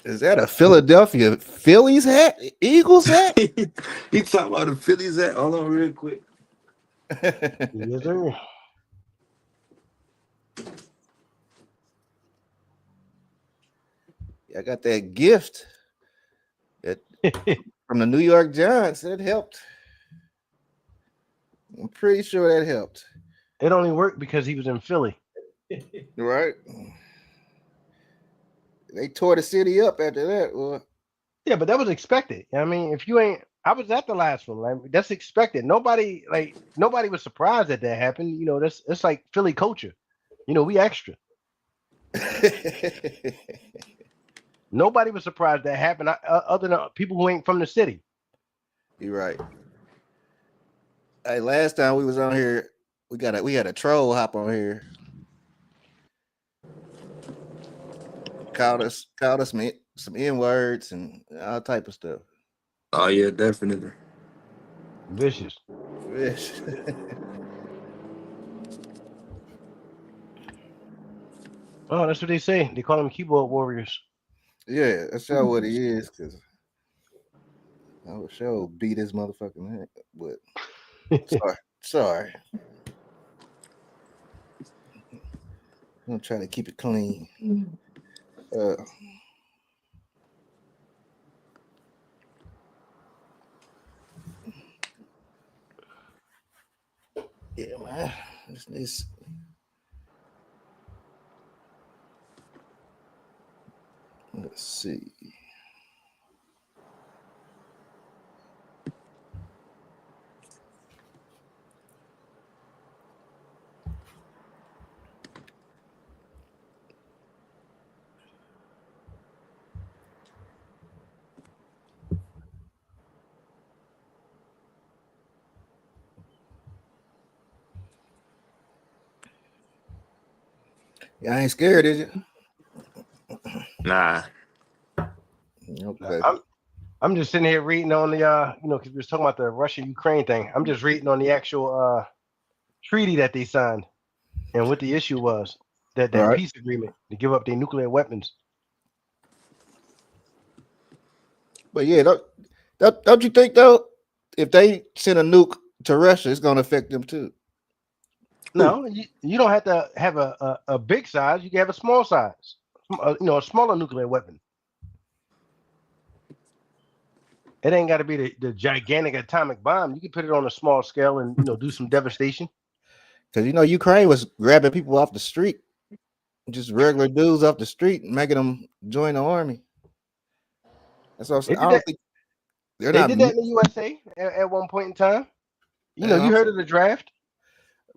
Is that a Philadelphia Phillies hat? Eagles hat? He talking about the Phillies at. Hold on, real quick. Yes, sir. I got that gift that from the New York Giants. That helped. I'm pretty sure that helped. It only worked because he was in Philly. Right? They tore the city up after that. Well, Yeah, but that was expected. I mean, if you ain't, I was at the last one. Like that's expected. Nobody was surprised that that happened. You know, that's like Philly culture. You know, we extra. Nobody was surprised that happened, other than people who ain't from the city. You're right. Hey, last time we was on here, we had a troll hop on here. Called us some N words and all type of stuff. Oh yeah, definitely. Vicious. Fish. Oh, that's what they say. They call them keyboard warriors. Yeah, that's sure what he is. Cause I would sure beat his motherfucking head. But sorry. I'm trying to keep it clean. Yeah, man. This let's see. Y'all ain't scared, is you? Nah. Okay. I'm just sitting here reading on the because we was talking about the Russia-Ukraine thing. I'm just reading on the actual treaty that they signed and what the issue was. That All right. peace agreement to give up their nuclear weapons. But yeah, don't you think though, if they send a nuke to Russia, it's gonna affect them too. No, you don't have to have a big size. You can have a small size. A smaller nuclear weapon. It ain't got to be the gigantic atomic bomb. You can put it on a small scale and do some devastation. Because Ukraine was grabbing people off the street, just regular dudes off the street, making them join the army. That's what I'm They saying. did I don't that. think they're They not. did that in the USA at one point in time. You heard of the draft?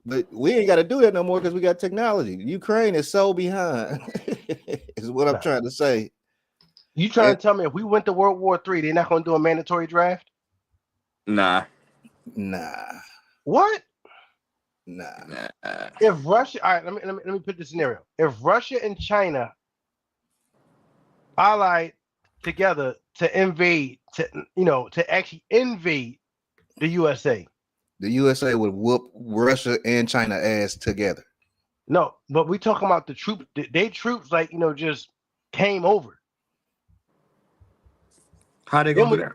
But we ain't got to do that no more because we got technology. Ukraine is so behind. Is what I'm trying to say. You trying to tell me if we went to World War III, they're not going to do a mandatory draft? Nah. What? Nah. If Russia, all right, let me put the scenario. If Russia and China allied together to invade, to actually invade the USA. The USA would whoop Russia and China ass together. No, but we talking about the troops. They troops just came over. How they gonna do that?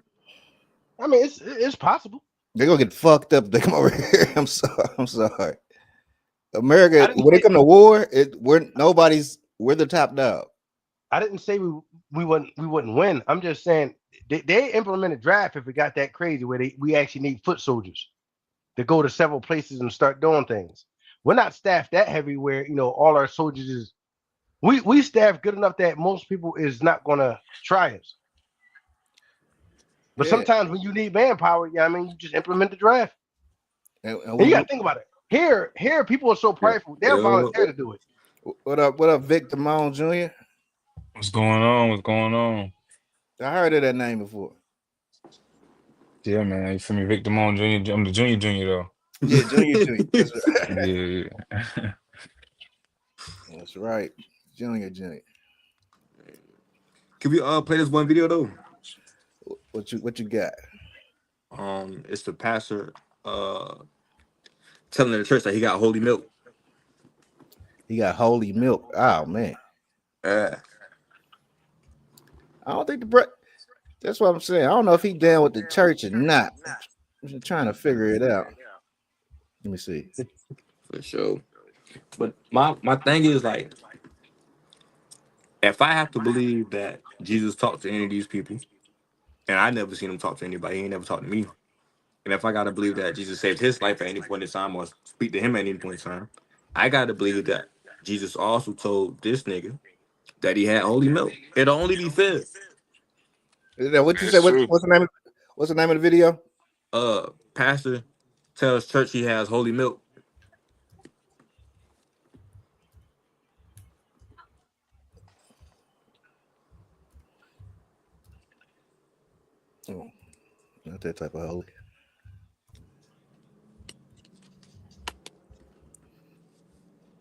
I mean, it's possible. They're gonna get fucked up if they come over here. I'm sorry. America, when they come to war, we're the top dog. I didn't say we wouldn't win. I'm just saying they implemented draft if it got that crazy where we actually need foot soldiers to go to several places and start doing things. We're not staffed that heavy where all our soldiers is. We staff good enough that most people is not gonna try us. But sometimes when you need manpower, you just implement the draft. And you gotta think about it. Here, people are so prideful; they'll volunteer to do it. What up, Vic Damone Jr.? What's going on? I heard of that name before. Yeah, man. You feel me? Victor Mon Jr. I'm the junior though. Yeah, junior. That's right. Yeah. That's right. Junior. Can we play this one video though? What you got? It's the pastor telling the church that he got holy milk. He got holy milk. Oh man. Yeah. I don't think the that's what I'm saying. I don't know if he down with the church or not. I'm just trying to figure it out. Let me see. for sure. But my thing is like, if I have to believe that Jesus talked to any of these people, and I never seen him talk to anybody, he ain't never talked to me. And if I gotta believe that Jesus saved his life at any point in time or speak to him at any point in time, I gotta believe that Jesus also told this nigga that he had holy milk. It'll only be fair. Now, what you say? That's true. What's the name? What's the name of the video? Pastor tells church he has holy milk. Oh, not that type of holy.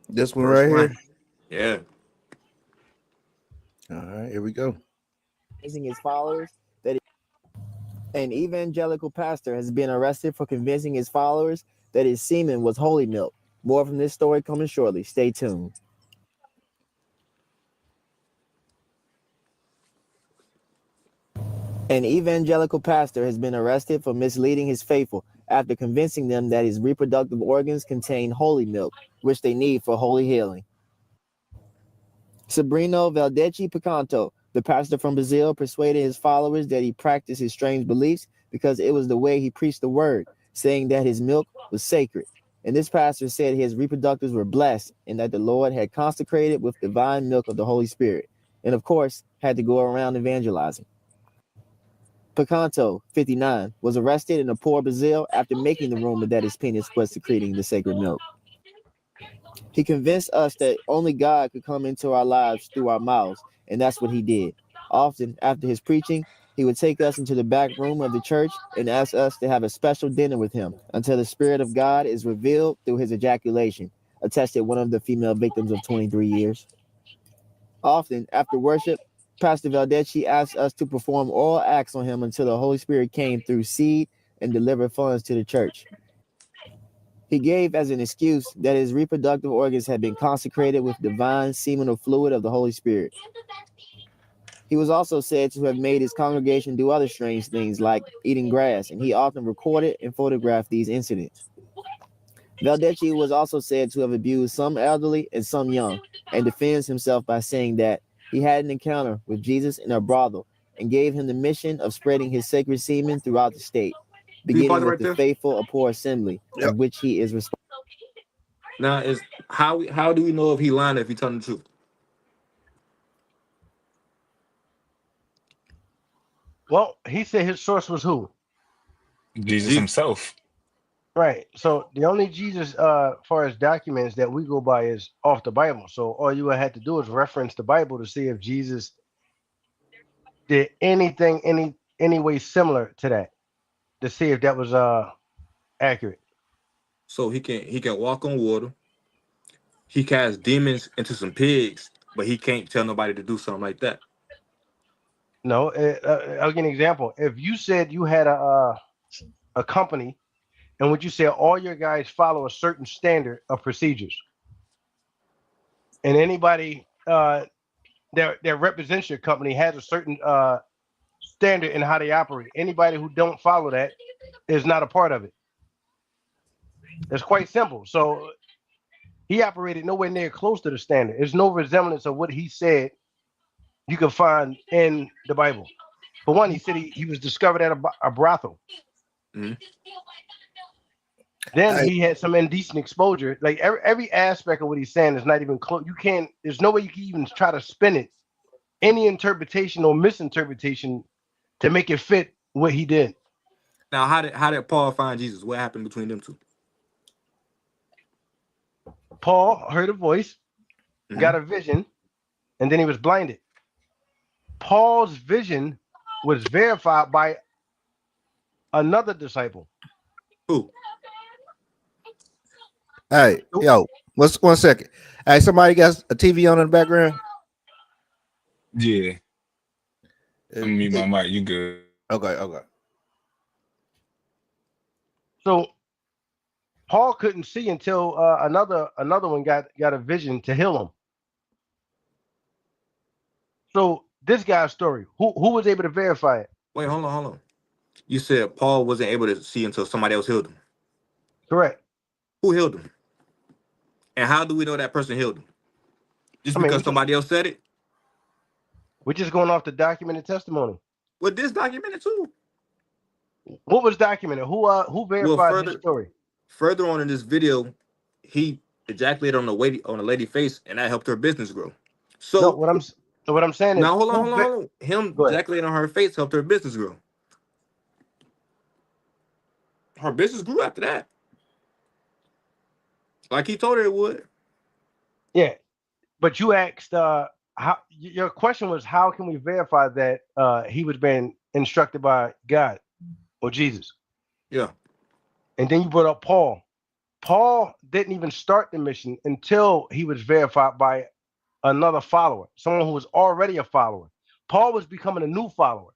This one First right here. one. Yeah. All right, here we go. His followers that an evangelical pastor has been arrested for convincing his followers that his semen was holy milk. More from this story coming shortly. Stay tuned. An evangelical pastor has been arrested for misleading his faithful after convincing them that his reproductive organs contain holy milk, which they need for holy healing. Sabrino Valdeci Picanto, the pastor from Brazil, persuaded his followers that he practiced his strange beliefs because it was the way he preached the word, saying that his milk was sacred. And this pastor said his reproductives were blessed and that the Lord had consecrated with divine milk of the Holy Spirit, and of course, had to go around evangelizing. Picanto, 59, was arrested in a poor Brazil after making the rumor that his penis was secreting the sacred milk. He convinced us that only God could come into our lives through our mouths, and that's what he did. Often, after his preaching, he would take us into the back room of the church and ask us to have a special dinner with him until the Spirit of God is revealed through his ejaculation, attested one of the female victims of 23 years. Often, after worship, Pastor Valdeci asked us to perform oral acts on him until the Holy Spirit came through seed and delivered funds to the church. He gave as an excuse that his reproductive organs had been consecrated with divine seminal fluid of the Holy Spirit. He was also said to have made his congregation do other strange things like eating grass, and he often recorded and photographed these incidents. Valdeci was also said to have abused some elderly and some young, and defends himself by saying that he had an encounter with Jesus in a brothel and gave him the mission of spreading his sacred semen throughout the state, Can you pause beginning it with right the there? faithful of poor assembly, Yep. of which he is responsible. Now is how do we know if he lying or if he telling the truth? Well, he said his source was who? Jesus Jesus. himself. Right. So the only Jesus, far as documents that we go by is off the Bible. So all you would have to do is reference the Bible to see if Jesus did anything any way similar to that, to see if that was accurate. So he can walk on water. He cast demons into some pigs, but he can't tell nobody to do something like that. No, I'll give you an example. If you said you had a company, and would you say all your guys follow a certain standard of procedures, and anybody that represents your company has a certain standard in how they operate. Anybody who don't follow that is not a part of it. It's quite simple. So he operated nowhere near close to the standard. There's no resemblance of what he said you can find in the Bible. For one, he said he was discovered at a brothel. Mhm. Then I, he had some indecent exposure. Like every aspect of what he's saying is not even close. You can't. There's no way you can even try to spin it. Any interpretation or misinterpretation to make it fit what he did. Now, how did Paul find Jesus? What happened between them 2? Paul heard a voice, got Mhm. a vision, and then he was blinded. Paul's vision was verified by another disciple. Who? hey, yo, what's 1 second? Hey, somebody got a TV on in the background? Yeah. Uh, I'm mute my mic. You good. Okay. So Paul couldn't see until another one got a vision to heal him. So this guy's story. Who was able to verify it? Wait, hold on. You said Paul wasn't able to see until somebody else healed him. Correct. Who healed him? And how do we know that person healed him? Just I mean, because somebody else said it? we're just going off the documented testimony. Well, this documented too. What was documented? Who verified his story? Further on in this video, he ejaculated on the lady face, and that helped her business grow. So No, what I'm saying is, now hold on. Him Go ahead. ejaculating on her face helped her business grow. Her business grew after that, like he told her it would. Yeah, but you asked how. Your question was, how can we verify that he was being instructed by God or Jesus? Yeah. And then you brought up Paul. Paul didn't even start the mission until he was verified by another follower, someone who was already a follower. Paul was becoming a new follower.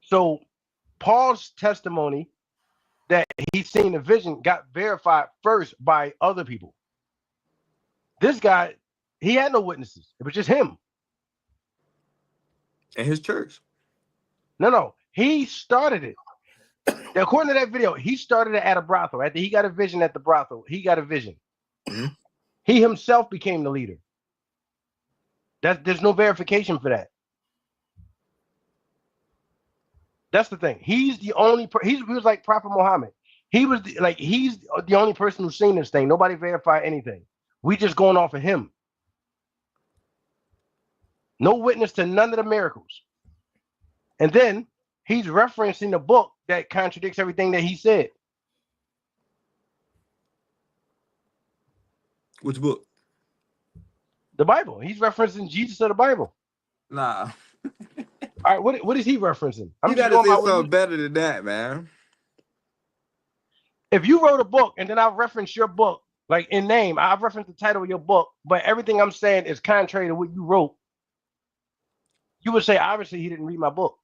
So Paul's testimony that he's seen a vision got verified first by other people. This guy, he had no witnesses. It was just him. And his church. No, he started it. According to that video, he started it at a brothel. After he got a vision at the brothel, he got a vision. Mm-hmm. He himself became the leader. There's no verification for that. That's the thing. He's the only. He was like Prophet Muhammad. He's the only person who's seen this thing. Nobody verified anything. We just going off of him. No witness to none of the miracles. And then he's referencing a book that contradicts everything that he said. Which book? The Bible. He's referencing Jesus of the Bible. Nah. All right, what is he referencing? You gotta say something better than that, man. If you wrote a book and then I reference your book, like in name, I reference the title of your book, but everything I'm saying is contrary to what you wrote, you would say, obviously, he didn't read my book.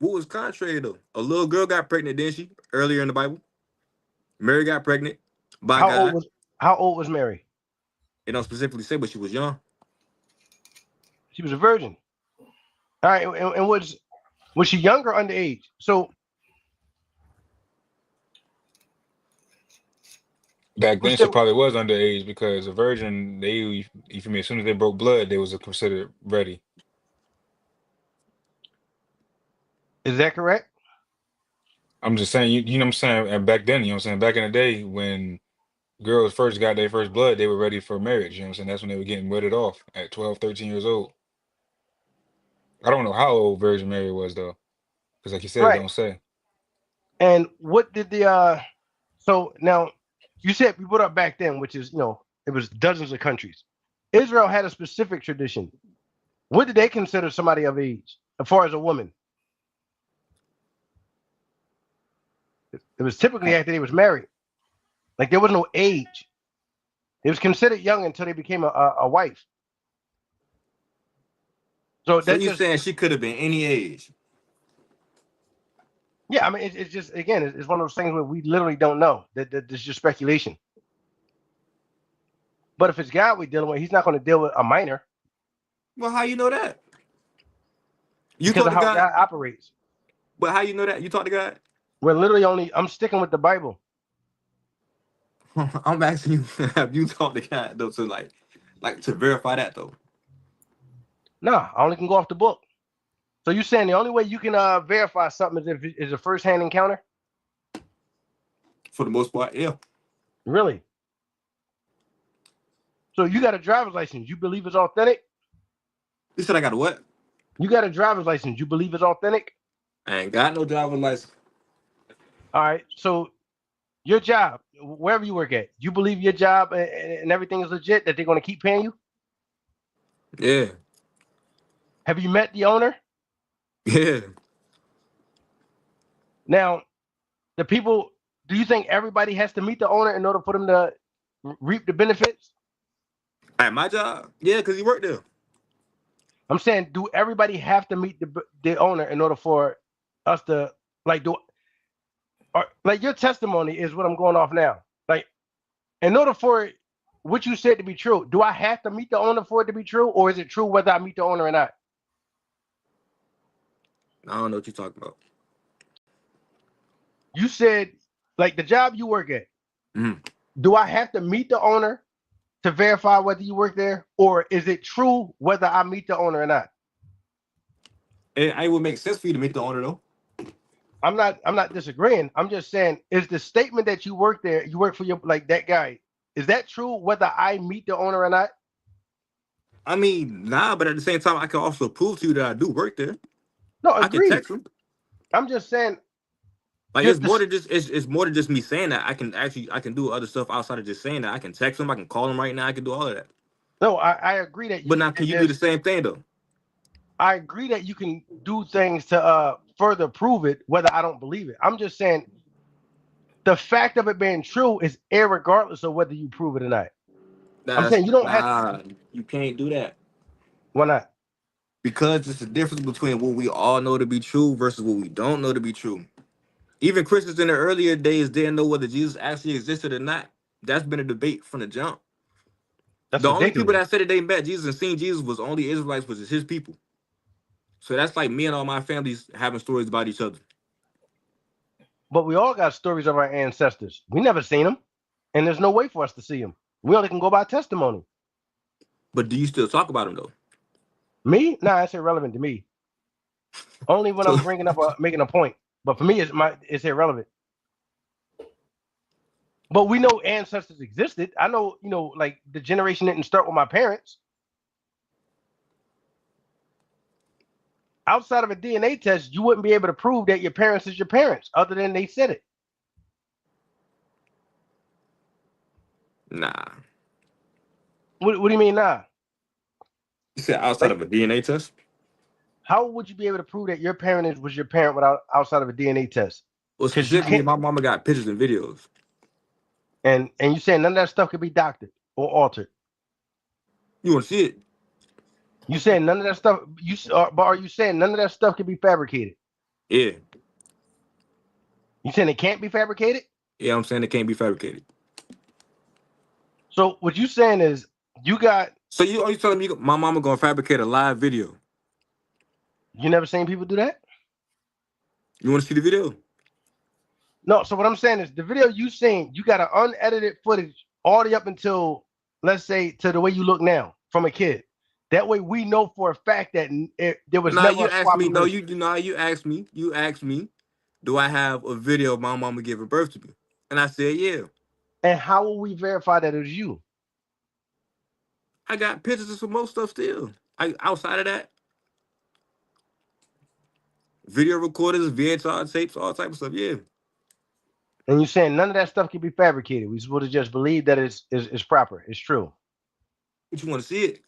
What was contrary though? A little girl got pregnant, didn't she? Earlier in the Bible. Mary got pregnant by God. How old was Mary? It don't specifically say, but she was young. She was a virgin. All right, and was she young or underage? So back then, she probably was underage because a virgin, you feel me? As soon as they broke blood, they was considered ready. Is that correct? I'm just saying, you know what I'm saying? And back then, you know what I'm saying? Back in the day when girls first got their first blood, they were ready for marriage. You know what I'm saying? That's when they were getting wedded off at 12, 13 years old. I don't know how old Virgin Mary was though, because like you said, it don't say. And what did so now you said we put up back then, which is, it was dozens of countries. Israel had a specific tradition. What did they consider somebody of age as far as a woman? It was typically after they was married. Like there was no age. It was considered young until they became a wife. So you're saying she could have been any age? Yeah, I mean, it's just, again, it's one of those things where we literally don't know. That it's just speculation. But if it's God we're dealing with, he's not going to deal with a minor. Well, how you know that? Because of how God operates. But how you know that? You talk to God? We're literally I'm sticking with the Bible. I'm asking you, have you talked to God though to like to verify that though? No, I only can go off the book. So you're saying the only way you can verify something is if it's a first-hand encounter? For the most part, yeah. Really? So you got a driver's license. You believe it's authentic? You said I got a what? You got a driver's license. You believe it's authentic? I ain't got no driver's license. All right. So your job, wherever you work at, you believe your job and everything is legit, that they're going to keep paying you? Yeah. Have you met the owner? Yeah. Now, the people, do you think everybody has to meet the owner in order for them to reap the benefits? At my job? Yeah, because he worked there. I'm saying, do everybody have to meet the owner in order for us to, like your testimony is what I'm going off now. Like, in order for what you said to be true. Do I have to meet the owner for it to be true, or is it true whether I meet the owner or not? I don't know what you're talking about. You said, like the job you work at, Mhm. do I have to meet the owner to verify whether you work there, or is it true whether I meet the owner or not? It would make sense for you to meet the owner though. I'm not disagreeing. I'm just saying, is the statement that you work there, you work for your like that guy, is that true whether I meet the owner or not? I mean, nah, but at the same time, I can also prove to you that I do work there. No, I can agreed. text him. I'm just saying, Like just it's more this, than just it's more than just me saying that. I can do other stuff outside of just saying that. I can text him. I can call him right now. I can do all of that. no, I agree that But you now, can you do the there's same thing though? I agree that you can do things to further prove it, whether I don't believe it. I'm just saying the fact of it being true is irregardless of whether you prove it or not. I'm That's saying you don't have to. nah. You can't do that Why not? because it's the difference between what we all know to be true versus what we don't know to be true. Even Christians in the earlier days didn't know whether Jesus actually existed or not. That's been a debate from the jump. That's The only people ridiculous. that said that they met Jesus and seen Jesus was only Israelites, which is his people. So that's like me and all my families having stories about each other. But we all got stories of our ancestors. We never seen them, and there's no way for us to see them. We only can go by testimony. But do you still talk about them though? Me? Nah, it's irrelevant to me. Only when So I'm bringing up making a point. But for me, it's irrelevant. But we know ancestors existed. I know, like the generation didn't start with my parents. Outside of a DNA test, you wouldn't be able to prove that your parents is your parents, other than they said it. nah. What do you mean, nah? You said outside Like, of a DNA test? how would you be able to prove that your parent was your parent without outside of a DNA test? Well, Because you specifically, can't. my mama got pictures and videos. And you saying none of that stuff could be doctored or altered. You want to see it? You saying none of that stuff. But are you saying none of that stuff can be fabricated? Yeah. You saying it can't be fabricated? Yeah, I'm saying it can't be fabricated. So what you saying is you got So you telling me my mama gonna fabricate a live video? you never seen people do that? You want to see the video? No. So what I'm saying is the video you seen, you got an unedited footage all the way up until, let's say, to the way you look now from a kid. That way we know for a fact that there was Nah, never you a asked swap me. of No, birth. you know you asked me. You asked me, do I have a video of my mama giving birth to me? And I said, yeah. And how will we verify that it was you? I got pictures of some more stuff still. Outside of that, video recorders, VHR tapes, all type of stuff. Yeah. And you're saying none of that stuff can be fabricated. We supposed to just believe that it's proper. It's true. But you want to see it?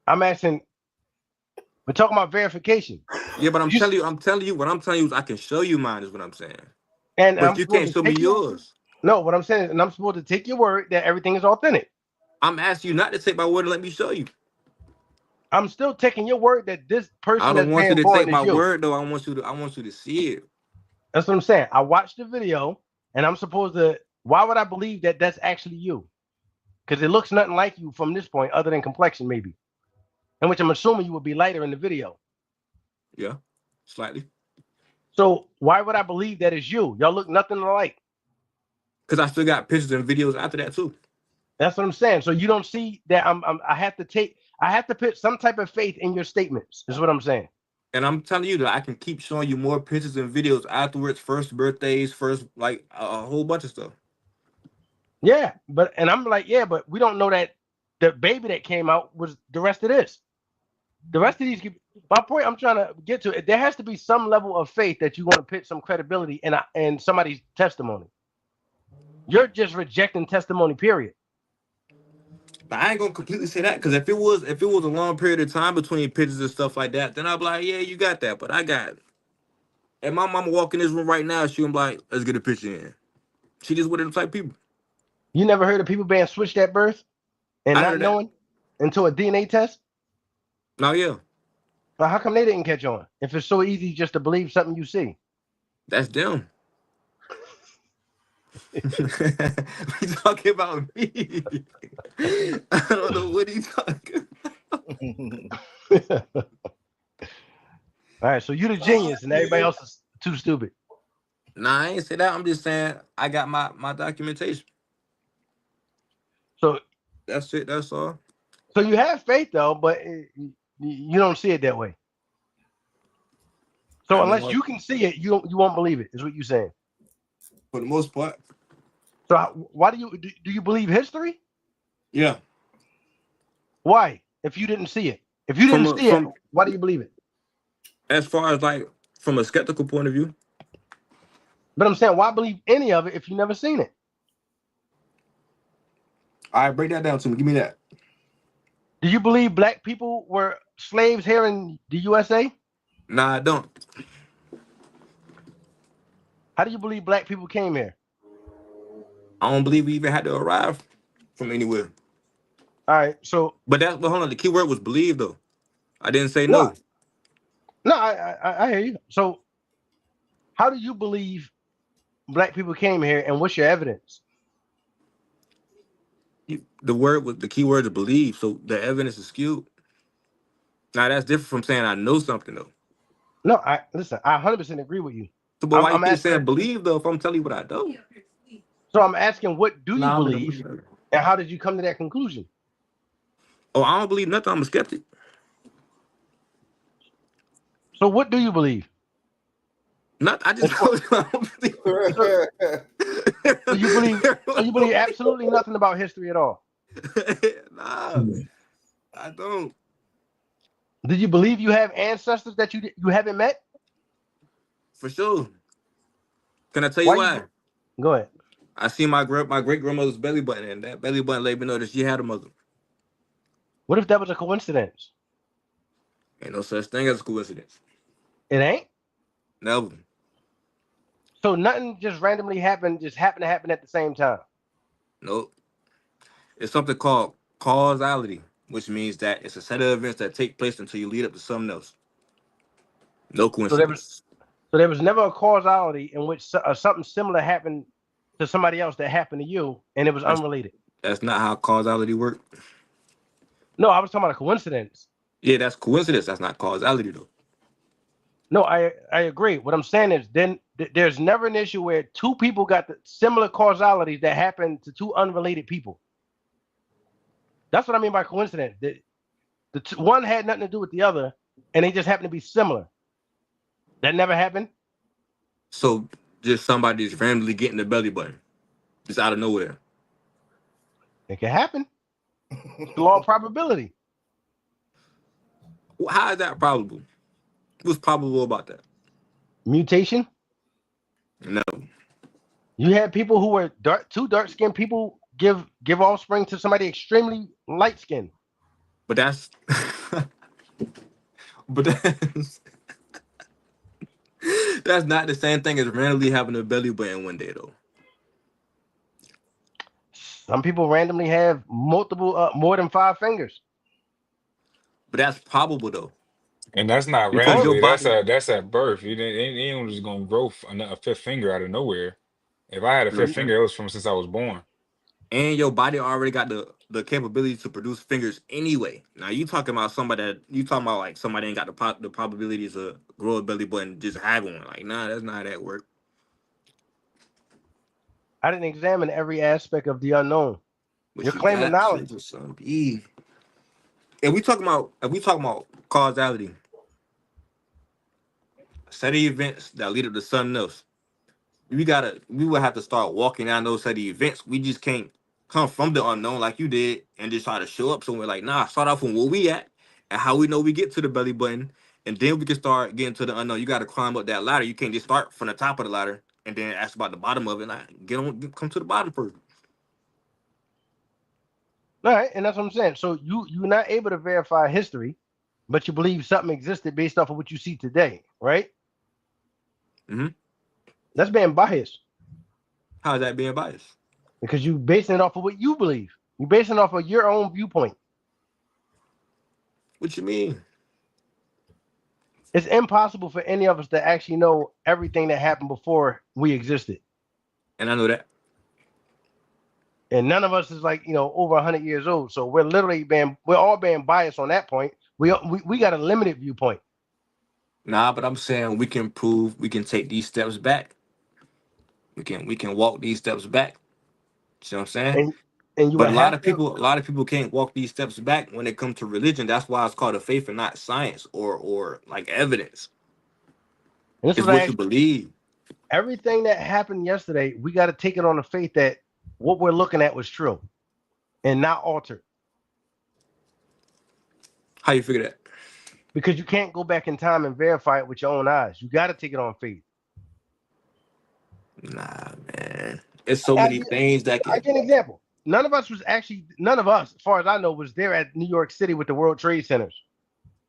I'm asking. We're talking about verification. Yeah, but You I'm telling you, what I'm telling you is I can show you mine. Is what I'm saying. and But I'm you supposed can't to show me take your yours. no. What I'm saying is, and I'm supposed to take your word that everything is authentic. I'm asking you not to take my word and let me show you. I'm still taking your word that this I person don't that's want you being to take born is my you. word though. I want you to see it. That's what I'm saying. I watched the video, and I'm supposed to. Why would I believe that that's actually you? Because it looks nothing like you from this point, other than complexion, maybe. In which I'm assuming you would be lighter in the video. Yeah, slightly. So why would I believe that it's you? Y'all look nothing alike. Because I still got pictures and videos after that too. That's what I'm saying. So you don't see that I have to put some type of faith in your statements, is what I'm saying. And I'm telling you that I can keep showing you more pictures and videos afterwards, first birthdays, first like a whole bunch of stuff. Yeah, and I'm like, yeah, but we don't know that the baby that came out was the rest of this. The rest of these, my point I'm trying to get to, there has to be some level of faith that you want to put some credibility in somebody's testimony. You're just rejecting testimony, period. But I ain't gonna completely say that because if it was a long period of time between pictures and stuff like that, then I'd be like, yeah, you got that. But I got, and my mama walk in this room right now, she gonna be like, let's get a picture in. She just one of them type people. You never heard of people being switched at birth and I not heard that. knowing until a DNA test? No, yeah, Now, how come they didn't catch on? If it's so easy just to believe something you see. that's them. We talking about me. I don't know what he's talking. All right, so you the genius, and everybody else is too stupid. Nah, I ain't say that. I'm just saying I got my documentation. So, That's it. That's all. so you have faith though, but you don't see it that way. So I mean, unless you can see it, you won't believe it. Is what you're saying. for the most part, So why do you believe history? yeah. Why? If you didn't see it, if you didn't see it, From why do you believe it? as far as like from a skeptical point of view, But I'm saying, why believe any of it if you never seen it? all right, break that down to me. Give me that. Do you believe black people were slaves here in the USA? Nah, I don't. How do you believe black people came here? I don't believe we even had to arrive from anywhere. All right, so But hold on. The key word was believe though. I didn't say no, no. no, I hear you. So how do you believe black people came here, and what's your evidence? The key word is believe. So the evidence is skewed. Now that's different from saying I know something though. No, I listen. I 100% agree with you. So, but I'm, why you I'm keep asking. saying believe though? If I'm telling you what I don't. So I'm asking, what do you Nah, I'm in believe, the. and how did you come to that conclusion? Oh, I don't believe nothing. I'm a skeptic. So what do you believe? Not. I just As far- told you I don't believe. So, so you believe? So you believe absolutely nothing about history at all? Nah, I don't. Did you believe you have ancestors that you haven't met? For sure. Can I tell you Why you? why? Go ahead. I see my great grandmother's belly button, and that belly button let me know that she had a mother. What if that was a coincidence? Ain't no such thing as a coincidence. It ain't. Never. So nothing just randomly happened, just happened to happen at the same time. Nope. It's something called causality, which means that it's a set of events that take place until you lead up to something else. No So there was coincidence. so there was never a causality in which something similar happened to somebody else that happened to you, and it was That's unrelated. that's not how causality works. No, I was talking about a coincidence. Yeah, that's coincidence. That's not causality though. No, I agree. What I'm saying is, then there's never an issue where two people got the similar causalities that happened to two unrelated people. That's what I mean by coincidence. One had nothing to do with the other, and they just happened to be similar. That never happened. So just somebody just randomly getting the belly button, just out of nowhere. It can happen. It's the law of probability. Well, how is that probable? What's probable about that? Mutation. No, You had people who were two dark skinned people give offspring to somebody extremely light skinned. but that's but that's not the same thing as randomly having a belly button one day though. Some people randomly have multiple, more than 5 fingers. But that's probable though, And that's not because your randomly. That's body at birth. You didn't ain't just gonna grow a fifth finger out of nowhere. If I had a fifth listen, finger, it was from since I was born. and your body already got the capability to produce fingers anyway. Now you talking about somebody that you talking about like somebody ain't got the probabilities to grow a belly button just having one. Like nah, that's not how that work. I didn't examine every aspect of the unknown. You're But you claiming got to knowledge. for some B. If we talking about causality, a set of events that lead up to something else. We would have to start walking down those set of events. We just can't come from the unknown like you did and just try to show up somewhere. Like, nah, start off from where we at and how we know we get to the belly button, and then we can start getting to the unknown. You got to climb up that ladder. You can't just start from the top of the ladder and then ask about the bottom of it. Like, come to the bottom first. All right, and that's what I'm saying. So you're not able to verify history, but you believe something existed based off of what you see today, right? Hmm. That's being biased How is that being biased? because you basing it off of what you believe. You're basing it off of your own viewpoint. What you mean? It's impossible for any of us to actually know everything that happened before we existed. And I know that. And none of us is like, over 100 years old. So we're all being biased on that point. We got a limited viewpoint. Nah, but I'm saying we can prove we can take these steps back. We can walk these steps back. See what I'm saying? And you But would a lot have of to. people can't walk these steps back when it comes to religion. That's why it's called a faith and not science or like evidence. And this is It's what I what you asked you. believe. Everything that happened yesterday, we got to take it on the faith that what we're looking at was true and not altered. How you figure that? Because you can't go back in time and verify it with your own eyes. You got to take it on faith. Nah, man. It's so I many things that I can. give an example. None of us, as far as I know, was there at New York City with the World Trade Centers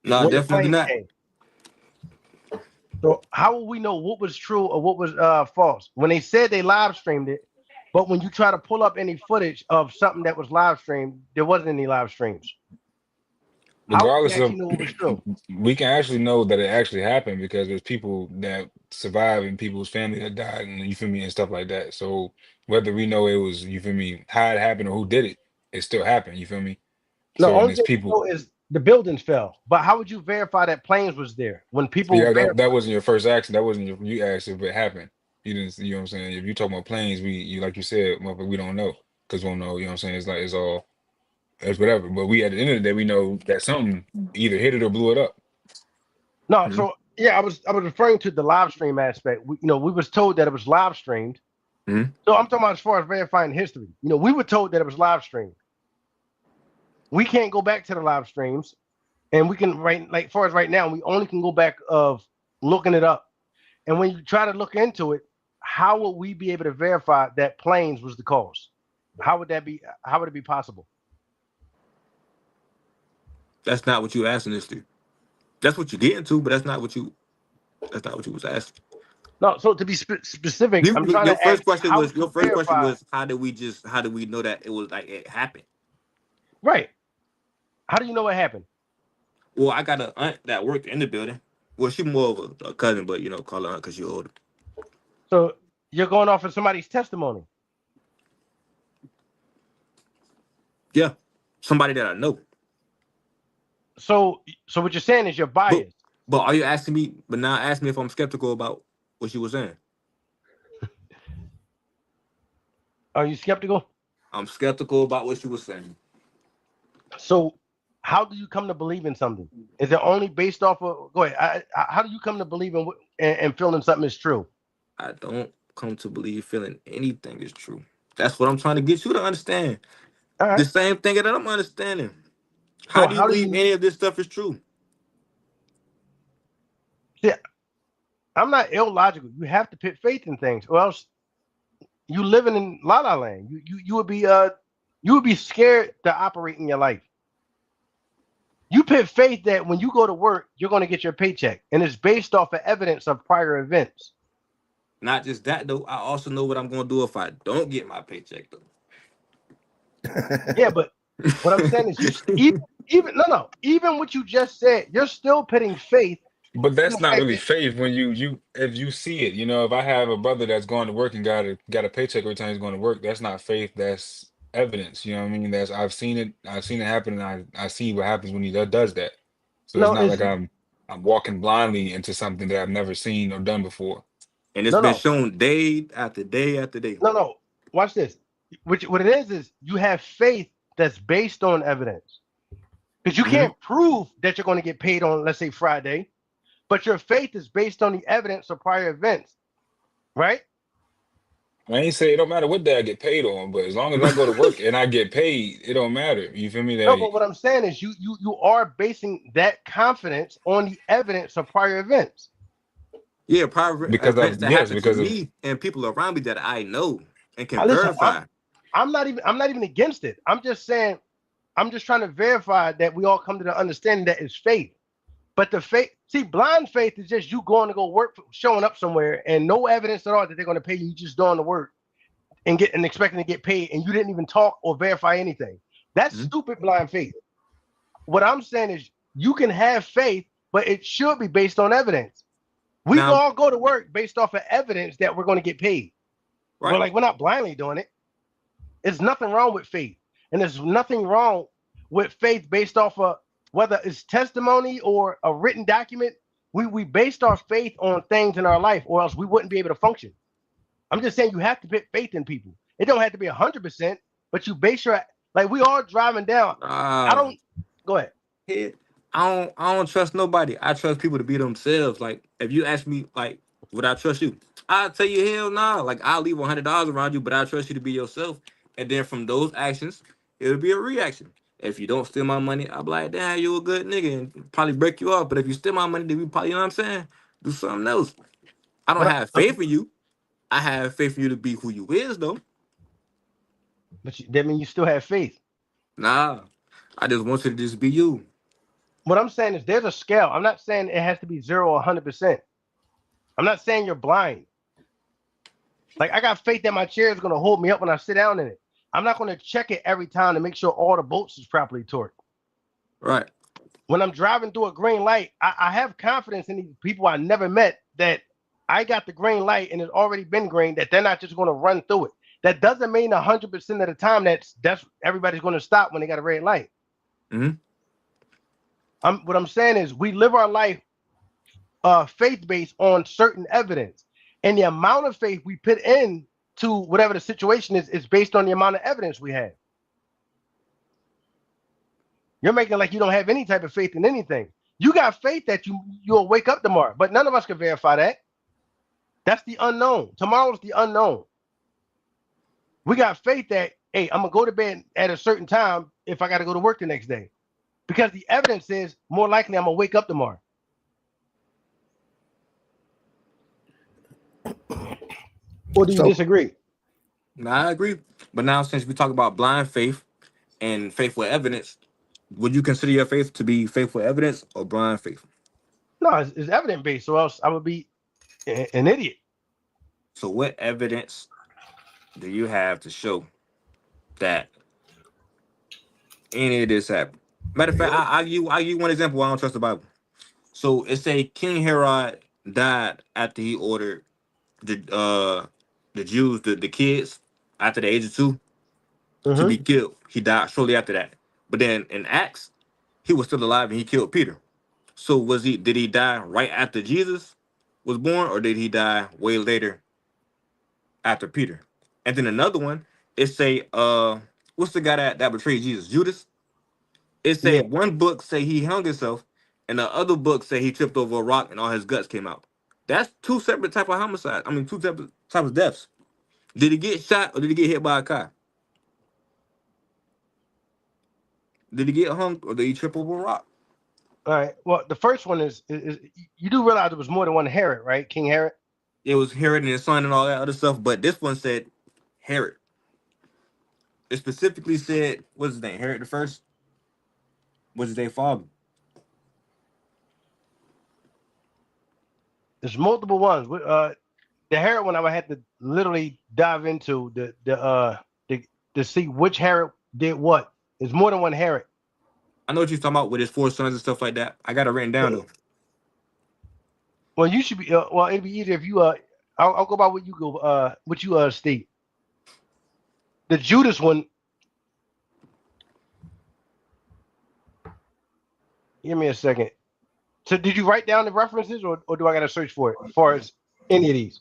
Nah, when the definitely planes not. came. So how will we know what was true or what was false? When they said they live streamed it, but when you try to pull up any footage of something that was live streamed, there wasn't any live streams. How would we Regardless of, actually know what was true? we can actually know that it actually happened because there's people that survived and people's family that died, and you feel me, and stuff like that. So whether we know it was, you feel me, how it happened or who did it, it still happened. You feel me? No, So and only there's thing we people. know is the buildings fell. But how would you verify that planes was there when people Yeah, that, verify? that wasn't your first action. That wasn't your, you asked if it happened. You didn't, you know what I'm saying? If you talking about planes, you like you said, motherfucker, we don't know because we don't know. You know what I'm saying? It's like it's all it's whatever. But we at the end of the day, we know that something either hit it or blew it up. No, Mhm. so yeah, I was referring to the live stream aspect. We was told that it was live streamed. Mhm. So I'm talking about as far as verifying history. We were told that it was live streamed. We can't go back to the live streams, and we can like far as right now, we only can go back of looking it up. And when you try to look into it, how would we be able to verify that planes was the cause? How would that be? How would it be possible? That's not what you asking this to. That's what you get into, but that's not what you. That's not what you was asking. No, so to be specific, I'm trying Your to ask, first question how was would you verify? how did we know that it was like it happened? Right. How do you know what happened? Well, I got an aunt that worked in the building. Well, she more of a cousin, but call her aunt because you're older. So you're going off of somebody's testimony. Yeah, somebody that I know. So what you're saying is you're But biased. but are you asking me? But now ask me if I'm skeptical about what she was saying. Are you skeptical? I'm skeptical about what she was saying. So how do you come to believe in something? Is it only based off of? Go ahead. How do you come to believe in and feeling something is true? I don't come to believe feeling anything is true. That's what I'm trying to get you to understand. All The right. same thing that I'm understanding. How So do you how do believe you? any of this stuff is true? See, I'm not illogical. You have to put faith in things, or else you living in la la land. You would be scared to operate in your life. You put faith that when you go to work, you're going to get your paycheck, and it's based off of evidence of prior events. Not just that though. I also know what I'm gonna do if I don't get my paycheck though. Yeah, but what I'm saying is, even no, even what you just said, you're still putting faith But in that's the not fact really that faith when you if you see it. If I have a brother that's going to work and got a paycheck every time he's going to work, that's not faith. That's evidence. You know what I mean? That's I've seen it. I've seen it happen, and I see what happens when he does that. So it's no not is like I'm walking blindly into something that I've never seen or done before. And it's no been no shown day after day after day. no no. Watch this. What it is you have faith that's based on evidence because you Hmm. can't prove that you're going to get paid on, let's say, Friday, but your faith is based on the evidence of prior events, right? I ain't say it don't matter what day I get paid on, but as long as I go to work and I get paid, it don't matter. You feel me? No, but what I'm saying is you are basing that confidence on the evidence of prior events. Yeah, prior Because events of that yes, happen to because of me and people around me that I know and can Listen, verify. I'm not even against it. I'm just saying I'm just trying to verify that we all come to the understanding that it's faith. But the faith, see, blind faith is just you going to go work, showing up somewhere, and no evidence at all that they're going to pay you. You just doing the work and expecting to get paid, and you didn't even talk or verify anything. That's Mhm. stupid blind faith. What I'm saying is you can have faith, but it should be based on evidence. We Now, all go to work based off of evidence that we're going to get paid. right? We're not blindly doing it. There's nothing wrong with faith, and there's nothing wrong with faith based off of whether it's testimony or a written document. We based our faith on things in our life, or else we wouldn't be able to function. I'm just saying you have to put faith in people. It don't have to be 100%, but you base your like we all driving down. I don't go ahead. Yeah, I don't trust nobody. I trust people to be themselves. Like if you ask me, like, would I trust you? I'll tell you hell no. Like I'll leave $100 around you, but I trust you to be yourself. And then from those actions, it'll be a reaction. If you don't steal my money, I'll be like, damn, you a good nigga, and probably break you off. But if you steal my money, then we probably, you know what I'm saying, do something else. I don't But have faith in you. I have faith in you to be who you is though. that means you still have faith. Nah, I just want you to just be you. What I'm saying is there's a scale. I'm not saying it has to be 0 or 100%. I'm not saying you're blind. Like I got faith that my chair is going to hold me up when I sit down in it. I'm not going to check it every time to make sure all the bolts is properly torqued. Right. When I'm driving through a green light, I have confidence in these people I never met that I got the green light and it's already been green, that they're not just going to run through it. That doesn't mean 100% of the time that's everybody's going to stop when they got a red light. Mm-hmm. What I'm saying is we live our life faith-based on certain evidence. And the amount of faith we put in to whatever the situation is based on the amount of evidence we have. You're making like you don't have any type of faith in anything. You got faith that you'll wake up tomorrow, but none of us can verify that. That's the unknown. Tomorrow's the unknown. We got faith that, hey, I'm gonna go to bed at a certain time if I got to go to work the next day, because the evidence is more likely I'm gonna wake up tomorrow. Or do you disagree? No, I agree. But now, since we talk about blind faith and faith with evidence, would you consider your faith to be faith with evidence or blind faith? No, it's evidence based, or else I would be an idiot. So, what evidence do you have to show that any of this happened? Matter of fact, I'll give you one example why I don't trust the Bible. So, it say King Herod died after he ordered the Jews, the kids, after the age of 2 to be killed. He died shortly after that. But then in Acts, he was still alive and he killed Peter. So did he die right after Jesus was born, or did he die way later after Peter? And then another one, it say what's the guy that betrayed Jesus? Judas. It say Yeah. one book say he hung himself, and the other book say he tripped over a rock and all his guts came out. That's two separate type of homicides. I mean, two separate types of deaths. Did he get shot or did he get hit by a car? Did he get hung or did he trip over a rock? All right. Well, the first one is you do realize there was more than one Herod, right? King Herod. It was Herod and his son and all that other stuff, but this one said Herod. It specifically said, what's his name? Herod the first? What's his name? Father? There's multiple ones. The Herod one I would have to literally dive into to see which Herod did what. There's more than one Herod. I know what you're talking about with his 4 sons and stuff like that. I got it written down though. Well, you should be. Well, it'd be easier if you. I'll go by what you go. What you state. The Judas one. Give me a second. So, did you write down the references, or do I got to search for it? As far as any of these.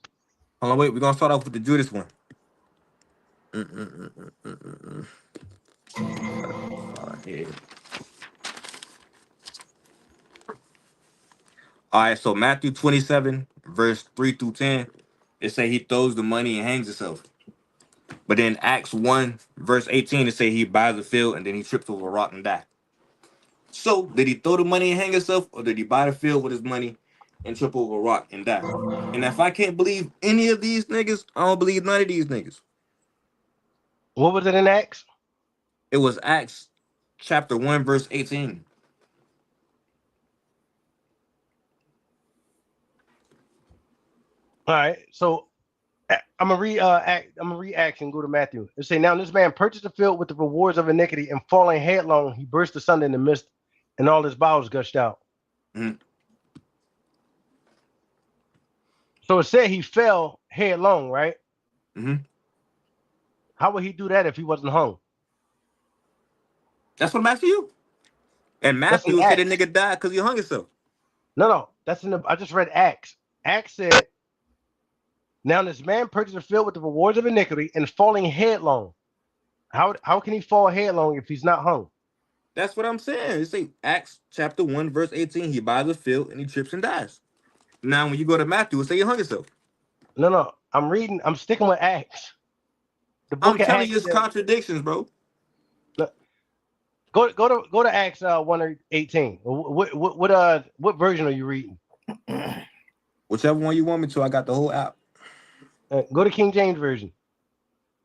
Hold on, wait. We're gonna start off with the Judas one. All right, so Matthew 27, verse 3 through 10, it say he throws the money and hangs himself. But then Acts 1, verse 18, it say he buys a field and then he trips over a rock and die. So did he throw the money and hang himself, or did he buy the field with his money and trip over a rock and die? And if I can't believe any of these niggas, I don't believe none of these niggas. What was it in Acts? It was Acts chapter 1, verse 18. All right, so I'm gonna read Acts and go to Matthew. It say, now this man purchased a field with the rewards of iniquity, and falling headlong, he burst asunder in the midst, and all his bowels gushed out. Mm-hmm. So it said he fell headlong, right? Mm-hmm. How would he do that if he wasn't hung? That's what I'm asking you. And That's in Matthew said the Acts. nigga died because he hung himself. No, that's in the. I just read Acts. Acts said, "Now this man purchased a field with the rewards of iniquity and falling headlong." How can he fall headlong if he's not hung? That's what I'm saying. It say Acts chapter 1, verse 18. He buys a field and he trips and dies. Now, when you go to Matthew, it say he hung himself. No. I'm reading. I'm sticking with Acts. The I'm book of telling you, Acts it's says. contradictions, bro. Look, go to Acts 1:18. What version are you reading? Whichever one you want me to, I got the whole app. Go to King James version.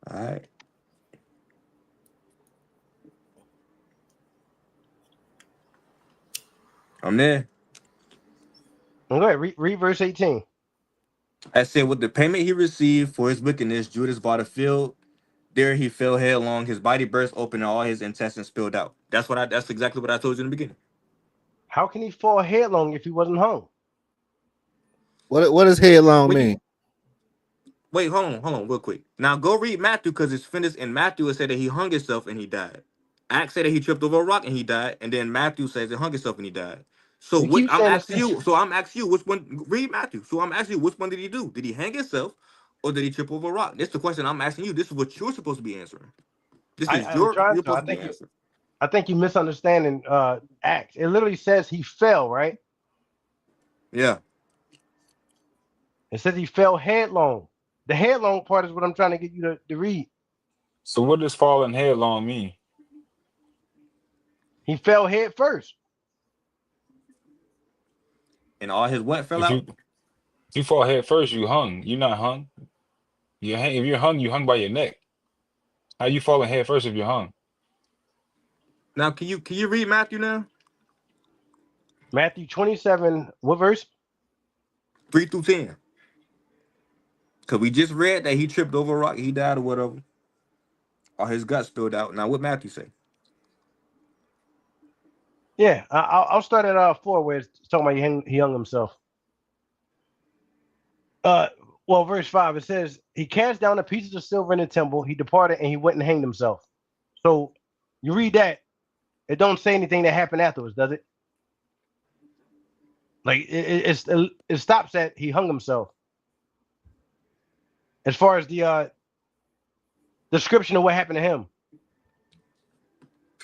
All right. I'm there. Go ahead. Read verse 18. I said, with the payment he received for his wickedness, Judas bought a field. There he fell headlong. His body burst open and all his intestines spilled out. That's exactly what I told you in the beginning. How can he fall headlong if he wasn't hung? What does headlong When you mean? wait, hold on, real quick. Now go read Matthew because it's finished. In Matthew, it said that he hung himself and he died. Acts said that he tripped over a rock and he died, and then Matthew says he hung himself and he died. So You what keep I'm saying asking you, which one? Read Matthew. So I'm asking you, which one did he do? Did he hang himself, or did he trip over a rock? That's the question I'm asking you. This is what you're supposed to be answering. This is I'm trying you're to. supposed to be answering. I think you misunderstanding Acts. It literally says he fell, right? Yeah. It says he fell headlong. The headlong part is what I'm trying to get you to read. So what does falling headlong mean? He fell head first. And all his what fell If out. you fall head first, you hung. You're not hung. You hang. If you're hung, you hung by your neck. How you falling head first if you're hung? Now can you read Matthew now? Matthew 27, what verse? 3 through 10. Cause we just read that he tripped over a rock, he died or whatever. All his guts spilled out. Now what Matthew say? Yeah, I'll start at 4 where it's talking about he hung himself. Well, verse 5, it says, he cast down the pieces of silver in the temple, he departed and he went and hanged himself. So you read that, it don't say anything that happened afterwards, does it? Like it stops at he hung himself. As far as the description of what happened to him,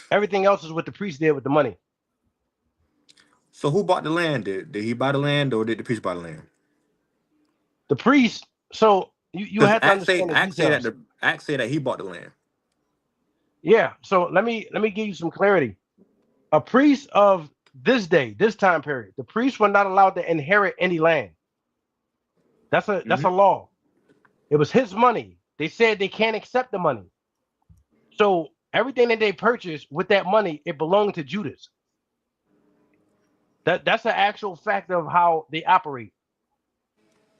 everything else is what the priest did with the money. So who bought the land? Did he buy the land or did the priest buy the land? The priest. So you Because have to understand the details. Acts say that he bought the land. Yeah. So let me give you some clarity. A priest of this day, this time period, the priests were not allowed to inherit any land. That's a law. It was his money. They said they can't accept the money. So everything that they purchased with that money, it belonged to Judas. That's the actual fact of how they operate.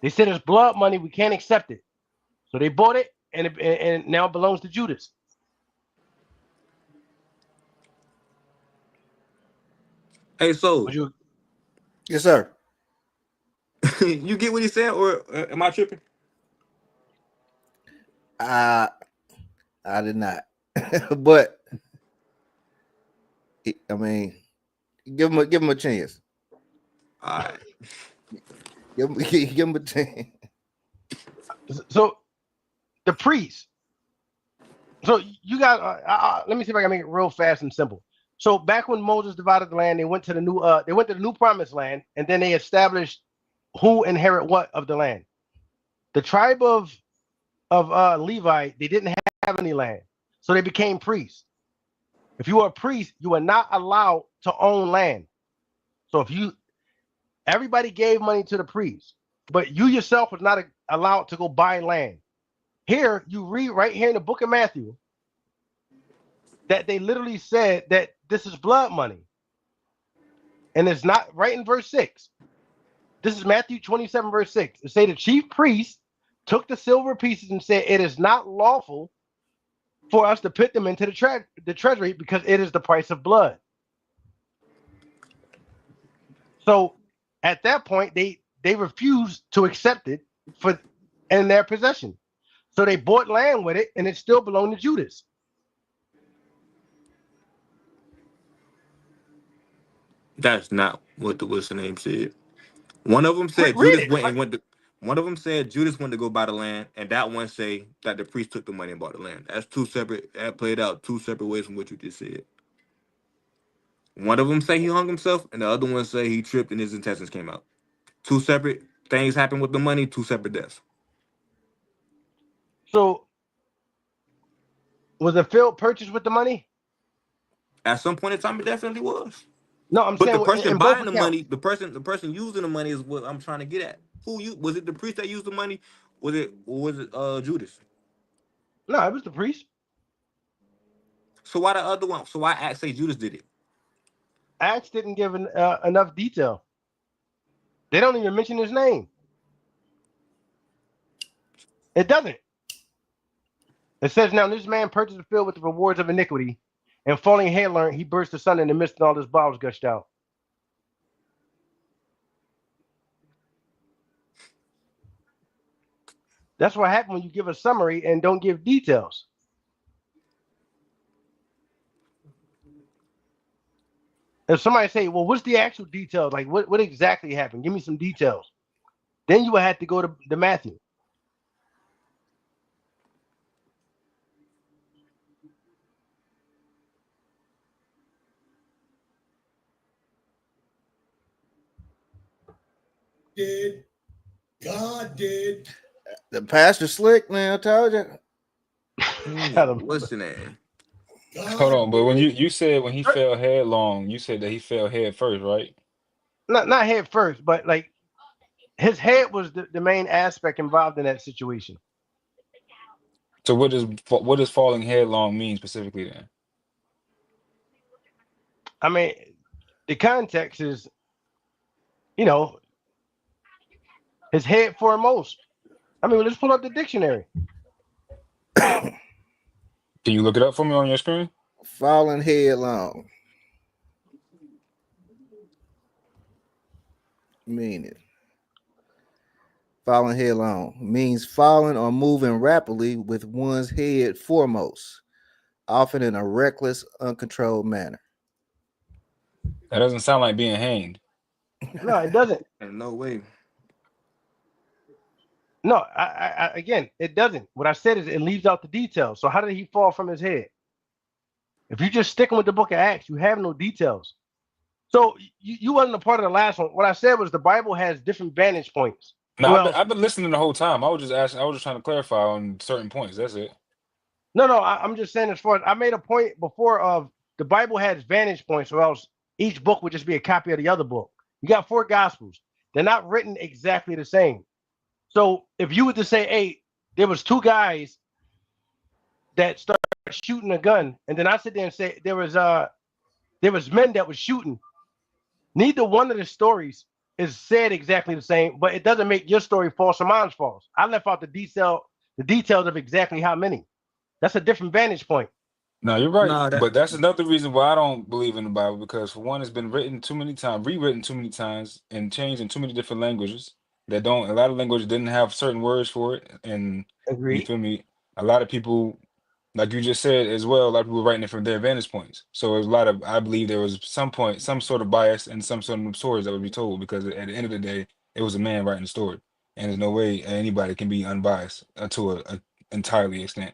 They said it's blood money, we can't accept it. So they bought it, and now it belongs to Judas. Hey, so Would you? Yes, sir. you get what he said, or am I tripping? I I did not, but I mean, give him a chance. All right. Give him a chance. So the priest. So you got. Let me see if I can make it real fast and simple. So back when Moses divided the land, they went to the new promised land, and then they established who inherit what of the land. The tribe of Levi, they didn't have any land, so they became priests. If you were a priest, you were not allowed to own land. So everybody gave money to the priest, but you yourself was not allowed to go buy land. Here, you read right here in the book of Matthew that they literally said that this is blood money. And it's not right in verse 6. This is Matthew 27, verse 6. It say the chief priest took the silver pieces and said, it is not lawful for us to put them into the treasury because it is the price of blood. So at that point, they refused to accept it in their possession. So they bought land with it, and it still belonged to Judas. That's not what the what's the name said. One of them said Read Judas it. went and went to. One of them said Judas went to go buy the land, and that one say that the priest took the money and bought the land. That's two separate. That played out two separate ways from what you just said. One of them say he hung himself, and the other one say he tripped and his intestines came out. Two separate things happened with the money. Two separate deaths. So was the field purchased with the money? At some point in time, it definitely was. No, I'm But the saying person in both buying the money, accounts. the person using the money is what I'm trying to get at. Who you was it? The priest that used the money? Was it Judas? No, it was the priest. So why the other one? So why Acts say Judas did it? Acts didn't give enough detail. They don't even mention his name. It doesn't. It says, now this man purchased the field with the rewards of iniquity, and falling headlong, he burst the sun in the midst, and all his bowels gushed out. That's what happened when you give a summary and don't give details. If somebody say, well, what's the actual details? Like, what exactly happened? Give me some details. Then you would have to go to Matthew. Did. God did. The pastor slick, man. I told you. What's the name? Hold God on, but when did. you said when he fell headlong, you said that he fell head first, right? Not head first, but like his head was the main aspect involved in that situation. So what does falling headlong mean specifically then? I mean, the context is, you know, his head foremost. I mean, let's pull up the dictionary. Can you look it up for me on your screen? Falling headlong. Meaning. Falling headlong means falling or moving rapidly with one's head foremost, often in a reckless, uncontrolled manner. That doesn't sound like being hanged. No, it doesn't. And no way. No, again, it doesn't. What I said is it leaves out the details. So how did he fall from his head? If you just sticking with the book of Acts, you have no details. So you wasn't a part of the last one. What I said was the Bible has different vantage points. No, I've been, Well, I've been listening the whole time. I was just asking. I was just trying to clarify on certain points. That's it. no, I'm just saying as far as I made a point before of the Bible has vantage points, or else each book would just be a copy of the other book. You got 4 gospels. They're not written exactly the same. So if you were to say, hey, there was 2 guys that started shooting a gun, and then I sit there and say there was men that was shooting. Neither one of the stories is said exactly the same, but it doesn't make your story false or mine's false. I left out the details of exactly how many. That's a different vantage point. No, you're right. Nah, that But that's another reason why I don't believe in the Bible, because for one, it's been written too many times, rewritten too many times, and changed in too many different languages that don't, a lot of languages didn't have certain words for it. And you Agreed. feel me? A lot of people, like you just said as well, a lot of people writing it from their vantage points. So there's a lot of, I believe there was some point, some sort of bias and some sort of stories that would be told, because at the end of the day, it was a man writing the story. And there's no way anybody can be unbiased to a entirely extent.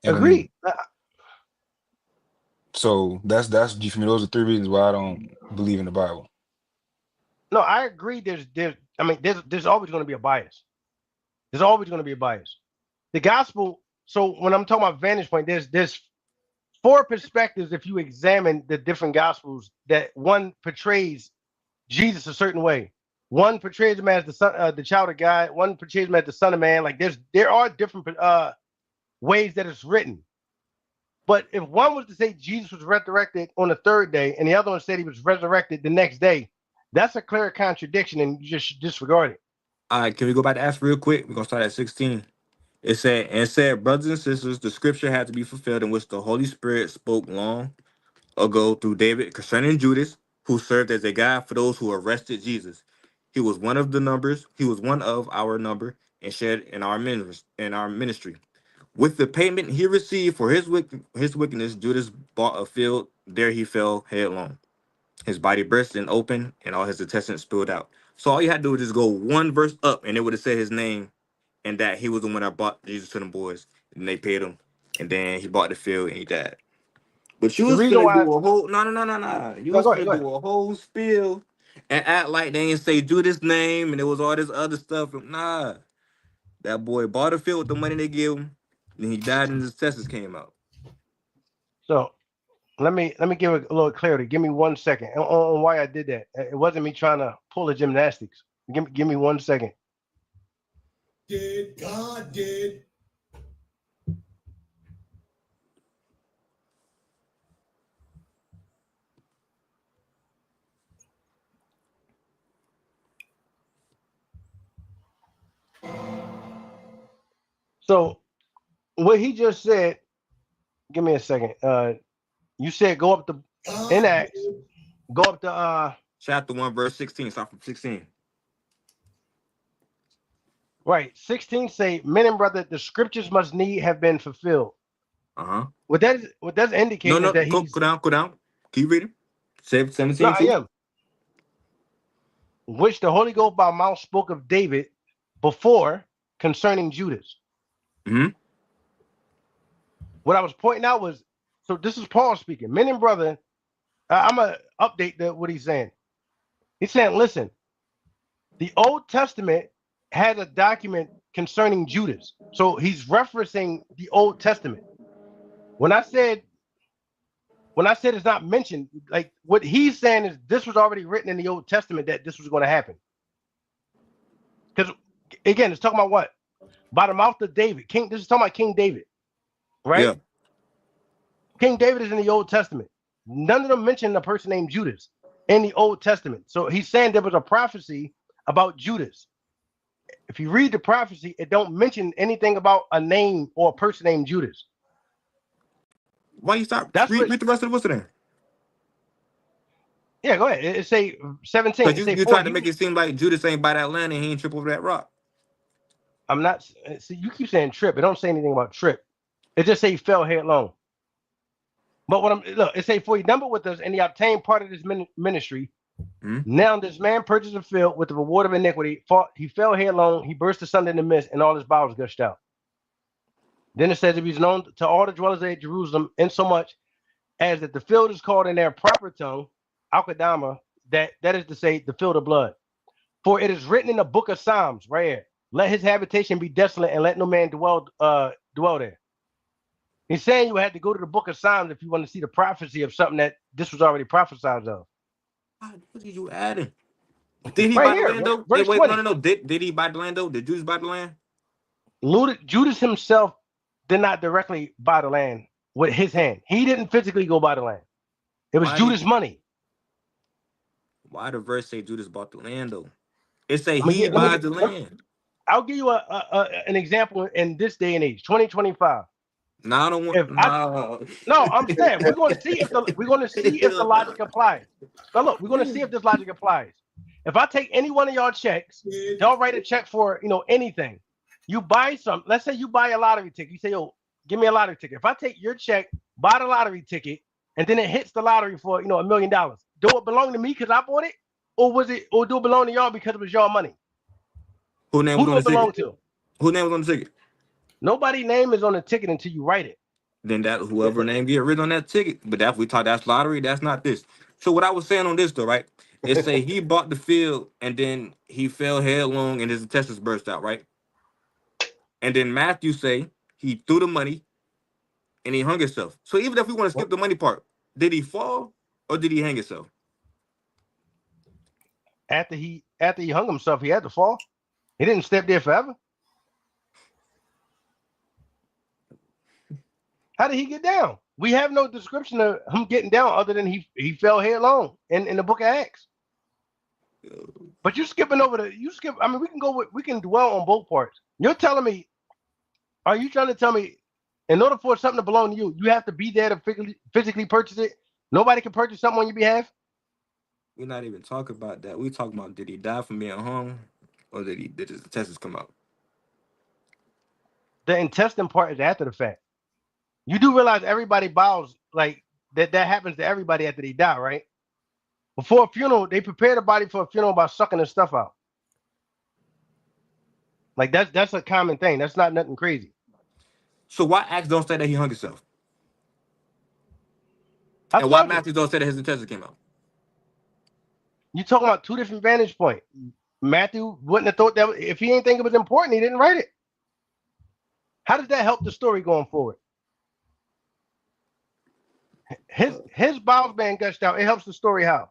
And Agreed. so that's you feel me? Those are 3 reasons why I don't believe in the Bible. No, I agree. There's always going to be a bias. There's always going to be a bias. The gospel. So when I'm talking about vantage point, there's 4 perspectives. If you examine the different gospels, that one portrays Jesus a certain way. One portrays him as the son, the child of God. One portrays him as the son of man. Like there are different ways that it's written. But if one was to say Jesus was resurrected on the 3rd day, and the other one said he was resurrected the next day, that's a clear contradiction, and you just should disregard it. All right, can we go back to Acts real quick? We're gonna start at 16. It said, brothers and sisters, the scripture had to be fulfilled in which the Holy Spirit spoke long ago through David concerning Judas, who served as a guide for those who arrested Jesus. He was one of our number, and shared in our ministry. With the payment he received for his wickedness, Judas bought a field. There he fell headlong. His body burst and open, and all his intestines spilled out. So all you had to do was just go one verse up, and it would have said his name, and that he was the one that bought Jesus to them boys, and they paid him, and then he bought the field, and he died. But you The was reason finna why, do a whole no. You no, was go ahead, finna go ahead. do a whole spiel and act like they ain't say Judas' name, and it was all this other stuff. Nah, that boy bought a field with the money they gave him, and he died, and his testes came out. So let me give a little clarity. Give me 1 second on why I did that. It wasn't me trying to pull the gymnastics. Give me 1 second. God did. So what he just said, give me a second. You said go up to in God Acts, did. go up to Chapter 1, verse 16. Start from 16. right, 16 say, men and brother, the scriptures must need have been fulfilled. Uh-huh. What that's No, indicating is no, that go he's down, go down. Keep reading. no, 17 I too. am, which the Holy Ghost by mouth spoke of David before concerning Judas. Mm-hmm. What I was pointing out was, so this is Paul speaking. Men and brother, I'm gonna update what he's saying. He's saying, listen, the Old Testament had a document concerning Judas. So he's referencing the Old Testament. When I said it's not mentioned, like what he's saying is this was already written in the Old Testament that this was going to happen. Because again, it's talking about what? By the mouth of David. This is talking about King David, right? Yeah. King David is in the Old Testament. None of them mention a person named Judas in the Old Testament. So he's saying there was a prophecy about Judas. If you read the prophecy, it don't mention anything about a name or a person named Judas. Why you stop? That's what. Read the rest of the what's there. Yeah, go ahead. It say 17. Because It say you for tried to he make was. it seem like Judas ain't by that land and he ain't trip over that rock. I'm not. See, you keep saying trip. It don't say anything about trip. It just say he fell headlong. But what I'm look, it say for he numbered with us and he obtained part of this ministry. Hmm? Now this man purchased a field with the reward of iniquity. He fell headlong. He burst asunder in the midst, and all his bowels gushed out. Then it says, if he's known to all the dwellers at Jerusalem, insomuch as that the field is called in their proper tongue, Al-Qadama, that is to say, the field of blood. For it is written in the book of Psalms, right here, let his habitation be desolate and let no man dwell there. He's saying you had to go to the book of Psalms if you want to see the prophecy of something that this was already prophesied of. What did you adding? Did he Right buy the here, land though? verse Wait, no, 20. no, no. Did he buy the land though? Did Judas buy the land? Judas himself did not directly buy the land with his hand. He didn't physically go buy the land. It was Why did Judas' money. why the verse say Judas bought the land though? It say Let me he get, let me buys get, the let, land. I'll give you an example in this day and age, 2025. No, I don't want If I no. No, I'm saying we're going to see if the logic applies. Now look, we're going to see if this logic applies. If I take any one of y'all checks, y'all write a check for anything. You buy some. Let's say you buy a lottery ticket. You say, "Yo, give me a lottery ticket." If I take your check, buy the lottery ticket, and then it hits the lottery for $1 million, do it belong to me because I bought it, or do it belong to y'all because it was your money? Who name Who was do on it the ticket? belong to? Who name was on the ticket? Nobody's name is on the ticket until you write it. Then that whoever name get written on that ticket. But that we talk that's lottery, that's not this. So what I was saying on this though, right? It say he bought the field and then he fell headlong and his intestines burst out, right? And then Matthew say he threw the money and he hung himself. So even if we want to skip the money part, did he fall or did he hang himself? After he hung himself, he had to fall. He didn't step there forever. How did he get down? We have no description of him getting down other than he fell headlong in the book of Acts. But you skipping over I mean, we can dwell on both parts. You're telling me, are you trying to tell me in order for something to belong to you, you have to be there to physically purchase it? Nobody can purchase something on your behalf? We're not even talking about that. We talking about did he die from being hung or did his intestines come out? The intestine part is after the fact. You do realize everybody bows like that. That happens to everybody after they die, right? Before a funeral, they prepare the body for a funeral by sucking the stuff out. Like that's a common thing. That's not nothing crazy. So why Acts don't say that he hung himself? I And why told you. Matthew don't say that his intestines came out? You talking about two different vantage points. Matthew wouldn't have thought that if he didn't think it was important, he didn't write it. How does that help the story going forward? His bowels being gushed out, it helps the story how?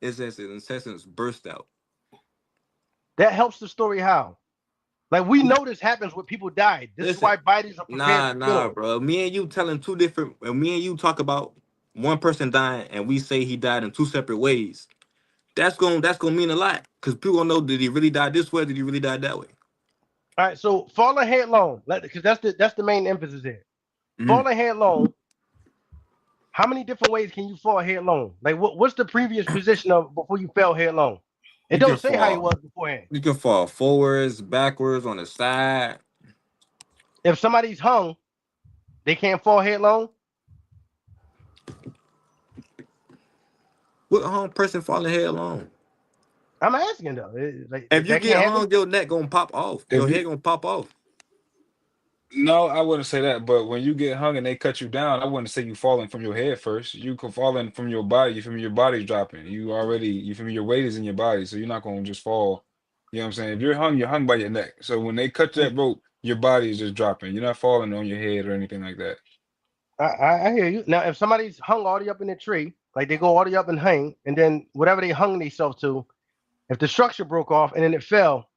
It says his intestines burst out. That helps the story how? Like we know this happens when people die. This is Listen, why bodies are prepared for nah, funeral. bro. Me and you telling two different. When me and you talk about one person dying, and we say he died in two separate ways. That's gonna mean a lot because people gonna know, did he really die this way? Or did he really die that way? All right, so falling headlong, because that's the main emphasis here. Mhm. Falling headlong. How many different ways can you fall headlong? Like what's the previous position of before you fell headlong? It You can don't say how he fall. was beforehand. You can fall forwards, backwards, on the side. If somebody's hung, they can't fall headlong. What hung person falling headlong? I'm asking though. Like If you that can't get happen. hung, your neck gonna pop off. If Your you head gonna pop off. No, I wouldn't say that. But when you get hung and they cut you down, I wouldn't say you falling from your head first. You could falling from your body. You feel me? Your body's dropping. You feel me? Your weight is in your body, so you're not gonna just fall. You know what I'm saying? If you're hung by your neck. So when they cut that rope, your body is just dropping. You're not falling on your head or anything like that. I hear you. Now, if somebody's hung all the way up in the tree, like they go all the way up and hang, and then whatever they hung themselves to, if the structure broke off and then it fell,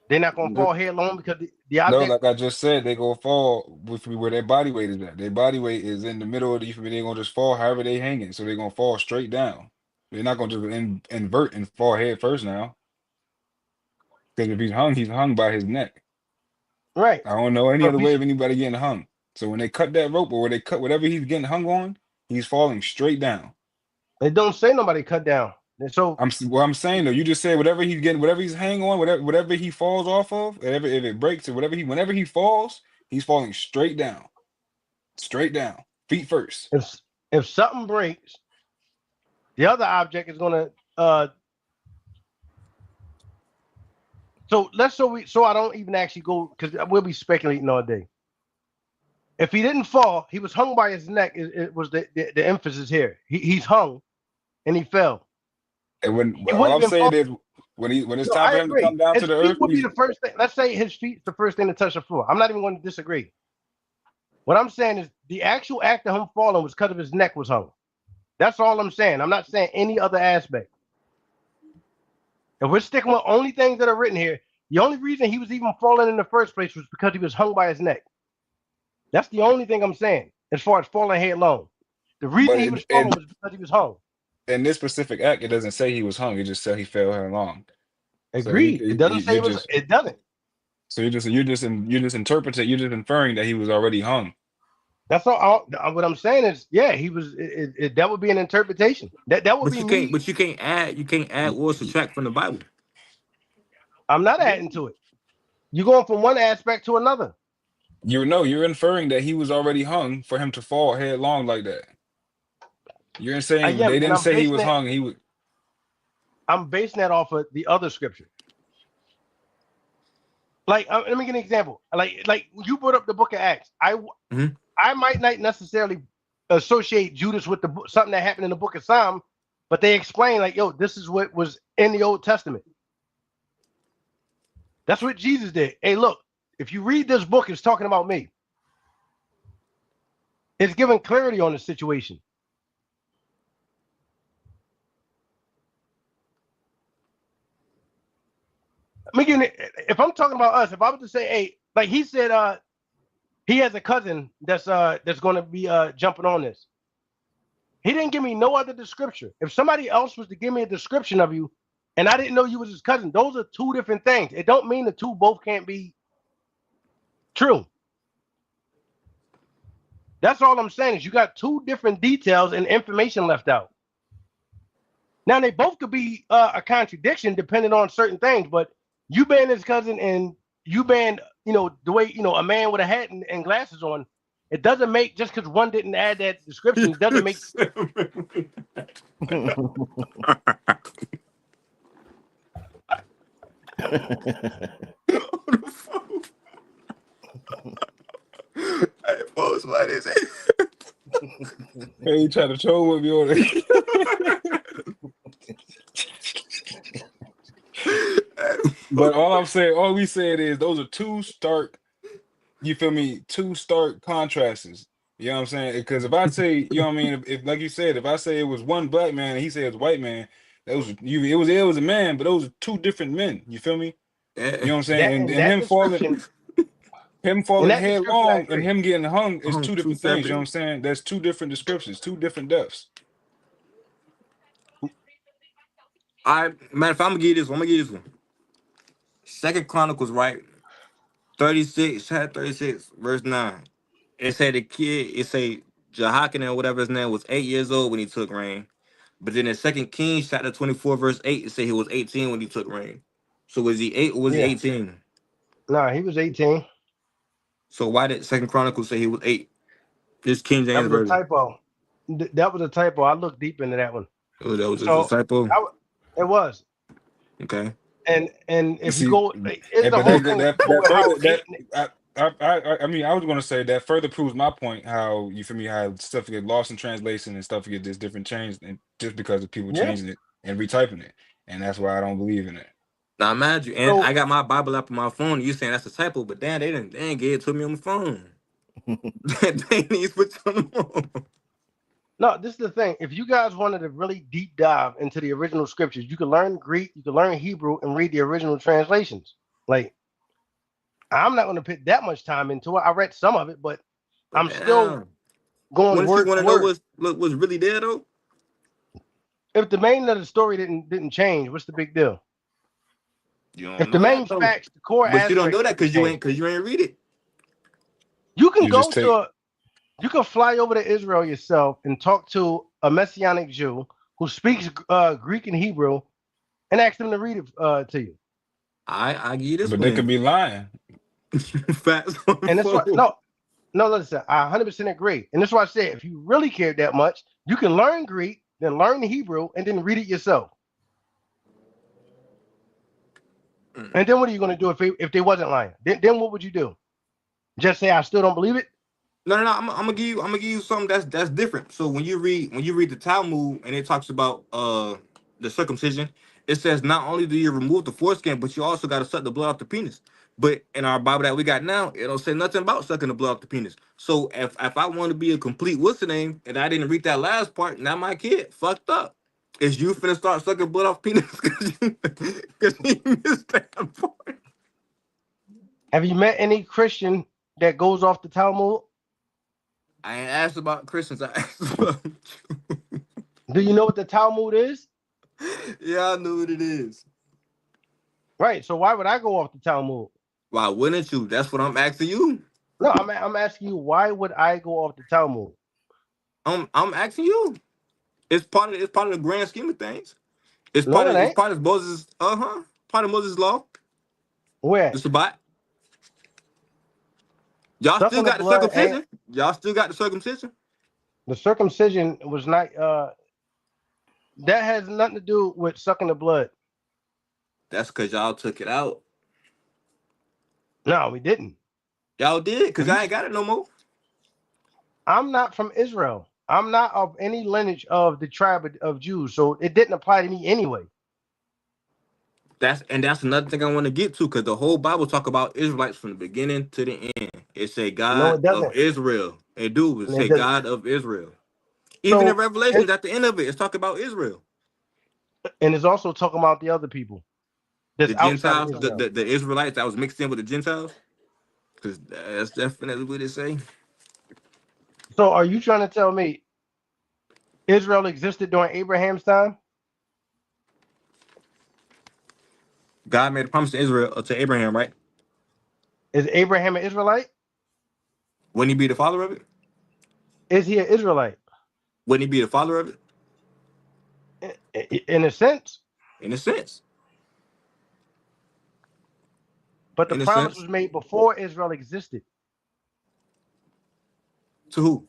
they're not gonna fall headlong because the No, object. like I just said, they gonna fall with me where their body weight is at. Their body weight is in the middle of the, you feel me? They're gonna just fall however they hanging. So they're gonna fall straight down. They're not gonna just invert and fall head first now. Because if he's hung by his neck. Right. I don't know any So if other way he's, of anybody getting hung. So when they cut that rope or when they cut whatever he's getting hung on, he's falling straight down. it don't say nobody cut down. And so What I'm saying though, you just said whatever he's getting, whatever he's hanging on, whatever he falls off of, whatever if it breaks or whenever he falls, he's falling straight down, feet first. if something breaks, the other object is gonna. So so I don't even actually go because we'll be speculating all day. If he didn't fall, he was hung by his neck. It was the emphasis here. He's hung and he fell. And when He all wouldn't I'm have been saying falling. is when it's No, time I for him to agree. come down to His the feet earth, would be the first thing. Let's say his feet's the first thing to touch the floor. I'm not even going to disagree. What I'm saying is the actual act of him falling was because of his neck was hung. That's all I'm saying. I'm not saying any other aspect. If we're sticking with only things that are written here, the only reason he was even falling in the first place was because he was hung by his neck. That's the only thing I'm saying as far as falling headlong. The reason but he was falling was because he was hung. in this specific act, it doesn't say he was hung. It just said he fell headlong. So Agreed. It doesn't say you're it was. just It doesn't. so you're just interpreting, you're just inferring that he was already hung. That's all. What I'm saying is, yeah, he was. That would be an interpretation. That would But be you can't. me. But you can't add or subtract from the Bible. I'm not adding to it. You're going from one aspect to another. You're inferring that he was already hung for him to fall headlong like that. You're I saying am, they and didn't say he was hung. He was. I'm basing that off of the other scripture. Like, let me give an example. Like you brought up the Book of Acts. Mhm. I might not necessarily associate Judas with something that happened in the Book of Psalm, but they explain like, yo, this is what was in the Old Testament. That's what Jesus did. Hey, look, if you read this book, it's talking about me. It's giving clarity on the situation. If I'm talking about us, if I was to say, hey, like he said, he has a cousin that's going to be jumping on this. He didn't give me no other description. If somebody else was to give me a description of you, and I didn't know you was his cousin, those are two different things. It don't mean the two both can't be true. That's all I'm saying is you got two different details and information left out. Now they both could be a contradiction depending on certain things, but you ban his cousin and you ban, the way, a man with a hat and glasses on, it doesn't make, just because one didn't add that description, it doesn't make. Hey, folks, what is it? Hey, you trying to troll with me on it? But all we said is those are two stark, you feel me, two stark contrasts. You know what I'm saying? Because if I say, you know what I mean, if like you said, if I say it was one black man and he said it was white man, it was a man, but those are two different men. You feel me? You know what I'm saying? That And, in and that him description, falling I headlong and agree. him getting hung is two Two different things. You know what I'm separate. saying? That's two different descriptions, two different deaths. All right, man. If I'm gonna give you this one, I'm gonna give you this one. Second Chronicles, right? 36, chapter 36, verse 9. It said the kid, it say Jehoiakim or whatever his name was 8 years old when he took reign. But then in Second Kings, chapter 24, verse 8, it said he was 18 when he took reign. So was he 8 or was he Yeah. 18? No, he was 18. So why did Second Chronicles say he was 8? This King That James was a version. typo. That was a typo. I looked deep into that one. That was just a So typo. it was. Okay. And You if you see, go, it's the but whole thing to go that with how further eight. I mean, I was gonna say that further proves my point. How you feel me? How stuff get lost in translation and stuff get just different changed, and just because of people Yeah. changing it and retyping it, and that's why I don't believe in it. Now imagine, and So I got my Bible app on my phone. You saying that's a typo, but damn, they didn't get it to me on the phone. They didn't even put it on the phone. no, this is the thing. If you guys wanted to really deep dive into the original scriptures, you can learn Greek, you can learn Hebrew, and read the original translations. Like, I'm not going to put that much time into it. I read some of it, but But I'm still damn, going wouldn't you word want for to know word. what's really there though? If the main of the story didn't change, what's the big deal? You If don't the know main that though. facts, the core But you don't know aspects that didn't change, because you ain't read it. you can You just go take, to you can fly over to Israel yourself and talk to a Messianic Jew who speaks Greek and Hebrew and ask them to read it to you. I give you this but one they could then. be lying. Facts on the And that's why phone. no, listen, I 100% agree. And that's why I said if you really cared that much, you can learn Greek, then learn Hebrew, and then read it yourself. And then what are you going to do if they wasn't lying? Then what would you do? Just say I still don't believe it? No. I'm gonna give you something that's different. So when you read the Talmud and it talks about the circumcision, it says not only do you remove the foreskin, but you also got to suck the blood off the penis. But in our Bible that we got now, it don't say nothing about sucking the blood off the penis. So if I want to be a complete what's the name and I didn't read that last part, now my kid fucked up. Is you finna start sucking blood off penis because you missed that part? Have you met any Christian that goes off the Talmud? I ain't asked about Christians. I asked about Do you know what the Talmud is? yeah, I know what it is. Right. So why would I go off the Talmud? Why wouldn't you? That's what I'm asking you. No, I'm asking you why would I go off the Talmud? I'm asking you. It's part of the grand scheme of things. No, it It's ain't. part of Moses. Part of Moses' law. The Where Shabbat. Y'all still sucking the got the blood ain't circumcision. Y'all still got the circumcision. the circumcision was not that has nothing to do with sucking the blood. That's because y'all took it out. No, we didn't. Y'all did because If you, I ain't got it no more. I'm not from Israel. I'm not of any lineage of the tribe of Jews, so it didn't apply to me anyway. That's another thing I want to get to because the whole Bible talk about Israelites from the beginning to the end. It say No, God it of doesn't. Israel. It do. It And it say does. God of Israel. Even in So, Revelations, at the end of it, it's talking about Israel. and it's also talking about the other people that's The outside of Gentiles, Israel. the Israelites that was mixed in with the Gentiles, because that's definitely what it say. So, are you trying to tell me Israel existed during Abraham's time? God made a promise to Israel to Abraham, right? Is Abraham an Israelite? Wouldn't he be the father of it? Is he an Israelite? Wouldn't he be the father of it? In a sense, In a sense. but the In a promise sense. was made before Israel existed To who?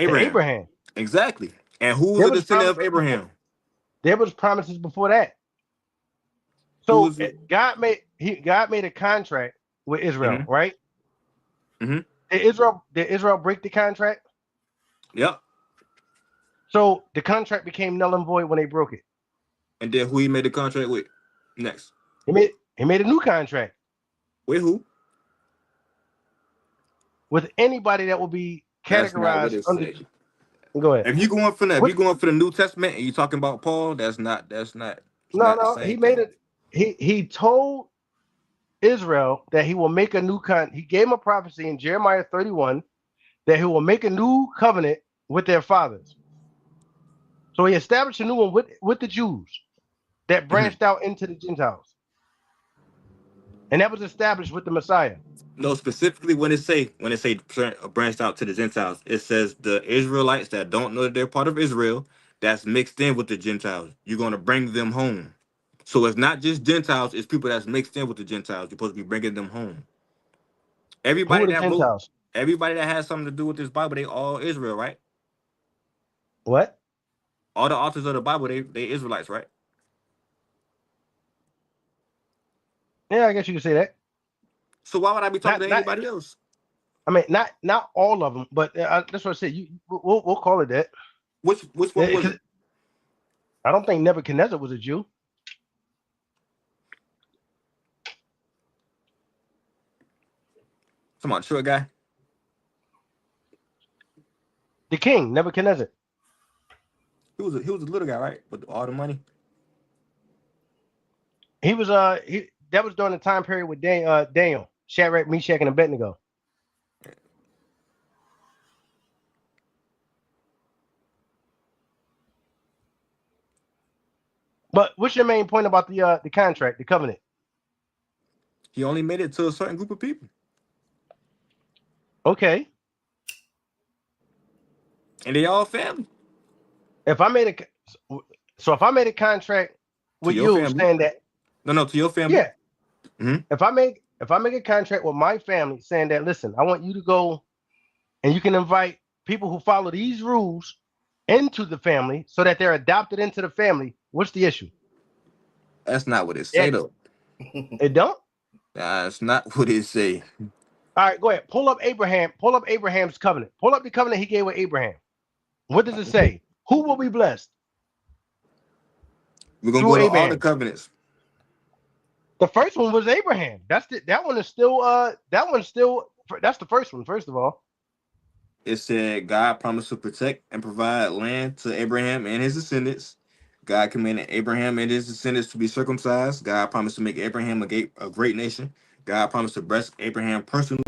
to Abraham. Abraham. Exactly. And who was There a was descendant of promises before. Abraham? There was promises before that. Who So was it? God made a contract with Israel, Mm-hmm. right? Mm-hmm. Did Israel break the contract? Yep. So the contract became null and void when they broke it. And then who he made the contract with? Next. He made a new contract With who? with anybody that will be That's not what categorized it under. say. Go ahead. If you going from if What? you going for the New Testament and you talking about Paul, it's No, not the no. He same made thing. it. He told Israel that he will make a new He gave him a prophecy in Jeremiah 31 that he will make a new covenant with their fathers. So he established a new one with the Jews that Mhm. branched out into the Gentiles, and that was established with the Messiah. No, specifically when it say branched out to the Gentiles, it says the Israelites that don't know that they're part of Israel, that's mixed in with the Gentiles. You're gonna bring them home. So it's not just Gentiles; it's people that's mixed in with the Gentiles. You're supposed to be bringing them home. Who Everybody are the that wrote, Gentiles? everybody that has something to do with this Bible, they all Israel, right? What? All the authors of the Bible, they Israelites, right? Yeah, I guess you could say that. So why would I be talking to Not. anybody else? I mean, not all of them, but that's what I said. We'll call it that. Which one was Because it? I don't think Nebuchadnezzar was a Jew. Come on, short guy. The king Nebuchadnezzar. He was a little guy, right? With all the money. He was that was during the time period with Daniel, Shadrach, Meshach, and Abednego. But what's your main point about the contract, the covenant? He only made it to a certain group of people, Okay, and they all family. if I made if I made a contract To with your you family. saying that, No, to your family. yeah, Hmm. if I make a contract with my family saying that, listen, I want you to go and you can invite people who follow these rules into the family so that they're adopted into the family. What's the issue? That's not what it Yeah, say though. it don't. That's not what it say. All right, go ahead. Pull up Abraham. Pull up Abraham's covenant. Pull up the covenant he gave with Abraham. What does it say? Who will be blessed We're gonna through go to all the Abraham? covenants. The first one was Abraham. That one is still that's the first one. First of all, It said God promised to protect and provide land to Abraham and his descendants. God commanded Abraham and his descendants to be circumcised. God promised to make Abraham a great nation. God promised to bless Abraham personally.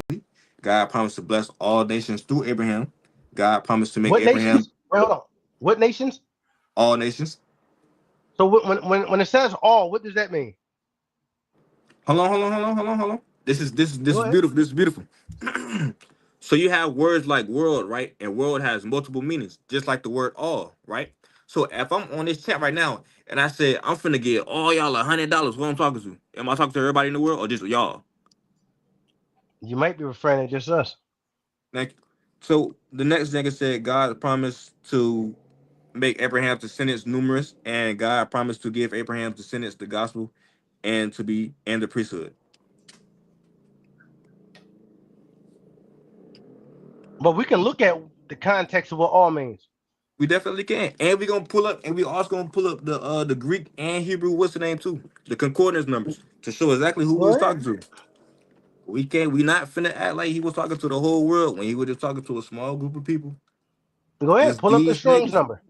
God promised to bless all nations through Abraham. God promised to make what Abraham nations? Wait, hold on. What nations? all nations. So when it says all, what does that mean? Hold on. This Go is ahead. beautiful. This is beautiful. So you have words like world, right? And world has multiple meanings, just like the word all, right? So if I'm on this chat right now and I say I'm finna give all y'all $100, what I'm talking to? Am I talking to everybody in the world or just y'all? You might be referring to just us. Thank you. So the next nigga said God promised to make Abraham's descendants numerous, and God promised to give Abraham's descendants the gospel and to be and the priesthood. But we can look at the context of what all means. We definitely can, and we gonna pull up, and we also gonna pull up the Greek and Hebrew. What's the name too? The concordance numbers to show exactly who we Go was ahead. talking to. We can't. We not finna act like he was talking to the whole world when he was just talking to a small group of people. Go ahead. Just Pull up the these Strong's niggas. number.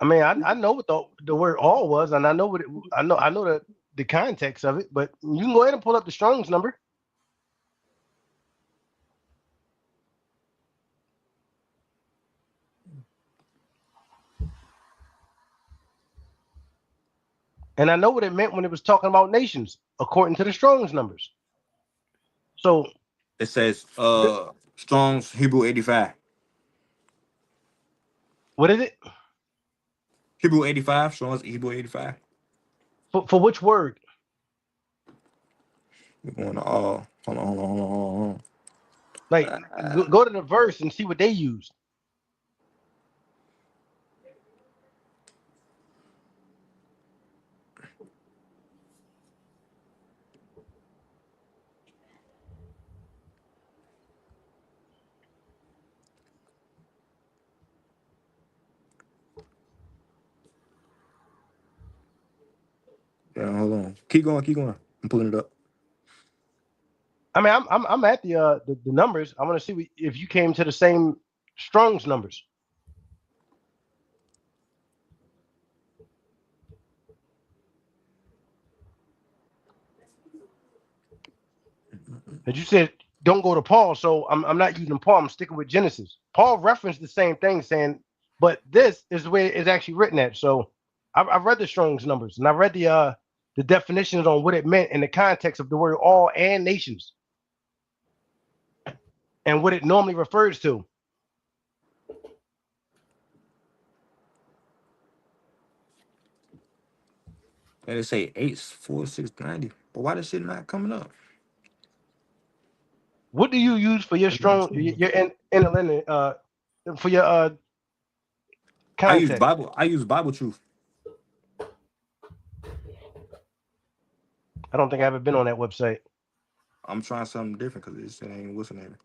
I mean, I know what the word all was, and I know what I know the context of it. But you can go ahead and pull up the Strong's number. And I know what it meant when it was talking about nations, according to the Strong's numbers. So It says Strong's Hebrew 85. what is it? Hebrew 85. Strong's Hebrew 85. For which word? We're going to hold on. Like, go to the verse and see what they used. Yeah, hold on. Keep going. I'm pulling it up. I mean, I'm at the numbers. I want to see if you came to the same Strong's numbers. As you said, don't go to Paul, so I'm not using Paul. I'm sticking with Genesis. Paul referenced the same thing, saying, but this is the way it's actually written at. So I've read the Strong's numbers, and I read the definitions on what it meant in the context of the word all and nations, and what it normally refers to. And it say 84690. But why this shit not coming up? What do you use for your strong your interlinear for your I use context? Bible. I use Bible Truth. I don't think I've ever been on that website. I'm trying something different because this shit ain't what's the name.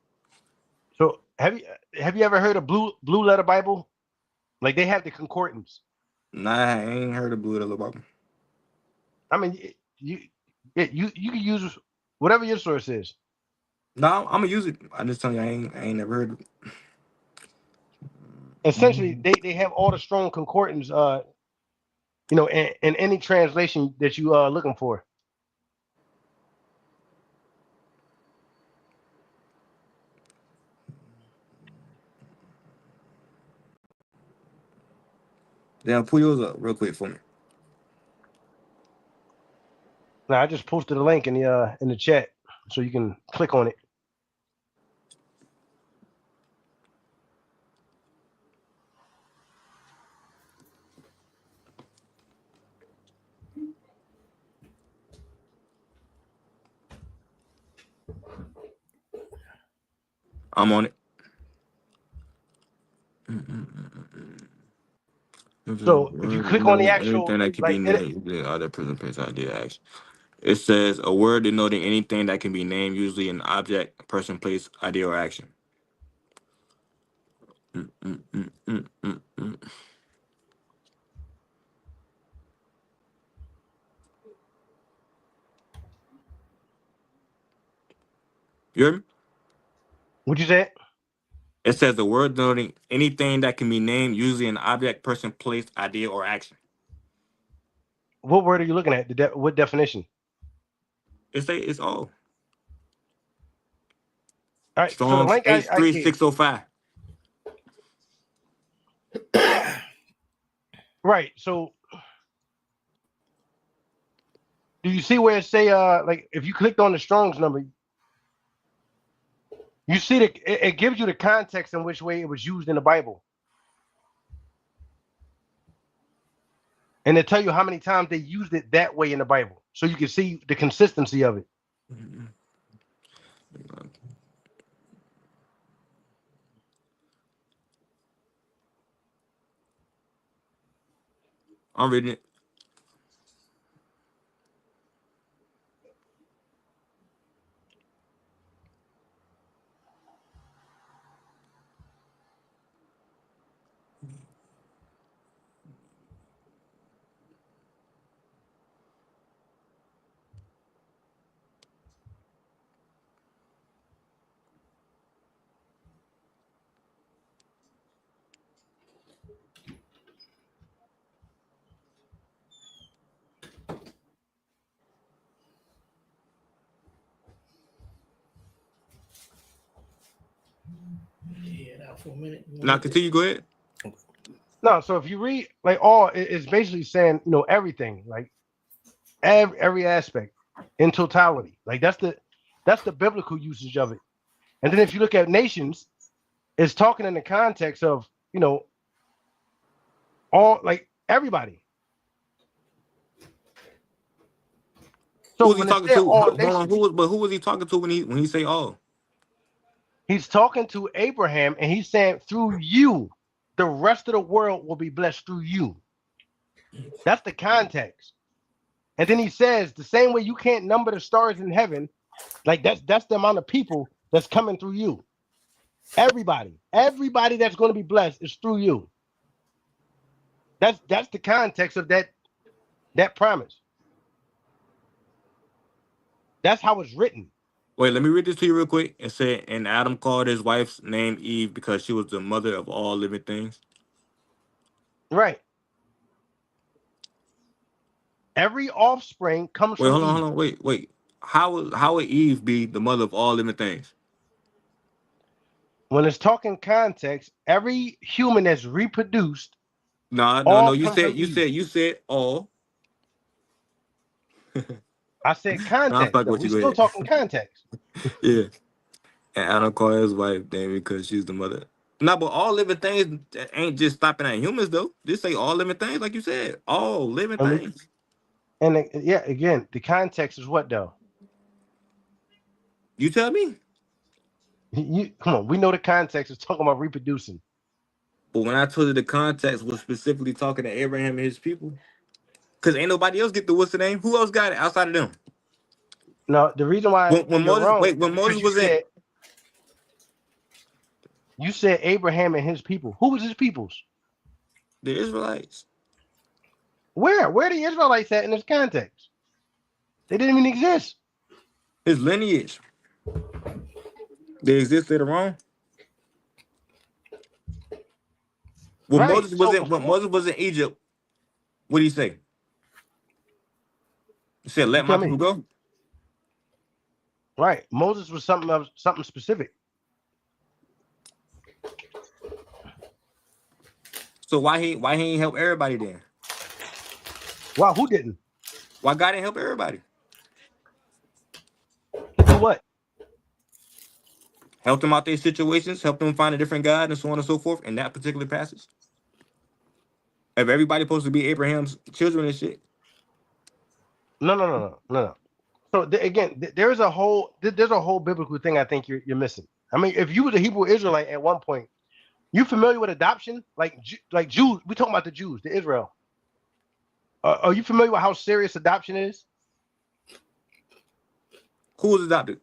So have you ever heard of Blue Letter Bible? Like they have the concordance. Nah, I ain't heard of Blue Letter Bible. I mean, you can use whatever your source is. No, I'm gonna use it. I just tell you, I ain't never heard of it. Essentially, they have all the strong concordance. In any translation that you are looking for. Damn, pull yours up real quick for me. Now I just posted a link in the chat, so you can click on it. I'm on it. So if you click on the actual, Anything that can be like named, the other present place idea action. It says a word denoting anything that can be named, usually an object, person, place, idea, or action. You hear me? what you said? It says the word denoting anything that can be named, usually an object, person, place, idea, or action. What word are you looking at? What definition? It's all All right. So the Strong's link I gave. 83605. Right. So do you see where it say like if you clicked on the Strong's number, you see it gives you the context in which way it was used in the Bible. And they tell you how many times they used it that way in the Bible. So you can see the consistency of it. I'm reading it. Yeah, out for a minute. Now continue. Go ahead. No, so if you read like all, it's basically saying everything. Like every aspect in totality. Like that's the biblical usage of it. And then if you look at nations, it's talking in the context of, you know, all like everybody. Who So was he when it talking said to? all Hold on. nations, Who was he talking to when he say all? he's talking to Abraham and he's saying through you, the rest of the world will be blessed through you. That's the context. And then he says the same way you can't number the stars in heaven, like that's the amount of people that's coming through you. Everybody that's going to be blessed is through you. That's the context of that promise. That's how it's written. Wait, let me read this to you real quick. It said, and Adam called his wife's name Eve because she was the mother of all living things. Right. Every offspring comes Wait, from hold Eve. on, wait. How would Eve be the mother of all living things? When it's talking context, every human that's reproduced No. all You come from said Eve. you said all. I said No, I'm context, fucking though. with We you. Go still ahead. talking context. Yeah. And Adam called his wife name because she's the mother. No, but all living things ain't just stopping at humans though. Just say all living things, like you said. All living And things. yeah, again, the context is what though? You tell me. You come on, we know the context is talking about reproducing. But when I told you the context was specifically talking to Abraham and his people, because ain't nobody else get the what's the name? Who else got it outside of them? Now, the reason why When you're Moses, wrong wait, when is because Moses was in, you said Abraham and his people. Who was his peoples? the Israelites, Where the Israelites at in this context? They didn't even exist. his lineage, they exist later on. Right. So When before Moses was in Egypt, what did he say? He said, you "Let my tell people me, go." right? Moses was something else, something specific. So why he ain't help everybody then? Wow, who didn't? Why God didn't help everybody? To do what? Help them out their situations, help them find a different God, and so on and so forth. In that particular passage, if everybody supposed to be Abraham's children and shit, No. So again, there's a whole biblical thing I think you're missing. I mean, if you was a Hebrew Israelite at one point, you familiar with adoption? Like Jews, we talking about the Jews, the Israel. Are you familiar with how serious adoption is? who was adopted?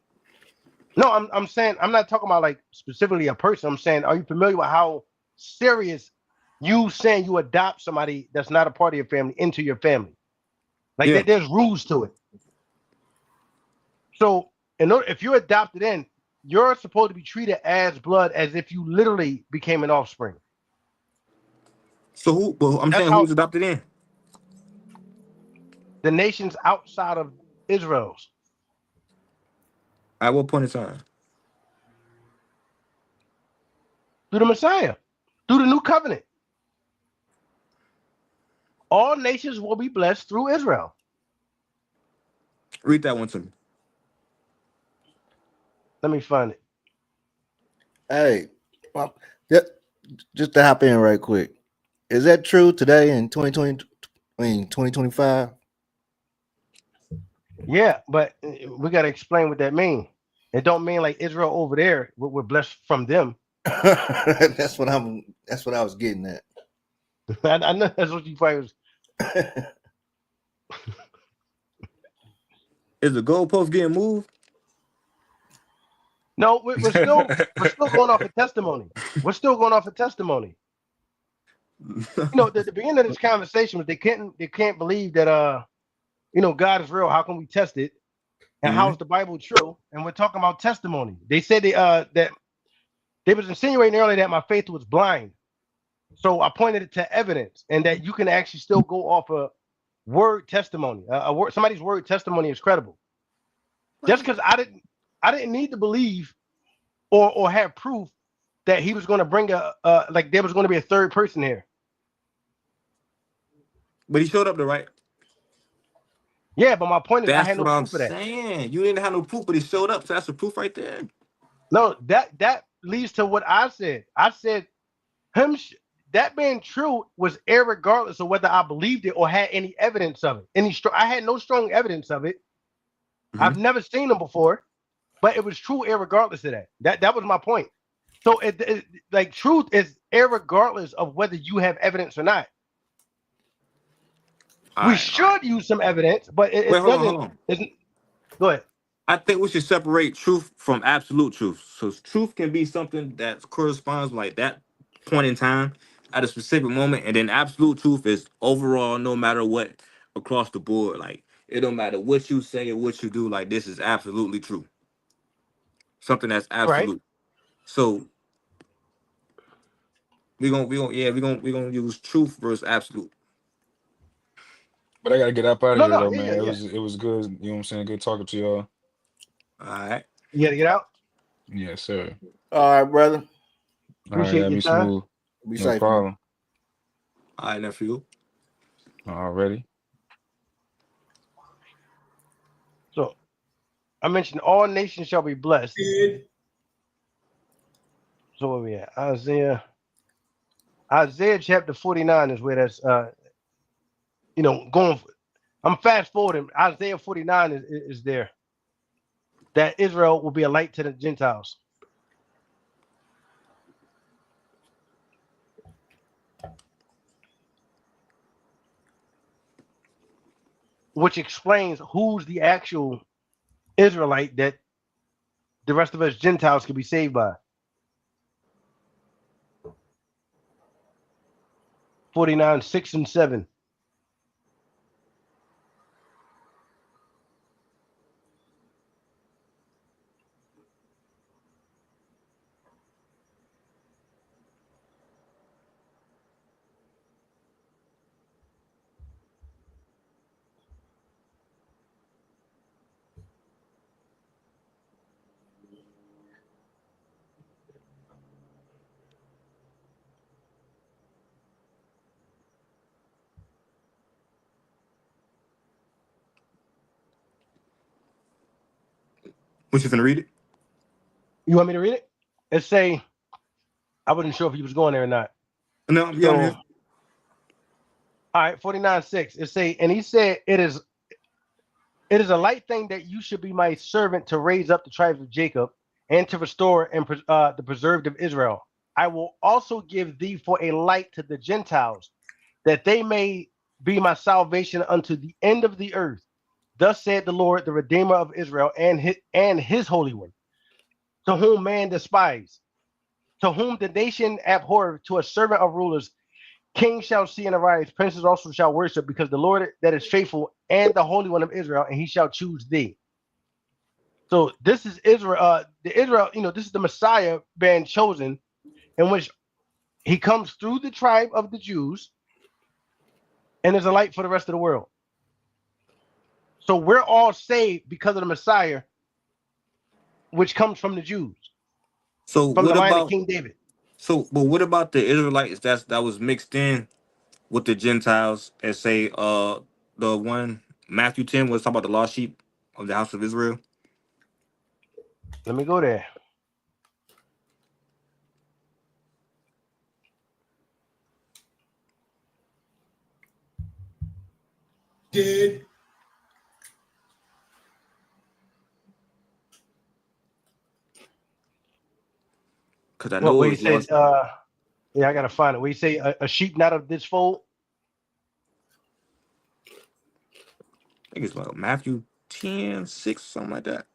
No, I'm saying I'm not talking about like specifically a person. I'm saying, are you familiar with how serious you saying you adopt somebody that's not a part of your family into your family? Like Yeah. there's rules to it. So if you're adopted in, you're supposed to be treated as blood as if you literally became an offspring. So who? Well, I'm That's saying who how was adopted in the nations outside of Israel's at what point in time? through the Messiah, through the new covenant. All nations will be blessed through Israel. Read that one to me. Let me find it. Hey, well, just to hop in right quick. Is that true today in 2020? I mean 2025? Yeah, but we got to explain what that means. It don't mean like Israel over there, we're blessed from them. That's what I was getting at. I know that's what you probably was. Is the goalpost getting moved? No, we're still going off a testimony. We're still going off a testimony. The beginning of this conversation was they can't believe that God is real. How can we test it? And how Mhm. is the Bible true? And we're talking about testimony. They said that they was insinuating earlier that my faith was blind. So I pointed it to evidence, and that you can actually still go off a word testimony. A word, somebody's word testimony is credible. Just because I didn't need to believe or have proof that he was going to bring like there was going to be a third person here. But he showed up the right. Yeah, but my point is, I That's had no what I'm proof of that. saying. You didn't have no proof, but he showed up, so that's the proof right there. No, that leads to what I said. I said him that being true was irregardless of whether I believed it or had any evidence of it. I had no strong evidence of it. I've never seen them before, but it was true irregardless of that. That was my point. So like truth is irregardless of whether you have evidence or not. All We right, all right. should use some evidence, but Wait, it hold on, doesn't. hold on. Isn't go ahead. I think we should separate truth from absolute truth. So truth can be something that corresponds like that point in time at a specific moment, and then absolute truth is overall, no matter what, across the board. Like it don't matter what you say or what you do. Like this is absolutely true. Something that's Right? absolute. So we gonna use truth versus absolute. But I gotta get up out of No, here no, though, yeah, man. yeah, yeah. It was good. You know what I'm saying? Good talking to y'all. All right. You gotta get out. Yes, sir. All right, brother. All right, Appreciate gotta your be time. smooth. Be No safe, man. problem. All right, nephew. Already. So I mentioned all nations shall be blessed. So where we at? Isaiah chapter 49 is where that's going. I'm fast forwarding. Isaiah 49 is there. That Israel will be a light to the Gentiles. Which explains who's the actual Israelite that the rest of us Gentiles can be saved by. 49, 6 and 7. What you finna read it? You want me to read it? It say, I wasn't sure if he was going there or not. No, yeah, I'm So, here. all right, 49, 6. It say, and he said, it is a light thing that you should be my servant to raise up the tribes of Jacob and to restore the preserved of Israel. I will also give thee for a light to the Gentiles, that they may be my salvation unto the end of the earth. Thus said the Lord, the Redeemer of Israel, and his Holy One, to whom man despise, to whom the nation abhor, to a servant of rulers. Kings shall see and arise, princes also shall worship, because the Lord that is faithful and the Holy One of Israel, and he shall choose thee. So this is Israel, this is the Messiah being chosen, in which he comes through the tribe of the Jews and is a light for the rest of the world. So we're all saved because of the Messiah, which comes from the Jews, So from the what line of about King David. but what about the Israelites that was mixed in with the Gentiles and say the one Matthew 10 was talking about the lost sheep of the house of Israel? Let me go there. Did Because I What know where it he was said, lost. yeah, I gotta find it. Where he say a sheep not of this fold. I think it's like Matthew 10, 6, something like that.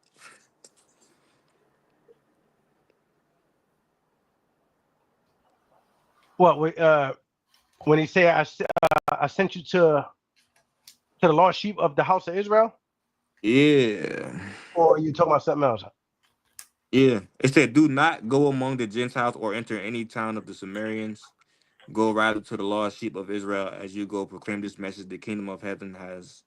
What when he say I sent you to the lost sheep of the house of Israel, Yeah. or are you talking about something else? Yeah. It said, do not go among the Gentiles or enter any town of the Samaritans. Go rather to the lost sheep of Israel as you go proclaim this message. The kingdom of heaven has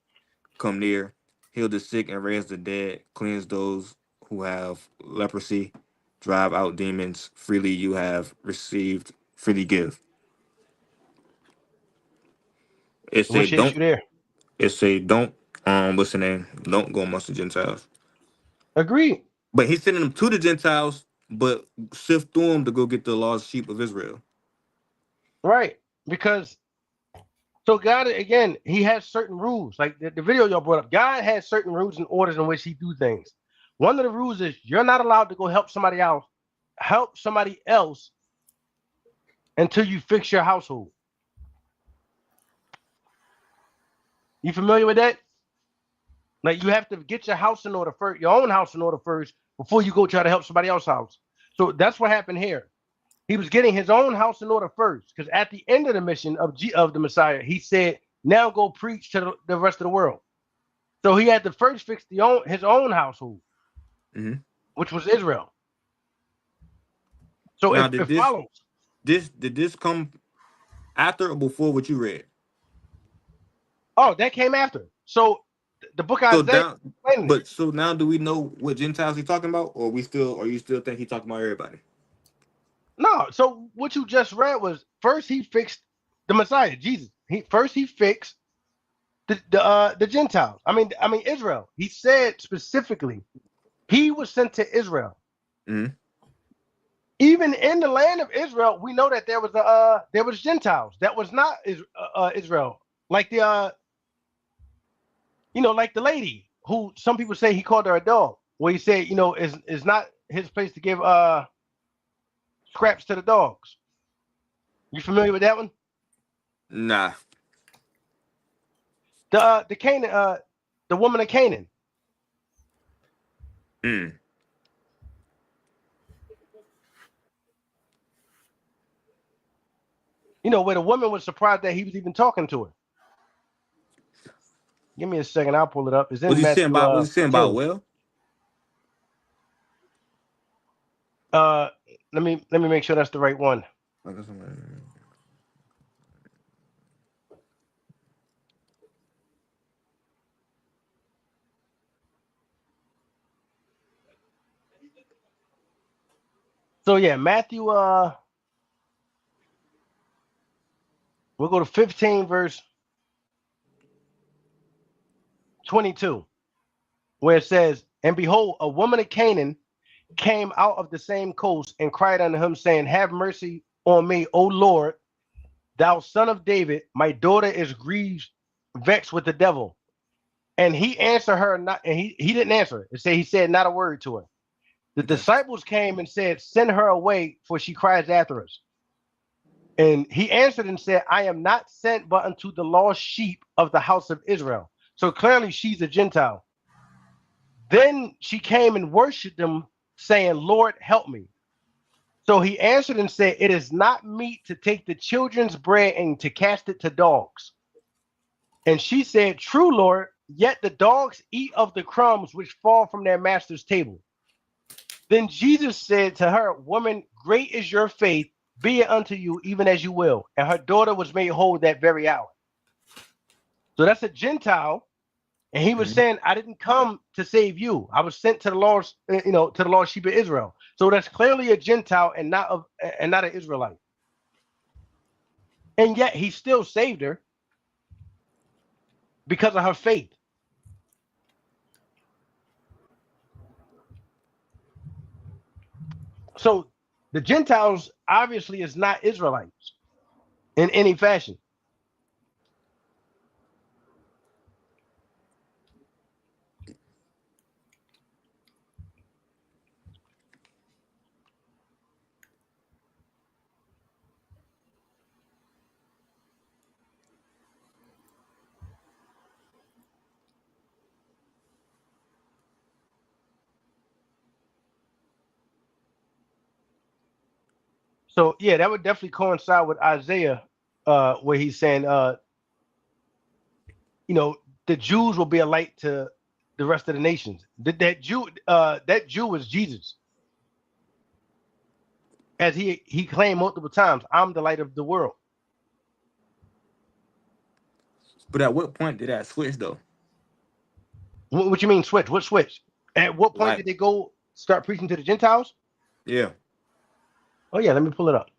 come near. Heal the sick and raise the dead. Cleanse those who have leprosy. Drive out demons. Freely you have received. Freely give. It say What's your don't. issue there? It say don't what's the name? Don't go amongst the Gentiles. Agreed. But he's sending them to the Gentiles, but sift through them to go get the lost sheep of Israel. Right. Because so God, again, he has certain rules. Like the video y'all brought up, God has certain rules and orders in which he do things. One of the rules is you're not allowed to go help somebody else until you fix your household. You familiar with that? Like you have to get your house in order first, your own house in order first, before you go try to help somebody else's house. So that's what happened here. He was getting his own house in order first, because at the end of the mission of the Messiah, he said, "Now go preach to the rest of the world." So he had to first fix his own household, which was Israel. So Now, it follows. did this come after or before what you read? Oh, that came after. So the book of So Isaiah now, explaining it. so now, do we know what Gentiles he's talking about, or you still think he's talking about everybody? No, so what you just read was first he fixed the Messiah, Jesus. He fixed the Gentiles. I mean Israel. He said specifically he was sent to Israel. Mm-hmm. Even in the land of Israel, we know that there was Gentiles. That was not Israel. Like like the lady who some people say he called her a dog. Where he said, is not his place to give scraps to the dogs. You familiar with that one? Nah. The Canaan, the woman of Canaan. Mm. Where the woman was surprised that he was even talking to her. Give me a second, I'll pull it up. It's Was in he saying Matthew about? Was he saying about 15. well? Let me make sure that's the right one. So yeah, Matthew we'll go to 15 verse 22, where it says, "And behold, a woman of Canaan came out of the same coast and cried unto him, saying, Have mercy on me, O Lord, thou son of David. My daughter is grieved, vexed with the devil." And he answered her not, and he didn't answer. It said he said not a word to her. The Okay. disciples came and said, Send her away, for she cries after us. And he answered and said, I am not sent but unto the lost sheep of the house of Israel. So clearly she's a Gentile. Then she came and worshiped him, saying, Lord, help me. So he answered and said, It is not meet to take the children's bread and to cast it to dogs. And she said, True, Lord, yet the dogs eat of the crumbs which fall from their master's table. Then Jesus said to her, Woman, great is your faith, be it unto you even as you will. And her daughter was made whole that very hour. So that's a Gentile. And he was saying, I didn't come to save you. I was sent to the lost, to the lost sheep of Israel. So that's clearly a Gentile and not an Israelite. And yet he still saved her because of her faith. So the Gentiles obviously is not Israelites in any fashion. So yeah, that would definitely coincide with Isaiah, where he's saying, the Jews will be a light to the rest of the nations. That Jew was Jesus, as he claimed multiple times, "I'm the light of the world." But at what point did that switch though? What you mean switch? What switch? At what point Like, did they go start preaching to the Gentiles? yeah. Oh yeah, let me pull it up.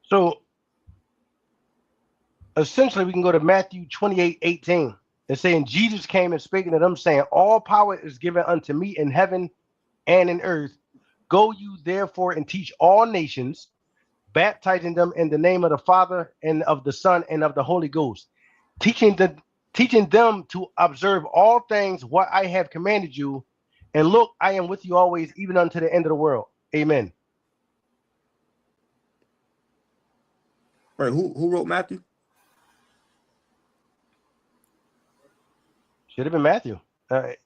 So essentially, we can go to Matthew 28:18 and saying, Jesus came and speaking to them, saying, all power is given unto me in heaven and in earth. Go you therefore and teach all nations, baptizing them in the name of the Father and of the Son and of the Holy Ghost, teaching them to observe all things what I have commanded you. And look, I am with you always, even unto the end of the world. Amen. Right? Who wrote Matthew? Should have been Matthew. I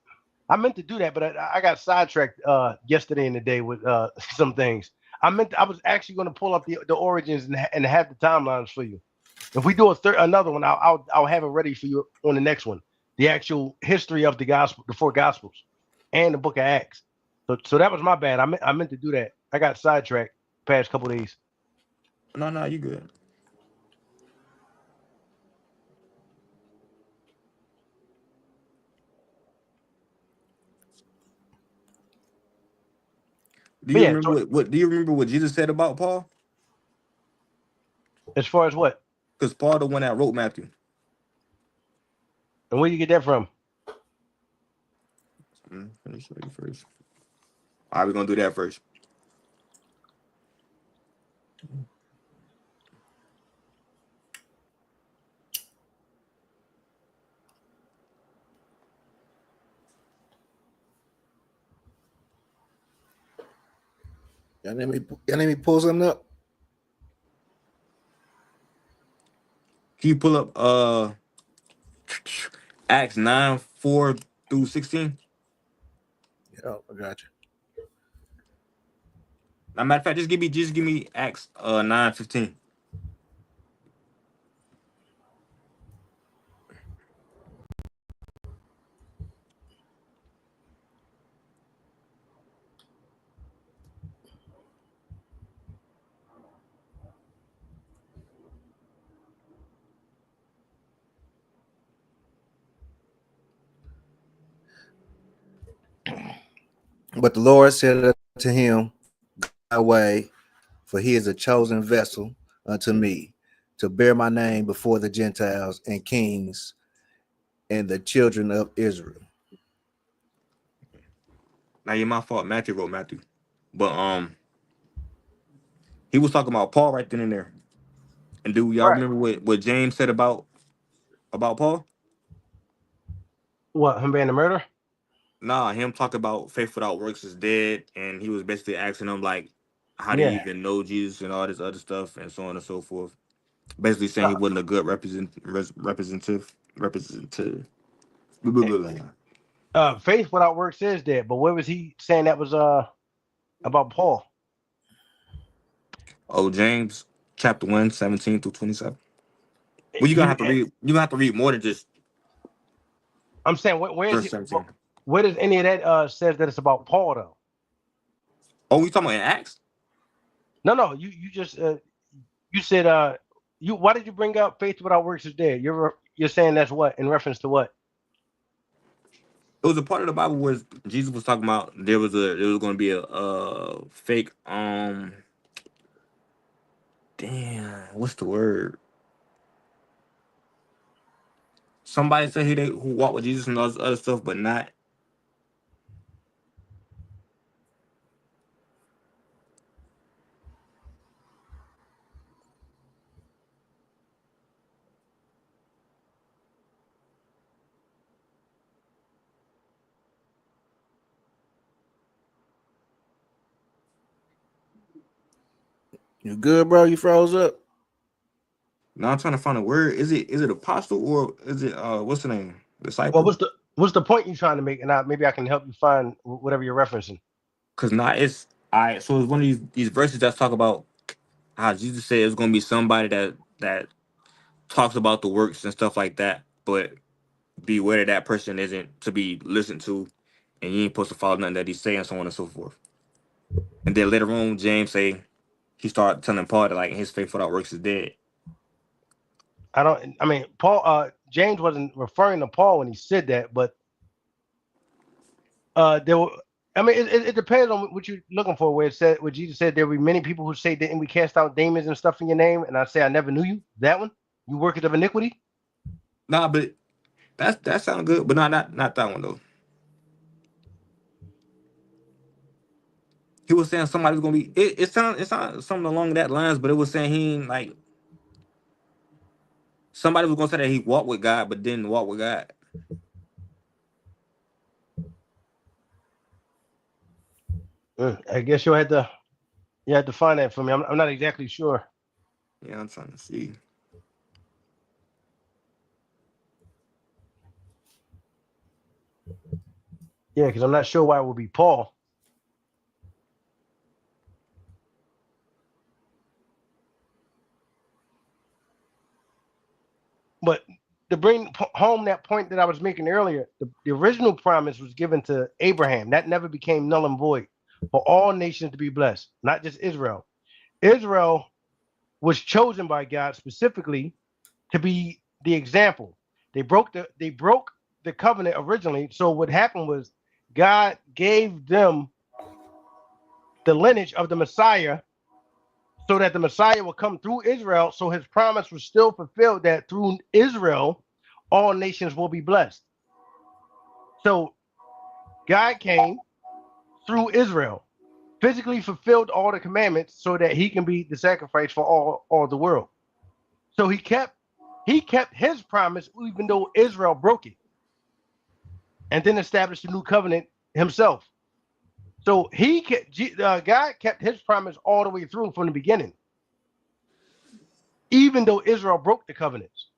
meant to do that, but I got sidetracked yesterday and the day with some things. I was actually going to pull up the origins and have the timelines for you. If we do another one, I'll have it ready for you on the next one. The actual history of the gospel, the four gospels, and the book of Acts. So that was my bad. I meant to do that. I got sidetracked past couple days. No, you good. Do But you yeah, remember what do you remember what Jesus said about Paul? as far as what Because Paul the one that wrote Matthew. and where you get that from? Let me show you first. All right, we're gonna do that first. Y'all let me pull something up. Can you pull up Acts 9:4-16? Yeah, I got you. Matter of fact, just give me Acts 9:15. But the Lord said unto him, away, for he is a chosen vessel unto me to bear my name before the Gentiles and kings and the children of Israel. Now, yeah, my fault. Matthew wrote Matthew, but he was talking about Paul right then and there. And do y'all Right. remember what James said about Paul? What, him being the murder? Nah, him talk about faith without works is dead, and he was basically asking him like, how do you Yeah. even know Jesus and all this other stuff, and so on and so forth. Basically saying he Uh, wasn't a good representative. Blah, blah, blah, blah. faith without works is dead. But where was he saying that was about Paul? Oh, James chapter 1, 17-27. Well, you're gonna You, have to read. You're gonna have to read more than just I'm saying where is verse he? 17. Where does any of that says that it's about Paul though? Oh, we talking about in Acts? No. You just you said you why did you bring up faith without works is dead? You're saying that's what in reference to what? It was a part of the Bible where Jesus was talking about there was going to be a fake damn, what's the word? Somebody said who walked with Jesus and all this other stuff, but not. You good, bro? You froze up. Now I'm trying to find a word. Is it apostle or is it what's the name? Well, Disciple? what's the point you're trying to make? And maybe I can help you find whatever you're referencing. Cause not it's I. So it's one of these verses that talk about how Jesus said it's going to be somebody that talks about the works and stuff like that, but beware that person isn't to be listened to, and you ain't supposed to follow nothing that he's saying, so on and so forth. And then later on, James say he started telling Paul that like his faith without works is dead. I mean, Paul. James wasn't referring to Paul when he said that, but there were. I mean, it depends on what you're looking for. Where it said, where Jesus said, there will be many people who say, "Didn't we cast out demons and stuff in your name?" And I say, "I never knew you." That one, you workers of iniquity. Nah, but that sounds good, but not that one though. He was saying somebody was gonna be. It sound something along that lines, but it was saying he ain't like somebody was gonna say that he walked with God, but didn't walk with God. I guess you had to find that for me. I'm not exactly sure. Yeah, I'm trying to see. Yeah, because I'm not sure why it would be Paul. But to bring home that point that I was making earlier, the original promise was given to Abraham. That never became null and void for all nations to be blessed, not just Israel. Israel was chosen by God specifically to be the example. They broke the covenant originally. So what happened was God gave them the lineage of the Messiah so that the Messiah will come through Israel. So his promise was still fulfilled that through Israel, all nations will be blessed. So God came through Israel, physically fulfilled all the commandments so that he can be the sacrifice for all the world. So he kept his promise even though Israel broke it, and then established a new covenant himself. So God kept his promise all the way through from the beginning, even though Israel broke the covenants.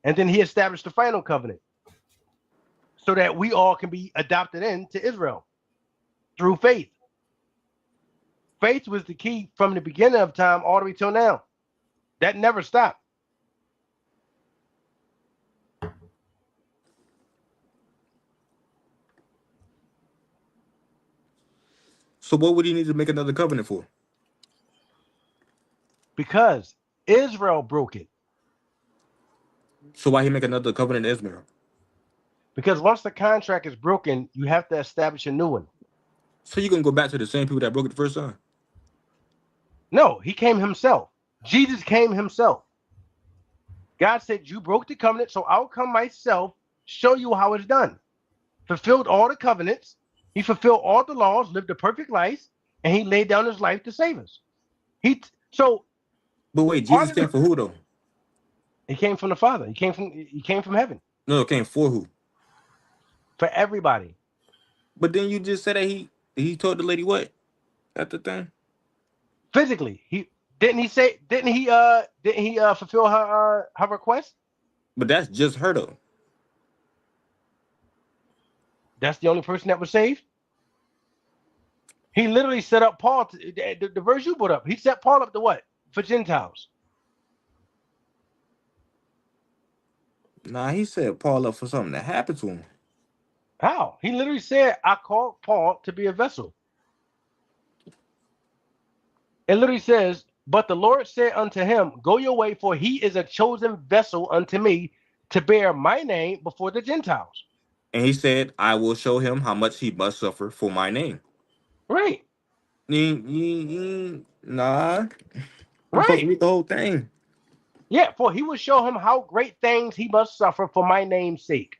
And then he established the final covenant so that we all can be adopted into Israel through faith. Faith was the key from the beginning of time all the way till now. That never stopped. So what would he need to make another covenant for? Because Israel broke it. So why he make another covenant to Israel? Because once the contract is broken, you have to establish a new one. So you gonna go back to the same people that broke it the first time? No, he came himself. Jesus came himself. God said, "You broke the covenant, so I'll come myself, show you how it's done." Fulfilled all the covenants. He fulfilled all the laws, lived a perfect life, and he laid down his life to save us. So But wait, part Jesus of came the for who though? he came from the Father. He came from heaven No, it came for who? for everybody. But then you just said that he told the lady what at the thing. Physically, he fulfill her request? But that's just her though. That's the only person that was saved. He literally set up Paul the verse you put up. He set Paul up to what? For Gentiles. Nah, he said Paul up for something that happened to him. How? He literally said, "I called Paul to be a vessel." It literally says, "But the Lord said unto him, Go your way, for he is a chosen vessel unto me to bear my name before the Gentiles." And he said, I will show him how much he must suffer for my name. Right, Nah, you supposed to right. read the whole thing. Yeah, for he will show him how great things he must suffer for my name's sake.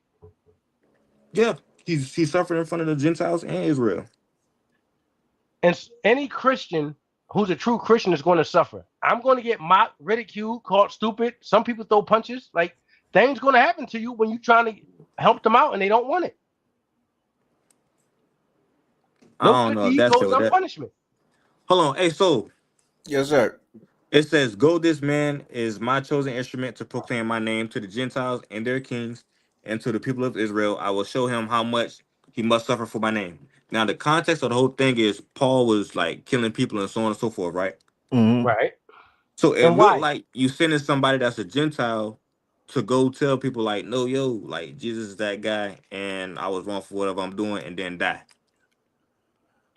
Yeah, he suffered in front of the Gentiles and Israel. And any Christian who's a true Christian is going to suffer. I'm going to get mocked, ridiculed, called stupid. Some people throw punches. Like, things going to happen to you when you're trying to help them out and they don't want it. I No don't good know if deed that's goes so that. unpunishment. Hold on, hey, so Yes, sir. it says, "Go, this man is my chosen instrument to proclaim my name to the Gentiles and their kings, and to the people of Israel. I will show him how much he must suffer for my name." Now, the context of the whole thing is Paul was like killing people and so on and so forth, right? Mm-hmm. Right. So it And looked why? like you sending somebody that's a Gentile to go tell people like, "No, yo, like Jesus is that guy, and I was wrong for whatever I'm doing," and then die.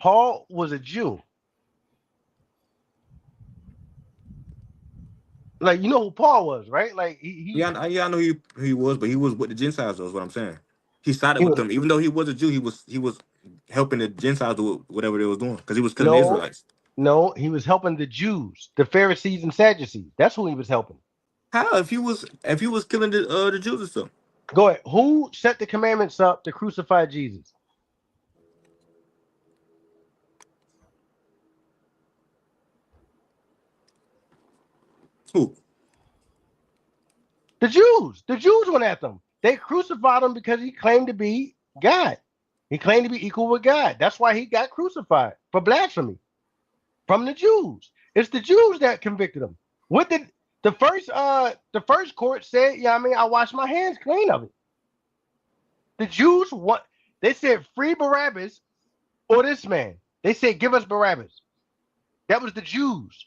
Paul was a Jew. Like, you know who Paul was, right? Like, Yeah, I know who he was, but he was with the Gentiles. Though, is what I'm saying. He sided he with was them, even though he was a Jew. He helping the Gentiles do whatever they was doing because he was killing the No, Israelites. no, he was helping the Jews, the Pharisees and Sadducees. That's who he was helping. How if he was killing the Jews and stuff? Go ahead. Who set the commandments up to crucify Jesus? Who? The Jews. The Jews went after him. They crucified him because he claimed to be God. He claimed to be equal with God. That's why he got crucified for blasphemy from the Jews. It's the Jews that convicted him. What did the first court said? Yeah, I mean, I washed my hands clean of it. The Jews they said free Barabbas or this man. They said give us Barabbas. That was the Jews.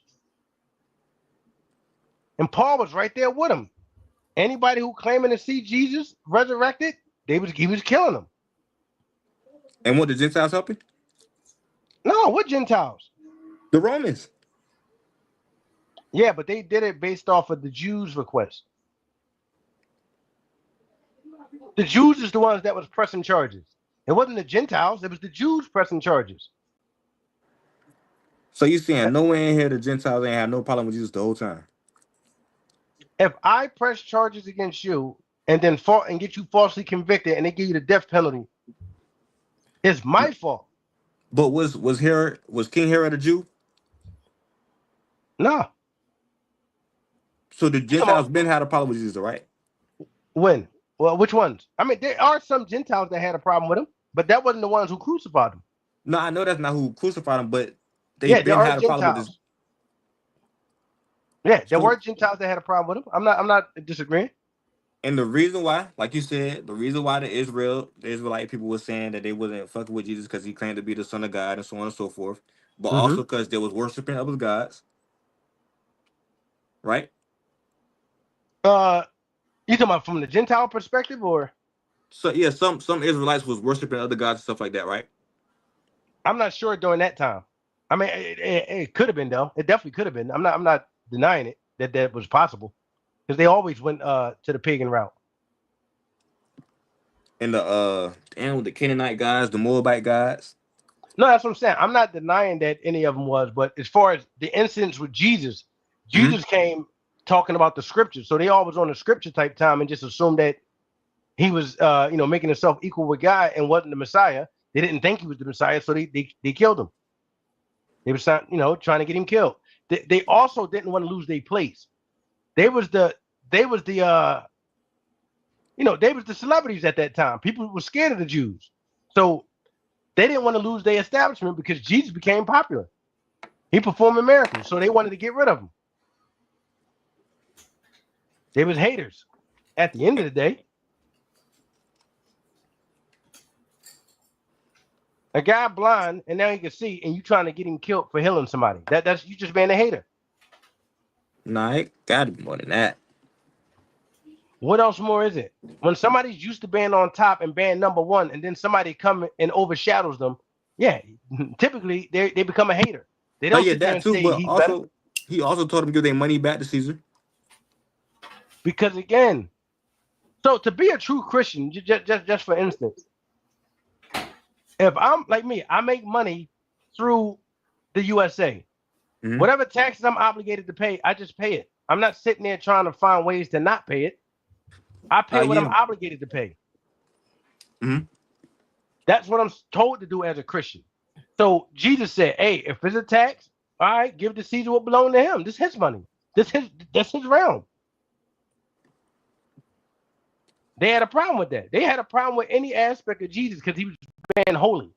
And Paul was right there with them. Anybody who claiming to see Jesus resurrected, he was killing them. And what the Gentiles helping? No, what Gentiles? The Romans. Yeah, but they did it based off of the Jews' request. The Jews is the ones that was pressing charges. It wasn't the Gentiles. It was the Jews pressing charges. So you saying nowhere in here the Gentiles ain't had no problem with Jesus the whole time? If I press charges against you and then get you falsely convicted and they give you the death penalty, it's my fault. But was King Herod a Jew? No. So the Gentiles been had a problem with Jesus, right? When? Well, which ones? I mean, there are some Gentiles that had a problem with him, but that wasn't the ones who crucified him. No, I know that's not who crucified him, but there been are had a problem with Gentiles. this. Yeah, there were Gentiles that had a problem with him. I'm not disagreeing. And the reason why, like you said, the reason why the Israelite people were saying that they wasn't fucking with Jesus because he claimed to be the Son of God and so on and so forth, but also because they was worshiping other gods, right? You talking about from the Gentile perspective, or? So yeah, some Israelites was worshiping other gods and stuff like that, right? I'm not sure during that time. I mean, it could have been though. It definitely could have been. I'm not denying it that was possible because they always went to the pagan route. And the Canaanite guys, the Moabite guys. No, that's what I'm saying. I'm not denying that any of them was, but as far as the incidents with Jesus, Jesus came talking about the scriptures, so they always on the scripture type time and just assumed that he was, making himself equal with God and wasn't the Messiah. They didn't think he was the Messiah, so they killed him. They were, trying to get him killed. They also didn't want to lose their place. They was the celebrities at that time. People were scared of the Jews, so they didn't want to lose their establishment because Jesus became popular. He performing miracles, so they wanted to get rid of him. They was haters. At the end of the day, a guy blind and now he can see, and you trying to get him killed for healing somebody. That's you just being a hater. Nah, it gotta be more than that. What else more is it? When somebody's used to being on top and being number one, and then somebody come and overshadows them, yeah, typically they become a hater. They don't sit there and say but he's also better. he also told them to give their money back to Caesar. Because again, so to be a true Christian, just for instance, if I'm like me, I make money through the USA. Whatever taxes I'm obligated to pay, I just pay it. I'm not sitting there trying to find ways to not pay it. I pay what I'm obligated to pay. That's what I'm told to do as a Christian. So Jesus said, hey, if it's a tax, all right, give to Caesar what belongs to him. This is his money. That's his realm. They had a problem with that. They had a problem with any aspect of Jesus because he was being holy.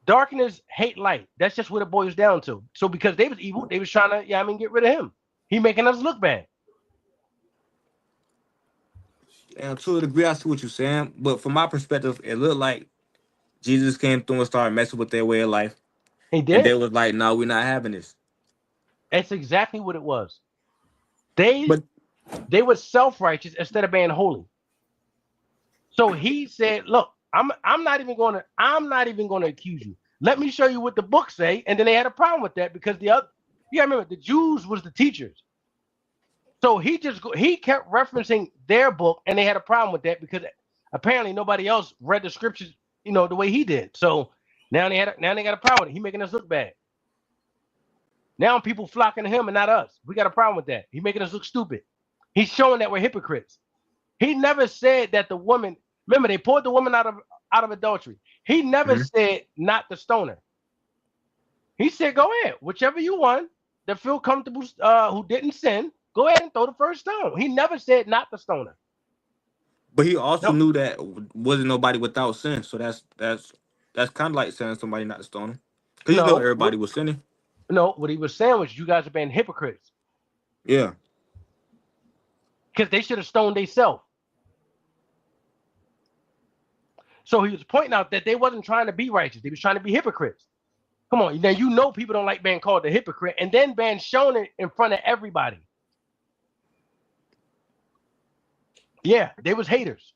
Darkness hate light. That's just what it boils down to. So because they was evil, they was trying to, get rid of him. He making us look bad. And to a degree, I see what you're saying, but from my perspective, it looked like Jesus came through and started messing with their way of life. He did. And they was like, no, we're not having this. That's exactly what it was. They were self-righteous instead of being holy. So he said, look, I'm not even going to accuse you. Let me show you what the books say. And then they had a problem with that because remember, the Jews was the teachers. So he kept referencing their book, and they had a problem with that because apparently nobody else read the scriptures, the way he did. So now they got a problem with it. He making us look bad. Now people flocking to him and not us. We got a problem with that. He making us look stupid. He's showing that we're hypocrites. He never said that the woman. Remember, they pulled the woman out of adultery. He never said not to stone her. He said, "Go ahead, whichever you want that feel comfortable, who didn't sin, go ahead and throw the first stone." He never said not to stone her. But he also No, knew that wasn't nobody without sin. So that's kind of like saying somebody not to stone him. Because you know no, everybody was sinning. no. What he was saying was, you guys are being hypocrites Yeah. because they should have stoned themselves. So he was pointing out that they wasn't trying to be righteous; they was trying to be hypocrites. Come on, now people don't like being called a hypocrite, and then being shown it in front of everybody. Yeah, they was haters.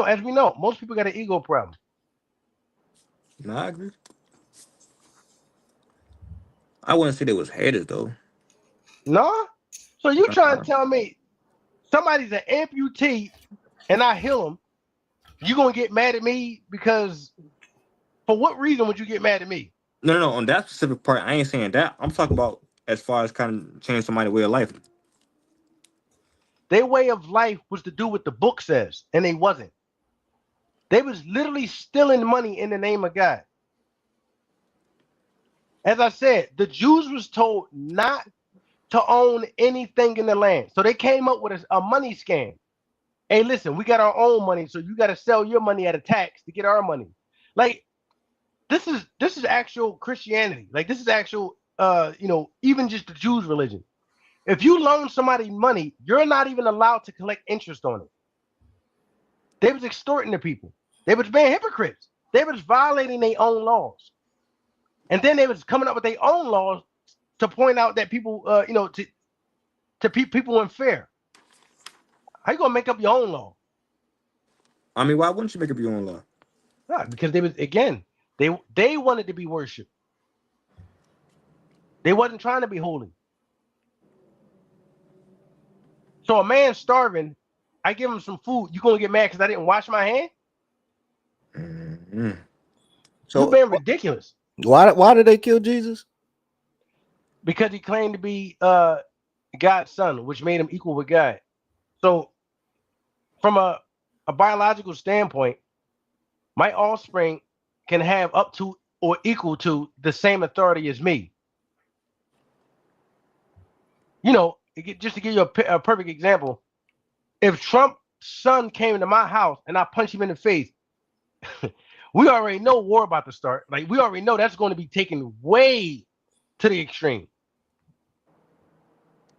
As we know, most people got an ego problem. No, I agree. I wouldn't say they was haters though. No? So you trying to Uh, tell me somebody's an amputee and I heal him, you gonna get mad at me because for what reason would you get mad at me? no. On that specific part, I ain't saying that. I'm talking about as far as kind of changing somebody's way of life. Their way of life was to do what the book says, and they wasn't. They was literally stealing money in the name of God. As I said, the Jews was told not to own anything in the land. So they came up with a money scam. Hey, listen, we got our own money, so you got to sell your money at a tax to get our money. Like, this is actual Christianity. Like, this is actual even just the Jews' religion. If you loan somebody money, you're not even allowed to collect interest on it. They was extorting the people. They was being hypocrites. They was violating their own laws. And then they was coming up with their own laws to point out that people people unfair. How you gonna make up your own law? I mean, why wouldn't you make up your own law? Nah, because they wanted to be worshipped. They wasn't trying to be holy. So a man starving, I give him some food. You gonna get mad because I didn't wash my hand? Mm-hmm. You So being ridiculous. why did they kill Jesus? Because he claimed to be God's son, which made him equal with God. So from a biological standpoint, my offspring can have up to or equal to the same authority as me. Just to give you a perfect example, if Trump's son came into my house and I punch him in the face, we already know war about to start. Like, we already know that's going to be taken way to the extreme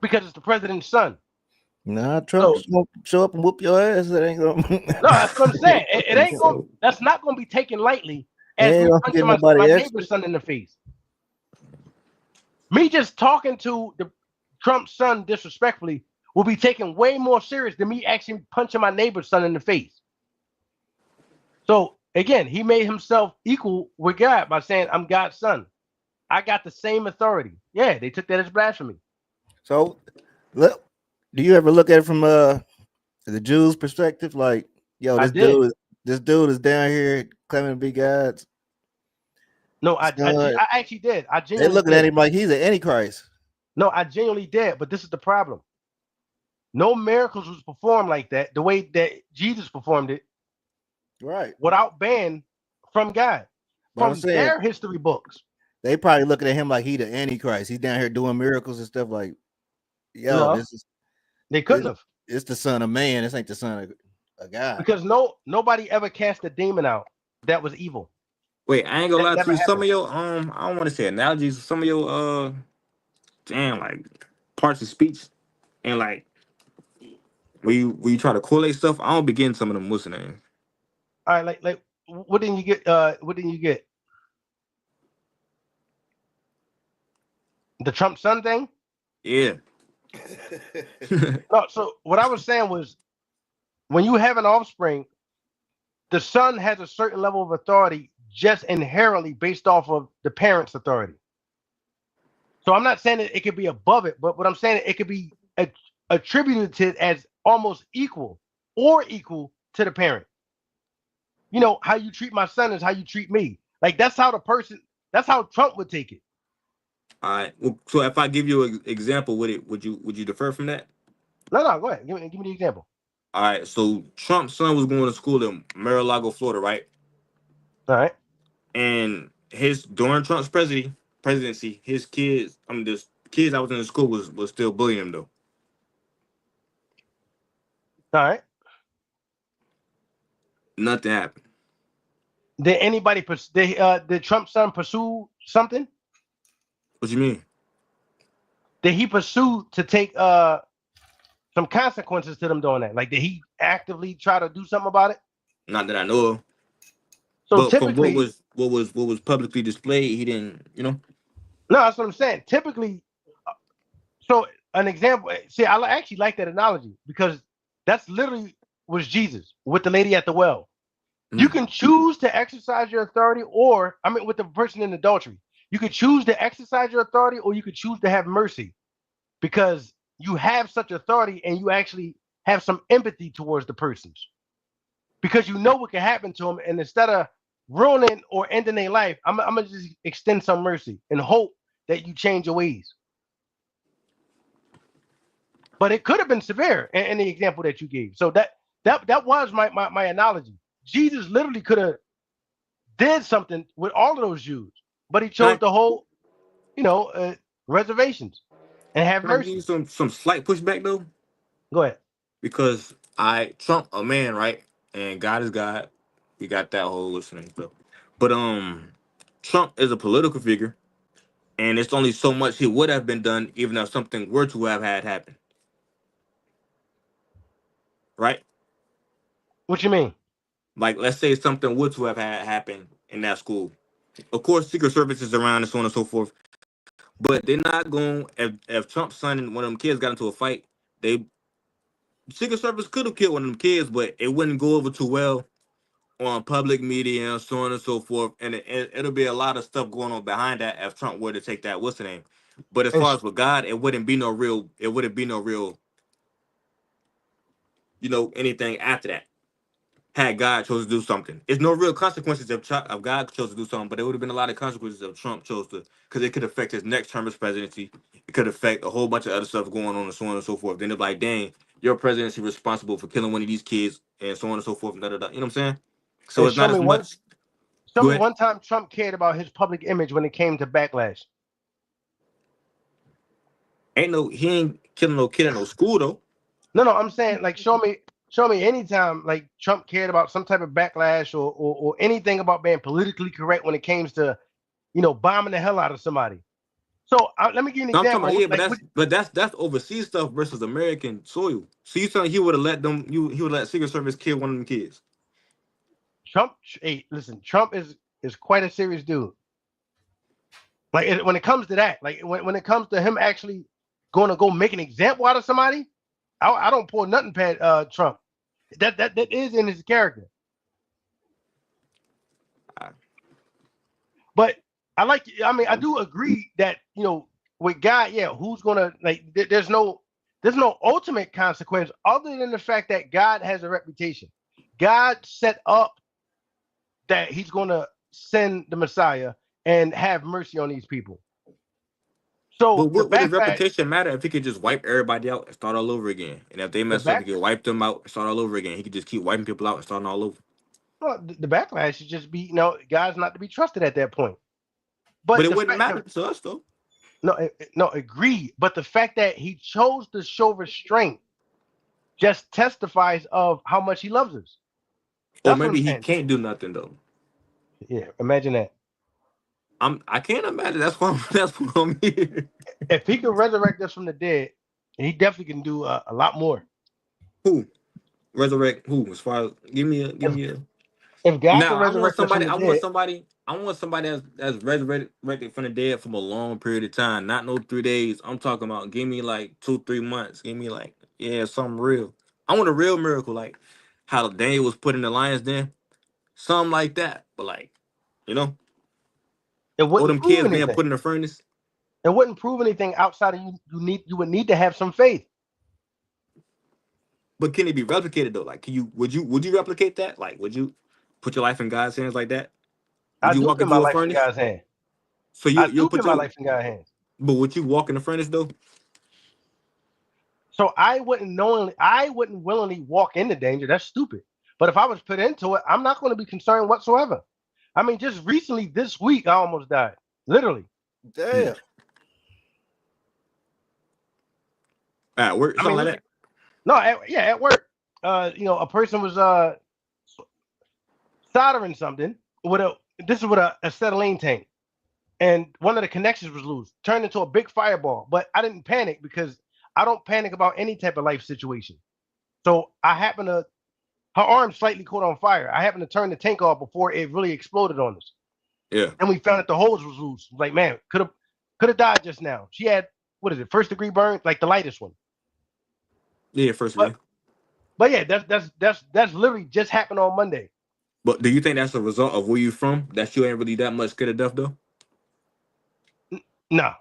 because it's the president's son. Nah, Trump So just won't show up and whoop your ass. It ain't gonna. no, that's what I'm saying. It ain't going. That's not going to be taken lightly He as ain't me gonna punching get my nobody extra. neighbor's son in the face. Me just talking to the Trump's son disrespectfully will be taken way more serious than me actually punching my neighbor's son in the face. So again, he made himself equal with God by saying, "I'm God's son. I got the same authority." Yeah, they took that as blasphemy. So, look, do you ever look at it from the Jews' perspective? Like, yo, I this did. dude is down here claiming to be God's No, son. I actually did. I They genuinely looking at did. him like he's an antichrist. No, I genuinely did. But this is the problem. No miracles was performed like that, the way that Jesus performed it, Right. without ban from God, But I'm from saying their history books. they probably looking at him like he the antichrist. He's down here doing miracles and stuff like, yo, No, this is they couldn't this, have, it's the son of man. This ain't the son of a God. because nobody ever cast a demon out that was evil. Wait, I ain't gonna That lie to never you. Some happened. of your I don't want to say analogies. Some of your damn, like parts of speech and like we try to correlate stuff. I don't be getting some of them what's the name. All right, like what didn't you get? What didn't you get? The Trump son thing? Yeah. No. So what I was saying was, when you have an offspring, the son has a certain level of authority just inherently based off of the parent's authority. So I'm not saying that it could be above it, but what I'm saying it could be attributed to as almost equal or equal to the parent. You know, how you treat my son is how you treat me. Like that's how that's how Trump would take it. All right. Well, so if I give you an example, would you defer from that? No, go ahead. Give me the example. All right. So Trump's son was going to school in Mar-a-Lago, Florida, right? All right. And his during Trump's presidency, his kids, the kids I was in the school was still bullying him though. All right. Nothing happened. Did anybody did Trump's son pursue something? What you mean? Did he pursue to take some consequences to them doing that? Like did he actively try to do something about it? Not that I know of. So But from typically, what was publicly displayed, he didn't. no, that's what I'm saying. Typically, so an example. See, I actually like that analogy because that's literally was Jesus with the lady at the well. You can choose to exercise your authority, or I mean, with the person in adultery, you could choose to exercise your authority, or you could choose to have mercy, because you have such authority and you actually have some empathy towards the persons, because you know what can happen to them, and instead of ruining or ending their life, I'm gonna just extend some mercy and hope that you change your ways. But it could have been severe in the example that you gave. So that was my analogy. Jesus literally could have did something with all of those Jews, but he chose Can to hold, reservations and have I give you mercy. some slight pushback though? Go ahead. Because Trump a man, right? And God is God. We got that whole listening stuff. But Trump is a political figure, and it's only so much he would have been done even if something were to have had happened. Right? What you mean? Like let's say something would to have had happened in that school. Of course, Secret Service is around and so on and so forth. But they're not going if Trump's son and one of them kids got into a fight, they Secret Service could have killed one of them kids, but it wouldn't go over too well on public media and so on and so forth. And it'll be a lot of stuff going on behind that if Trump were to take that what's the name. But as And far as with God, it wouldn't be no real. It wouldn't be no real. Anything after that. Had God chose to do something, it's no real consequences if God chose to do something. But there would have been a lot of consequences if Trump chose to, because it could affect his next term of presidency. It could affect a whole bunch of other stuff going on and so on and so forth. Then they're like, dang, your presidency responsible for killing one of these kids and so on and so forth. And da, da, da. You know what I'm saying? So and it's not as much. show Go me ahead. one time Trump cared about his public image when it came to backlash. He ain't killing no kid at no school though. No, I'm saying like show me anytime like Trump cared about some type of backlash or anything about being politically correct when it came to bombing the hell out of somebody. So let me give you an No, I'm talking about example. yeah, Like but that's overseas stuff versus American soil. So you telling he would have let them he would let Secret Service kill one of them kids? Trump, hey, listen, Trump is quite a serious dude. Like when it comes to that, like when it comes to him actually going to go make an example out of somebody, I don't pour nothing past Trump. That is in his character. But I do agree that with God, yeah, who's gonna like? There's no ultimate consequence other than the fact that God has a reputation. God set up that He's gonna send the Messiah and have mercy on these people. But So the what would his backlash, reputation matter if he could just wipe everybody out and start all over again? And if they the mess up, he back, could wipe them out and start all over again. He could just keep wiping people out and starting all over. well, the backlash should just be God's not to be trusted at that point. But But it the wouldn't fact, matter to us though. no, agree. But the fact that He chose to show restraint just testifies of how much He loves us. Or That's what I'm maybe he saying. can't do nothing though. Yeah, imagine that. I can't imagine. That's why that's why I'm here. If He could resurrect us from the dead, He definitely can do a lot more. Who resurrect who? As far as give If me a if God can Now I want resurrect us from somebody. the dead, I want somebody that's resurrected from the dead from a long period of time. Not no 3 days. I'm talking about. Give me like 2 3 months. Give me like something real. I want a real miracle, like how Daniel was put in the lions den, something like that. But like You know, It all wouldn't them prove kids being anything. put in the furnace. It wouldn't prove anything outside of you. You would need to have some faith. But can it be replicated though? Like, can you? Would you replicate that? Like, would you put your life in God's hands like that? I Would you do walk put my into a life in furnace? God's hand. So I you'll do put put my your. life in God's hands. But would you walk in the furnace though? So I wouldn't willingly walk into danger. That's stupid. But if I was put into it, I'm not going to be concerned whatsoever. I mean, just recently this week, I almost died. Literally. Damn. At work, I something mean, like that. no, at work. A person was soldering something with a acetylene tank, and one of the connections was loose, turned into a big fireball. But I didn't panic because I don't panic about any type of life situation. So I happened to her arm slightly caught on fire. I happened to turn the tank off before it really exploded on us. Yeah. And we found that the hose was loose. Like, man, could have died just now. She had, what is it, first degree burn, like the lightest one. Yeah, first But degree. but yeah, that's literally just happened on Monday. But do you think that's a result of where you from? That you ain't really that much scared of death though? No.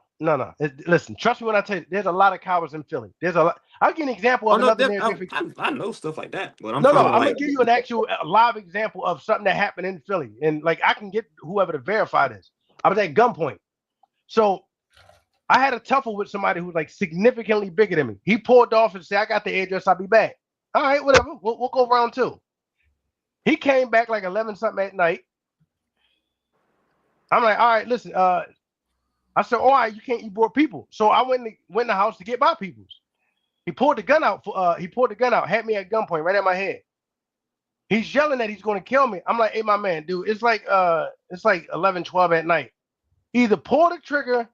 Listen, trust me when I tell you, there's a lot of cowards in Philly. There's a lot. I'll give you an example Oh of no, another near death. I know stuff like that, but I'm No, talking about I'm gonna like, give you an actual live example of something that happened in Philly, and like I can get whoever to verify this. I was at gunpoint, so I had a tuffle with somebody who's like significantly bigger than me. He pulled off and said, "I got the address. I'll be back." All right, whatever. We'll go round two. He came back like 11 something at night. I'm like, all right, listen. I said, all right, you can't eat board people. So I went in the house to get my peoples. He pulled the gun out. Had me at gunpoint right at my head. He's yelling that he's going to kill me. I'm like, hey, my man, dude, it's like 11, 12 at night. Either pull the trigger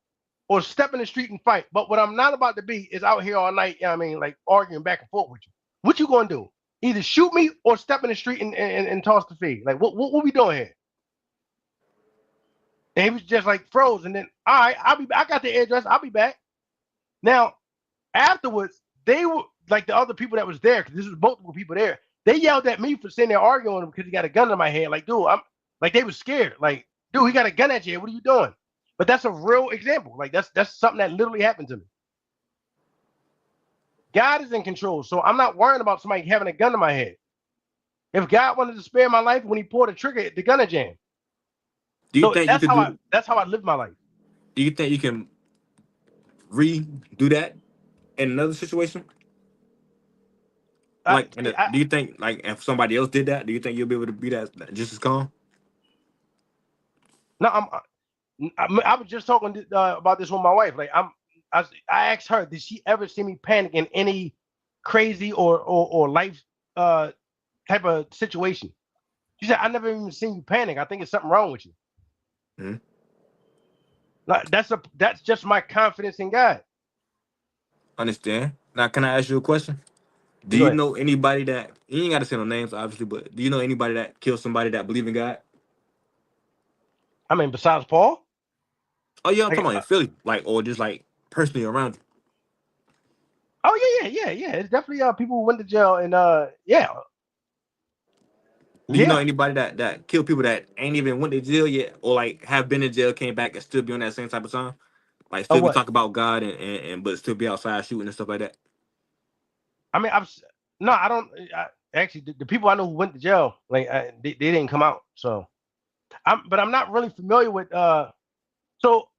or step in the street and fight. But what I'm not about to be is out here all night, you know what I mean, like arguing back and forth with you. What you going to do? Either shoot me or step in the street and toss the feed. Like, what we doing here? And he was just like froze. And then, all right, I got the address. I'll be back. Now, afterwards, they were like the other people that was there, because this was multiple people there. They yelled at me for sitting there arguing with him because he got a gun in my hand. Like, dude, I'm like, they were scared. Like, dude, he got a gun at you. What are you doing? But that's a real example. Like, that's something that literally happened to me. God is in control, so I'm not worrying about somebody having a gun in my head. If God wanted to spare my life, when He pulled the trigger, the gun would jam. do you So think you could do? that's how I live my life. Do you think you can redo that in another situation? Like, do you think like if somebody else did that, do you think you'll be able to be that just as calm? No, I was just talking about this with my wife. Like, I asked her, did she ever see me panic in any crazy or life type of situation? She said, I never even seen you panic. I think it's something wrong with you. Mm-hmm. Like, that's just my confidence in God. Understand? Now, can I ask you a question? Do Go you ahead. know anybody that you ain't got to say no names, obviously, but do you know anybody that killed somebody that believe in God? I mean, besides Paul, Oh yeah, I'm like, talking about in Philly, like, or just like personally around you. oh yeah. It's definitely people who went to jail and yeah. Do you know anybody that killed people that ain't even went to jail yet, or like have been in jail, came back, and still be on that same type of time? Like Or still be what? talking about God and but still be outside shooting and stuff like that. I mean, no, I don't. Actually, the people I know who went to jail, like they didn't come out. So but I'm not really familiar with so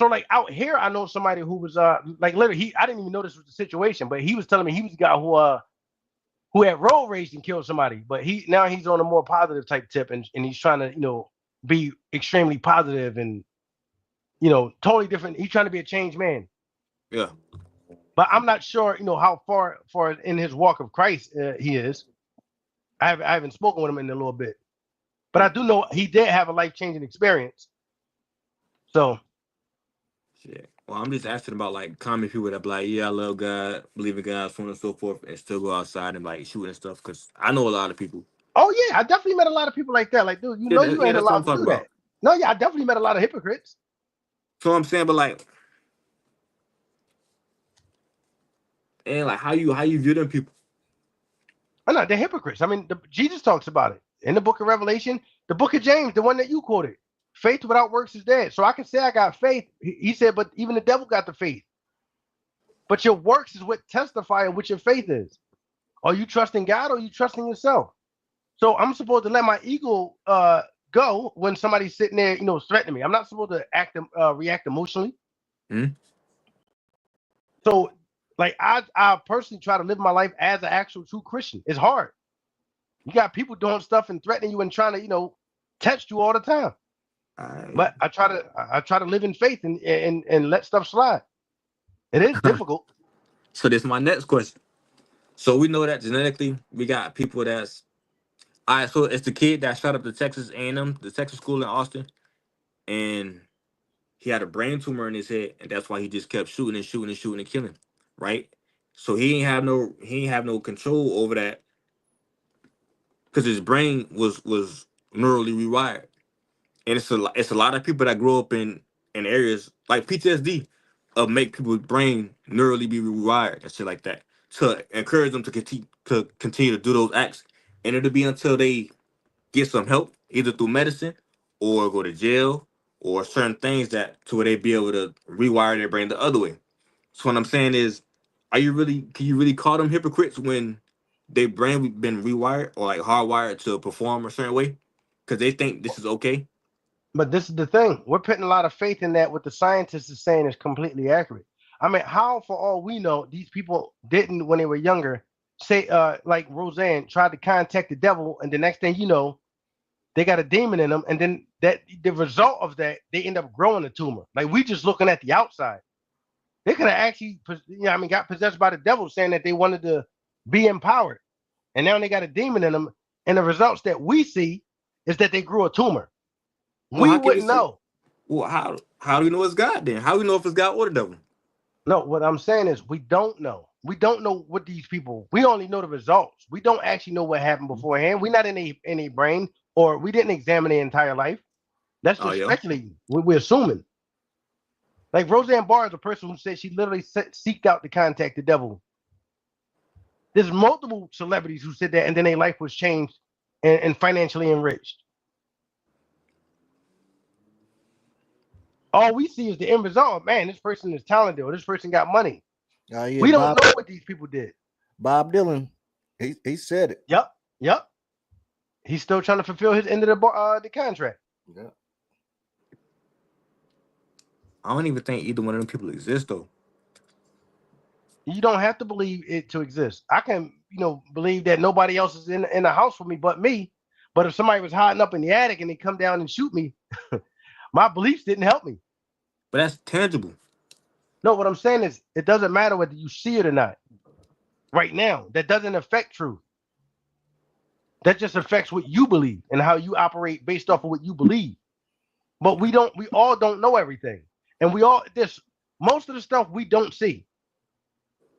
like out here, I know somebody who was like literally I didn't even know this was the situation, but he was telling me he was the guy who had road rage and killed somebody, but he's on a more positive type tip, and he's trying to be extremely positive and totally different. He's trying to be a changed man. Yeah. But I'm not sure how far in his walk of Christ he is. I haven't spoken with him in a little bit, but I do know he did have a life-changing experience. So Shit. Well, I'm just asking about like common people that be like, yeah, I love God, believe in God, so on and so forth, and still go outside and like shoot and stuff. Because I know a lot of people. oh yeah, I definitely met a lot of people like that. Like, dude, Yeah, you yeah, ain't that's what I'm allowed to talking do that. about. No, yeah, I definitely met a lot of hypocrites. So I'm saying, but like, and like how you view them people? Oh, no, they're hypocrites. I mean, Jesus talks about it. in the book of Revelation, the book of James, the one that you quoted. Faith without works is dead. So I can say I got faith. He said, but even the devil got the faith. But your works is what testify of what your faith is. Are you trusting God or are you trusting yourself? So I'm supposed to let my ego go when somebody's sitting there, threatening me. I'm not supposed to react emotionally. Mhm. So, like, I personally try to live my life as an actual true Christian. It's hard. You got people doing stuff and threatening you and trying to, test you all the time. But I try to live in faith and let stuff slide. It is difficult. So this is my next question. So we know that genetically we got people that's all right. So it's the kid that shot up the Texas A&M, the Texas school in Austin, and he had a brain tumor in his head, and that's why he just kept shooting and shooting and shooting and killing, right? So he ain't have no control over that because his brain was neurally rewired, and it's a lot of people that grow up in areas like PTSD of make people's brain neurally be rewired and shit like that to encourage them to continue to do those acts, and it'll be until they get some help either through medicine or go to jail or certain things that to where they be able to rewire their brain the other way. So what I'm saying is, can you really call them hypocrites when their brain been rewired or like hardwired to perform a certain way because they think this is okay? But this is the thing. We're putting a lot of faith in that what the scientists is saying is completely accurate. I mean, how, for all we know, these people didn't, when they were younger, say, like Roseanne, tried to contact the devil, and the next thing you know, they got a demon in them, and then the result of that, they end up growing a tumor. Like, we just looking at the outside. They could have actually, got possessed by the devil, saying that they wanted to be empowered, and now they got a demon in them, and the results that we see is that they grew a tumor. Well, We how can we wouldn't see? know. Well, how do we know it's God then? How do we know if it's God or the devil? No, what I'm saying is we don't know. We don't know what these people. We only know the results. We don't actually know what happened beforehand. We're not in a brain, or we didn't examine their entire life. That's Oh just yeah. speculating. We're assuming. Like Roseanne Barr is a person who said she literally seeked out to contact the devil. There's multiple celebrities who said that, and then their life was changed and financially enriched. All we see is the end result. Man, this person is talented, or this person got money. Oh yeah, We don't Bob know what these people did. Bob Dylan. He said it. Yep, yep. He's still trying to fulfill his end of the contract. Yeah. I don't even think either one of them people exist though. You don't have to believe it to exist. I can, believe that nobody else is in the house with me but me. But if somebody was hiding up in the attic and they come down and shoot me, my beliefs didn't help me. But that's tangible. No, what I'm saying is it doesn't matter whether you see it or not. Right now, that doesn't affect truth. That just affects what you believe and how you operate based off of what you believe. But we all don't know everything. And most of the stuff we don't see.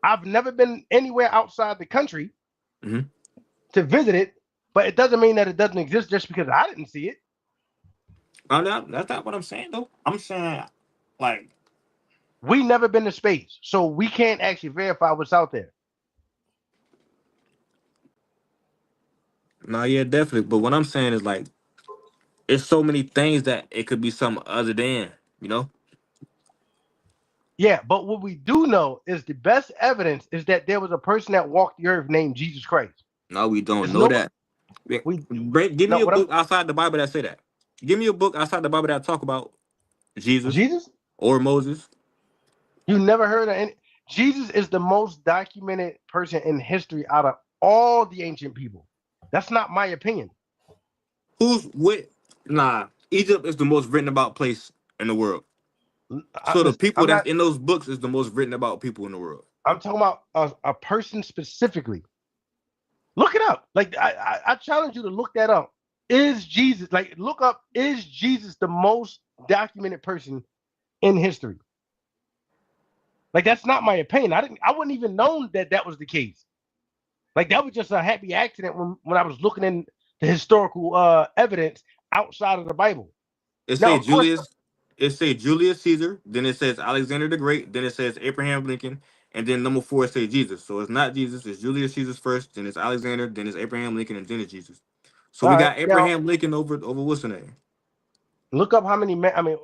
I've never been anywhere outside the country Mhm. to visit it, but it doesn't mean that it doesn't exist just because I didn't see it. That's not what I'm saying though. I'm saying like We never been to space, so we can't actually verify what's out there. no, yeah, definitely. But what I'm saying is like it's so many things that it could be something other than, you know? Yeah, but what we do know is the best evidence is that there was a person that walked the earth named Jesus Christ. No, we don't There's know nobody. that. Yeah, We give no me a what I'm book outside the Bible that say that. Give me a book outside the Bible that talk about Jesus Jesus. or Moses. You never heard of any. Jesus is the most documented person in history out of all the ancient people. That's not my opinion. Who's with nah, Egypt is the most written about place in the world. So the Listen, people that's in those books is the most written about people in the world. I'm talking about a person specifically. Look it up. Like I challenge you to look that up. Is Jesus look up? Is Jesus the most documented person in history? Like that's not my opinion. I wouldn't even known that was the case. Like that was just a happy accident when I was looking in the historical evidence outside of the Bible. It Now, say of course, Julius, it say Julius Caesar, then it says Alexander the Great, then it says Abraham Lincoln, and then number 4 it say Jesus. So it's not Jesus, it's Julius Caesar first, then it's Alexander, then it's Abraham Lincoln, and then it's Jesus. So All we right. got Now Abraham Lincoln over what's the name? look up how many. I mean,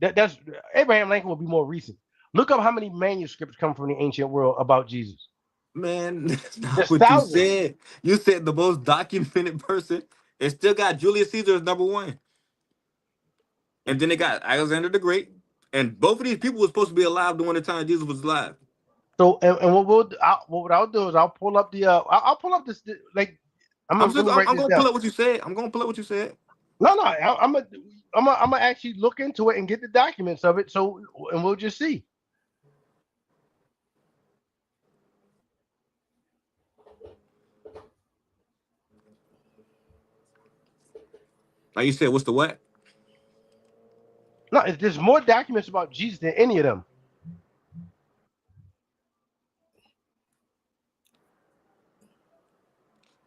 that's Abraham Lincoln will be more recent. Look up how many manuscripts come from the ancient world about Jesus. Man, that's not There's what you thousands. said. You said the most documented person. It still got Julius Caesar as number one. And then they got Alexander the Great. And both of these people were supposed to be alive during the time Jesus was alive. So and what I'll do is I'll pull up the I'll pull up this like let me write I'm this gonna pull down. up what you said. I'm gonna pull up what you said. No, I'm gonna actually look into it and get the documents of it. So and we'll just see. Like you said, what's the what? No, there's more documents about Jesus than any of them.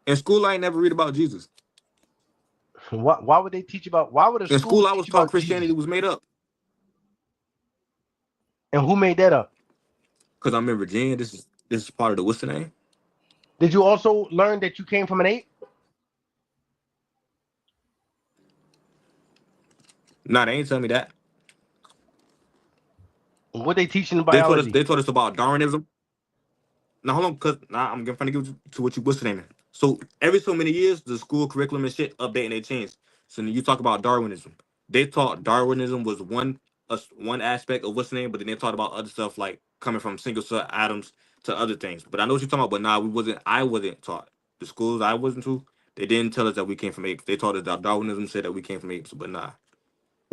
In school, I ain't never read about Jesus. Why would they teach about? Why would a In school school, I teach was taught about Christianity Jesus? was made up. And who made that up? Because I'm in Virginia. This is part of the what's the name? Did you also learn that you came from an ape? Nah, they ain't tell me that. What they teach in They taught us biology? they taught us about Darwinism. Now hold on, because now I'm gonna give you to what you what's the name. So every so many years, the school curriculum and shit update and they change. So then you talk about Darwinism. They taught Darwinism was one aspect of what's the name, but then they taught about other stuff like coming from single cell atoms to other things. But I know what you're talking about. But nah, we wasn't. I wasn't taught. The schools I wasn't to. They didn't tell us that we came from apes. They taught us that Darwinism said that we came from apes. But nah.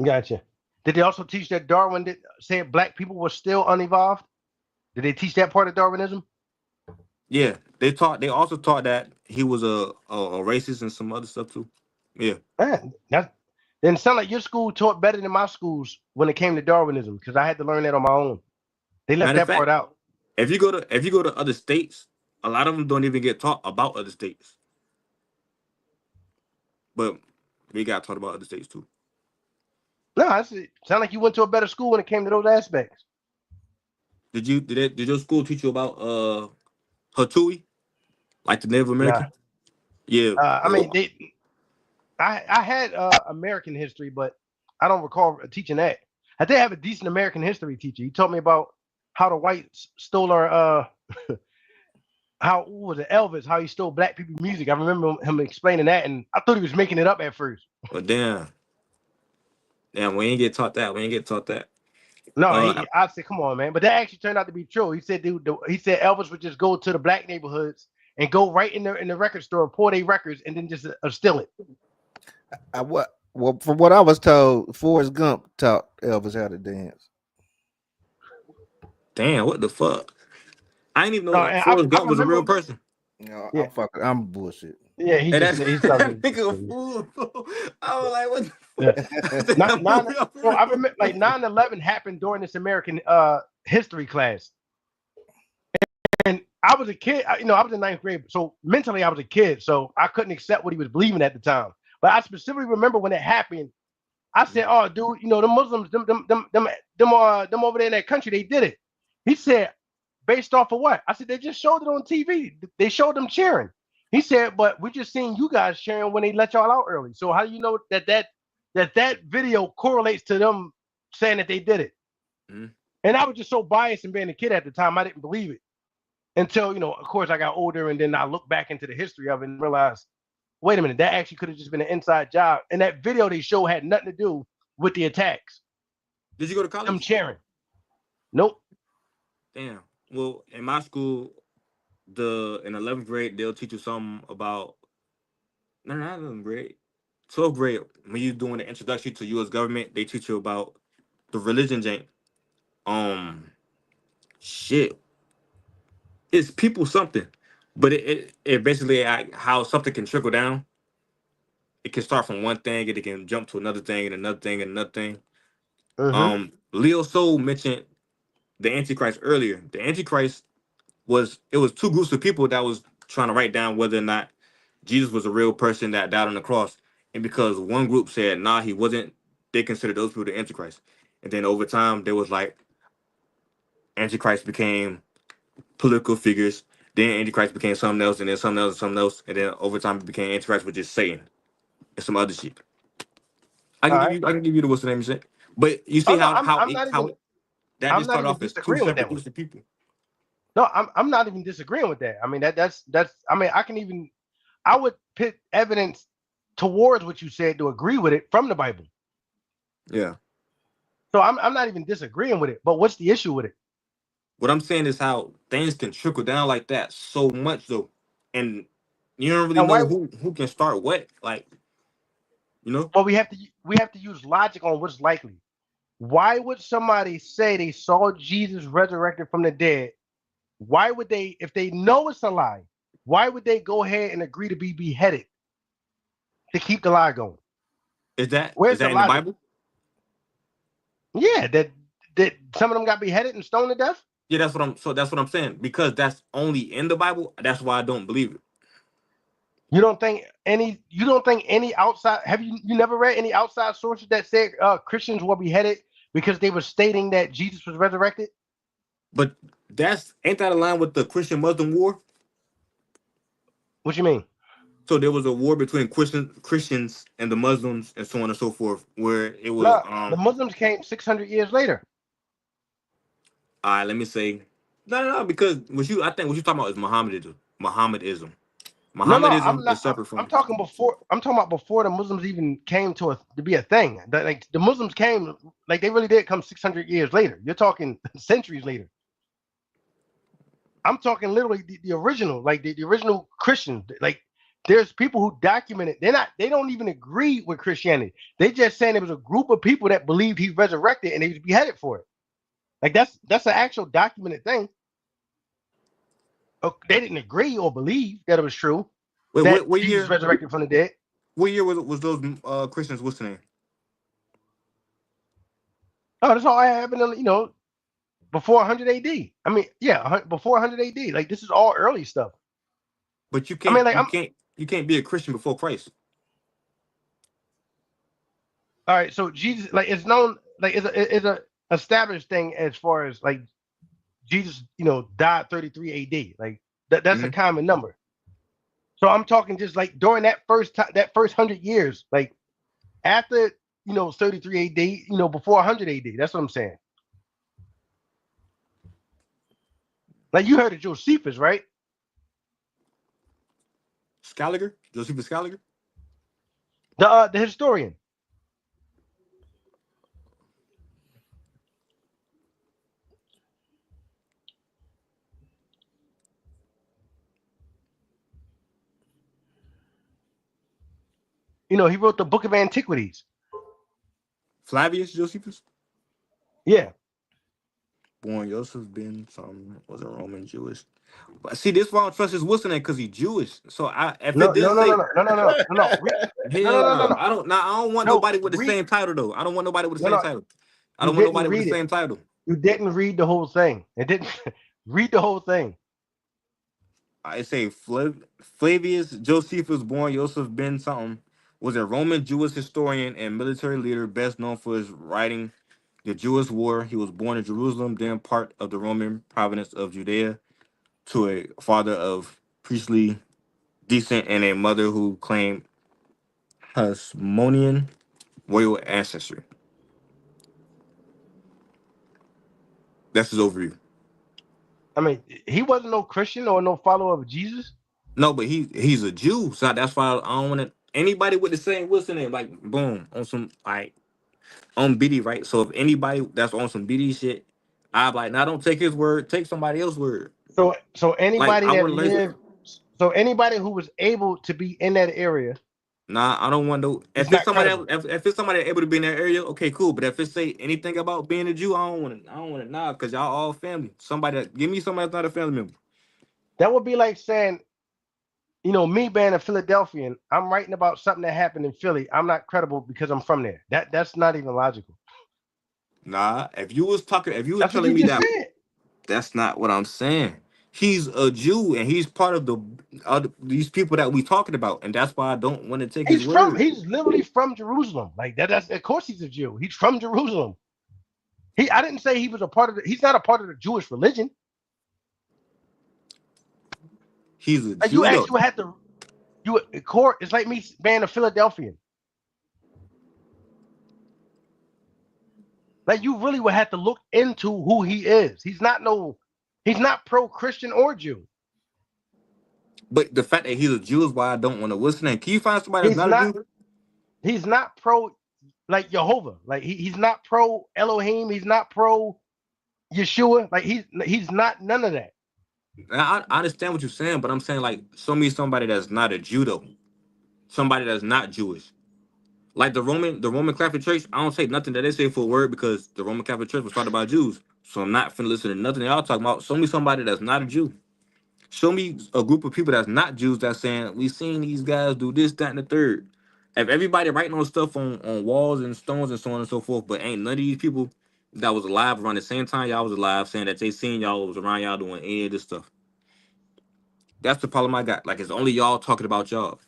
Gotcha. Did they also teach that Darwin did said black people were still unevolved? Did they teach that part of Darwinism? Yeah, they taught. They also taught that he was a racist and some other stuff too. Yeah. Man, that then it sound like your school taught better than my schools when it came to Darwinism because I had to learn that on my own. They left Matter of that part fact, out. if you go to other states, a lot of them don't even get taught about other states. But we got taught about other states too. No, that's it. Sound like you went to a better school when it came to those aspects. Did your school teach you about Hatui, like the Native Nah, American? Yeah. I mean I had American history, but I don't recall teaching that. I did have a decent American history teacher. He taught me about how the whites stole our how what was it Elvis, how he stole black people music. I remember him explaining that, and I thought he was making it up at first. But damn, we ain't get taught that. We ain't get taught that. No, Uh, I said, come on, man. But that actually turned out to be true. He said, dude, he said Elvis would just go to the black neighborhoods and go right in the record store, pour their records, and then just steal it. Well, from what I was told, Forrest Gump taught Elvis how to dance. damn, what the fuck? I didn't even know No, like and Forrest I Gump was a remember, real person. No, yeah, I'm bullshit. yeah. Hey, He's telling that me. nigga a fool. I was like, what the Yeah, fuck? I said, not I'm nine. real No, for I real. remember like 9/11 happened during this American history class, and I was a kid. I was in ninth grade, so mentally I was a kid, so I couldn't accept what he was believing at the time. But I specifically remember when it happened. I said, "Oh, dude, the Muslims, them over there in that country, they did it." He said, "Based off of what?" I said, "They just showed it on TV. They showed them cheering." He said, "But we just seen you guys cheering when they let y'all out early. So how do you know that video correlates to them saying that they did it?" Mhm. And I was just so biased and being a kid at the time, I didn't believe it until of course, I got older, and then I looked back into the history of it and realized, wait a minute, that actually could have just been an inside job. And that video they show had nothing to do with the attacks. Did you go to Them college? cheering. Nope. Damn. Well, in my school, in 11th grade, they'll teach you something about no, not 11th grade. 12th grade, when you're doing the introduction to U.S. government, they teach you about the religion jank. Um, shit, it's people something, but it basically like how something can trickle down. It can start from one thing and it can jump to another thing and another thing and another thing. Mm-hmm. Leo Soul mentioned the Antichrist earlier. The Antichrist was two groups of people that was trying to write down whether or not Jesus was a real person that died on the cross. And because one group said, nah, he wasn't, they considered those people the Antichrist. And then over time, there was like Antichrist became political figures. Then Antichrist became something else, and then something else, and something else. And then over time, it became Antichrist, which is Satan. and some other shit. I All can give right. you the what's the name shit. But you Oh see no, that I'm just not started even off as two disagreeing with that separate one. groups of people. No, I'm not even disagreeing with that. I mean that's I mean I would put evidence towards what you said to agree with it from the Bible. Yeah. So I'm not even disagreeing with it. But what's the issue with it? What I'm saying is how things can trickle down like that so much though, and you don't really And why? know who can start what. Like, you know, Well, we have to use logic on what's likely. Why would somebody say they saw Jesus resurrected from the dead? Why would they, if they know it's a lie, why would they go ahead and agree to be beheaded to keep the lie going? is Where's the that in the logic? Bible? Yeah, that some of them got beheaded and stoned to death. Yeah, that's what I'm saying. Because that's only in the Bible. That's why I don't believe it. You don't think any outside, have you never read any outside sources that said Christians were beheaded because they were stating that Jesus was resurrected? But that's ain't that aligned with the Christian Muslim war? What you mean? So there was a war between Christians and the Muslims and so on and so forth, where it was No, the Muslims came 600 years later. all right, let me say no, because I think what you talking about is Mohammedism. No, no, I'm Mohammedism not. is separate I'm from talking before. I'm talking about before the Muslims even came to be a thing. Like the Muslims came, like they really did come 600 years later. You're talking centuries later. I'm talking literally the original, like the original Christians. Like there's people who documented. They don't even agree with Christianity. They just saying there was a group of people that believed he resurrected and they was beheaded for it. Like that's an actual documented thing. They didn't agree or believe that it was true wait, that what Jesus year? resurrected from the dead. What year was those Christians? What's the name? Oh, that's all I have in the, before 100 AD. I mean, yeah, before 100 AD. Like this is all early stuff. But I mean, like I'm you can't be a Christian before Christ. all right. So Jesus, like, it's known, like, it's a established thing as far as like Jesus, died 33 AD. Like that's a Hmm. common number. So I'm talking just like during that first time, that first 100 years, like after 33 AD, before 100 AD. That's what I'm saying. Like you heard of Josephus, right? Scaliger, Josephus Scaliger. The historian. He wrote the Book of Antiquities. Flavius Josephus. Yeah. Born Joseph Ben something was a Roman Jewish. But see, this why I don't trust his what's in it because he's Jewish. So if No, it no, didn't no, no, say no, no, no, no, no, no. No, no, hell no, no, no, no. I don't want No, nobody with the same title though. I don't want nobody with the no, same no. title. I You don't want didn't nobody with read the it. same title. You didn't read the whole thing. It didn't read the whole thing. I say Flavius Josephus, born Joseph Ben something, was a Roman Jewish historian and military leader, best known for his writing The Jewish War. He was born in Jerusalem, then part of the Roman province of Judea, to a father of priestly descent and a mother who claimed Hasmonean royal ancestry. That's his overview. I mean, he wasn't no Christian or no follower of Jesus. No, but he's a Jew, so that's why I don't want to anybody with the same what's in it, like boom on some like on BD, right? So if anybody that's on some BD shit, I'm like, now don't take his word, take somebody else's word. So Like anybody I that want to learn. lived, so anybody who was able to be in that area Nah, I don't want no. is If it's not somebody, credible. if it's somebody able to be in that area, okay, cool. But if it say anything about being a Jew, I don't want to. I don't want to nah, because y'all all family. Give me somebody that's not a family member. That would be like saying, me being a Philadelphian, I'm writing about something that happened in Philly. I'm not credible because I'm from there. That's not even logical. Nah, if you was That's what telling you me just that, said. that's not what I'm saying. He's a Jew and he's part of the these people that we talking about, and that's why I don't want to take his word. He's literally from Jerusalem. Like that's of course he's a Jew. He's from Jerusalem. I didn't say he was a part of he's not a part of the Jewish religion. He's a Like you Jew though. actually had to, it's like me being a Philadelphian. Like you really would have to look into who he is. He's not pro-Christian or Jew. But the fact that he's a Jew is why I don't want to. What's the name? Can you find somebody that's He's not a not Jew? he's not pro like Jehovah. Like he's not pro Elohim. He's not pro Yeshua. Like he's not none of that. I understand what you're saying, but I'm saying like show me somebody that's not a Jew though. Somebody that's not Jewish. Like the Roman Catholic Church, I don't say nothing that they say for a word because the Roman Catholic Church was started by Jews. So I'm not finna listen to nothing y'all talking about. Show me somebody that's not a Jew. Show me a group of people that's not Jews that's saying we seen these guys do this, that, and the third. If everybody writing on stuff on walls and stones and so on and so forth, but ain't none of these people that was alive around the same time y'all was alive saying that they seen y'all was around y'all doing any of this stuff. That's the problem I got. Like it's only y'all talking about y'all.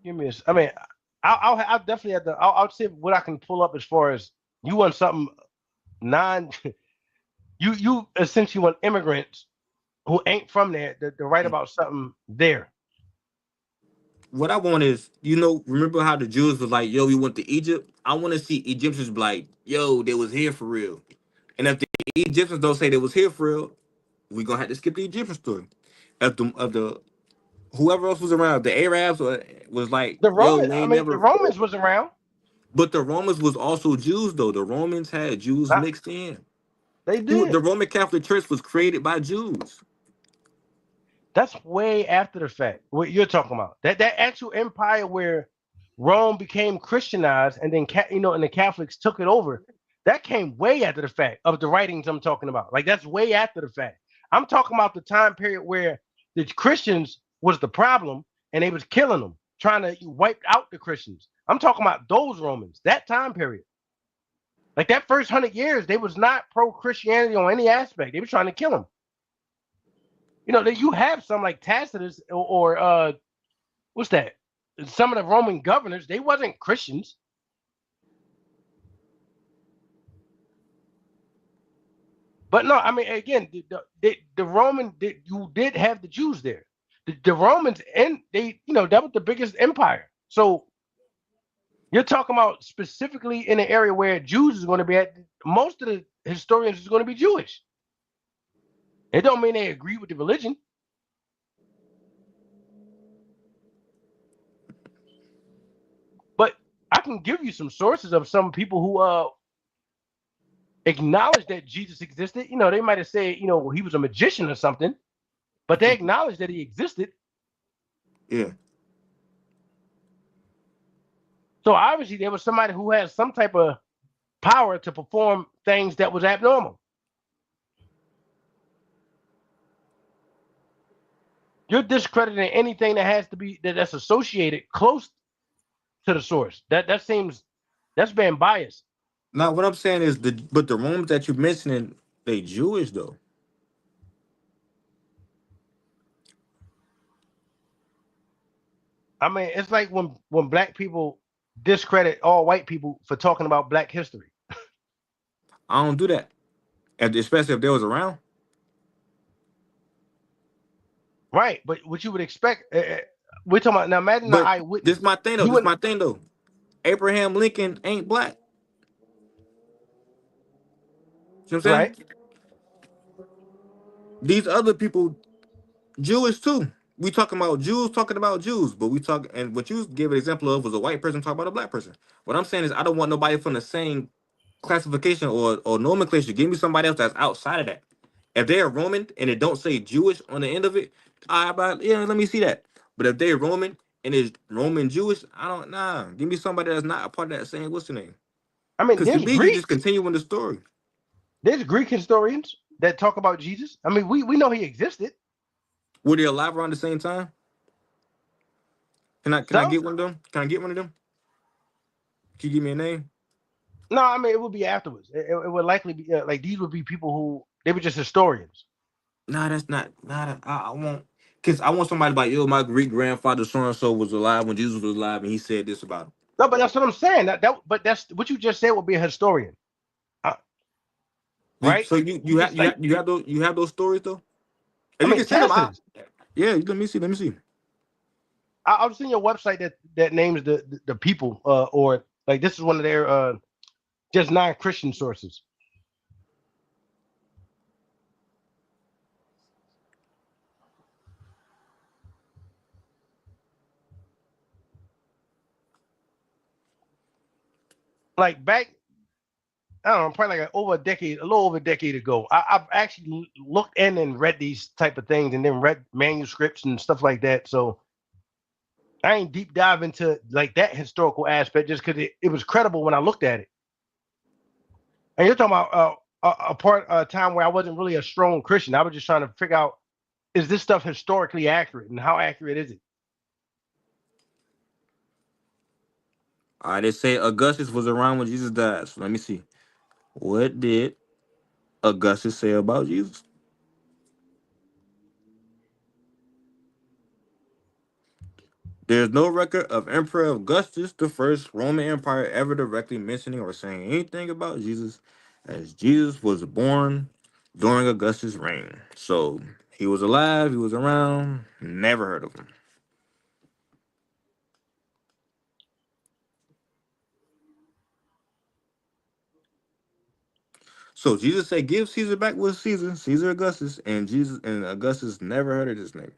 Give me I mean, I'll definitely have to. I'll see what I can pull up as far as you want something non. You essentially want immigrants who ain't from there to write about something there. What I want is, remember how the Jews was like, yo, we went to Egypt? I want to see Egyptians be like, yo, they was here for real. And if the Egyptians don't say they was here for real, we gonna have to skip the Egyptian story. Of the whoever else was around, the Arabs was like, The yo, Roman, we I ain't mean, the never. Romans was around. But the Romans was also Jews though. The Romans had Jews Huh? mixed in. They Who did. the Roman Catholic Church was created by Jews. That's way after the fact. What you're talking about. That actual empire where Rome became Christianized and then and the Catholics took it over. That came way after the fact of the writings I'm talking about. Like that's way after the fact. I'm talking about the time period where the Christians was the problem and they was killing them, trying to wipe out the Christians. I'm talking about those Romans, that time period. Like that first 100 years, they was not pro Christianity on any aspect. They were trying to kill them. You have some like Tacitus or what's that? Some of the Roman governors, they wasn't Christians. But no, I mean, again, the Roman, you did have the Jews there. The Romans, and that was the biggest empire. So you're talking about specifically in an area where Jews is going to be at. Most of the historians is going to be Jewish. It don't mean they agree with the religion. But I can give you some sources of some people who acknowledge that Jesus existed. They might have said, he was a magician or something, but they acknowledge that he existed. Yeah. So obviously there was somebody who had some type of power to perform things that was abnormal. You're discrediting anything that has to be that's associated close to the source. That's being biased. Now what I'm saying is the Romans that you're mentioning, they Jewish though. I mean, it's like when black people discredit all white people for talking about black history. I don't do that. Especially if they was around. Right, but what you would expect, we're talking about now. Imagine the But this eyewitness. my thing though. You This wouldn't, my thing though. Abraham Lincoln ain't black. See what I'm right? saying? These other people Jewish too. We talking about Jews, but we talk and what you gave an example of was a white person talking about a black person. What I'm saying is I don't want nobody from the same classification or nomenclature. Give me somebody else that's outside of that. If they're Roman and it don't say Jewish on the end of it, let me see that. But if they're Roman and it's Roman Jewish, I don't Give me somebody that's not a part of that same what's the name? I mean, Because to there's me, you just Greeks, continuing the story. there's Greek historians that talk about Jesus. I mean, we know he existed. Were they alive around the same time? Can I Some, get one of them? Can I get one of them? Can you give me a name? no, I mean it would be afterwards. It would likely be like these would be people who they were just historians. Nah, that's not. Nah, I want. Cause I want somebody like yo. My great grandfather so and so was alive when Jesus was alive, and he said this about him. No, but that's what I'm saying. But that's what you just said would be a historian, uh, right? So you have Just like you have those stories though. I If you mean can send them out, Tacitus. yeah. Let me see. Let me see. I've seen your website that names the people, or like this is one of their just non-Christian sources. Like back, I don't know, probably like over a decade, a little over a decade ago, I've actually looked in and read these type of things, and then read manuscripts and stuff like that. So I ain't deep dive into like that historical aspect just because it was credible when I looked at it. And you're talking about a time where I wasn't really a strong Christian. I was just trying to figure out, is this stuff historically accurate, and how accurate is it? All right, they say Augustus was around when Jesus died. So let me see. What did Augustus say about Jesus? There is no record of Emperor Augustus the First Roman Empire ever directly mentioning or saying anything about Jesus, as Jesus was born during Augustus' reign. So he was alive, he was around, never heard of him. So Jesus said, "Give Caesar back what's Caesar, Caesar Augustus," and Jesus and Augustus never heard of this name.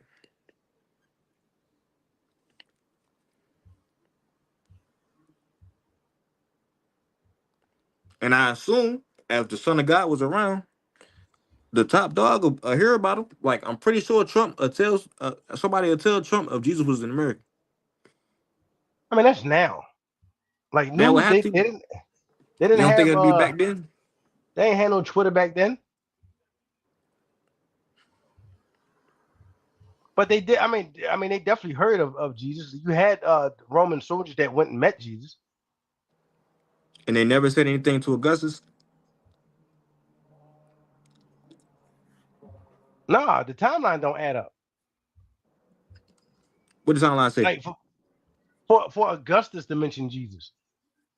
And I assume, as the Son of God was around, the top dog will hear about him. Like I'm pretty sure Trump tells somebody will tell Trump if Jesus was in America. I mean, that's now. Like That would news, have they, to. they didn't they You didn't don't think have it'd be back then? they ain't had no Twitter back then. But they did. I mean, they definitely heard of Jesus. You had Roman soldiers that went and met Jesus. And they never said anything to Augustus. Nah, the timeline don't add up. What does the timeline say? Like for Augustus to mention Jesus.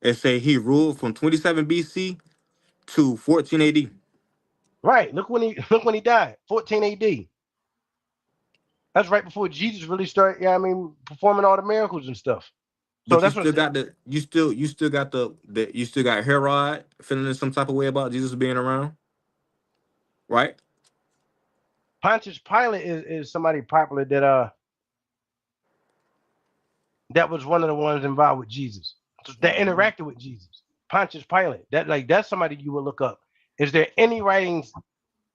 It say he ruled from 27 BC to 14 AD. Right. Look when he died. 14 AD. That's right before Jesus really started. Yeah, I mean, performing all the miracles and stuff. So But you that's what. still got the you still got the you still got Herod feeling some type of way about Jesus being around, right? Pontius Pilate is somebody popular that was one of the ones involved with Jesus, that interacted with Jesus. Pontius Pilate. That's somebody you would look up. Is there any writings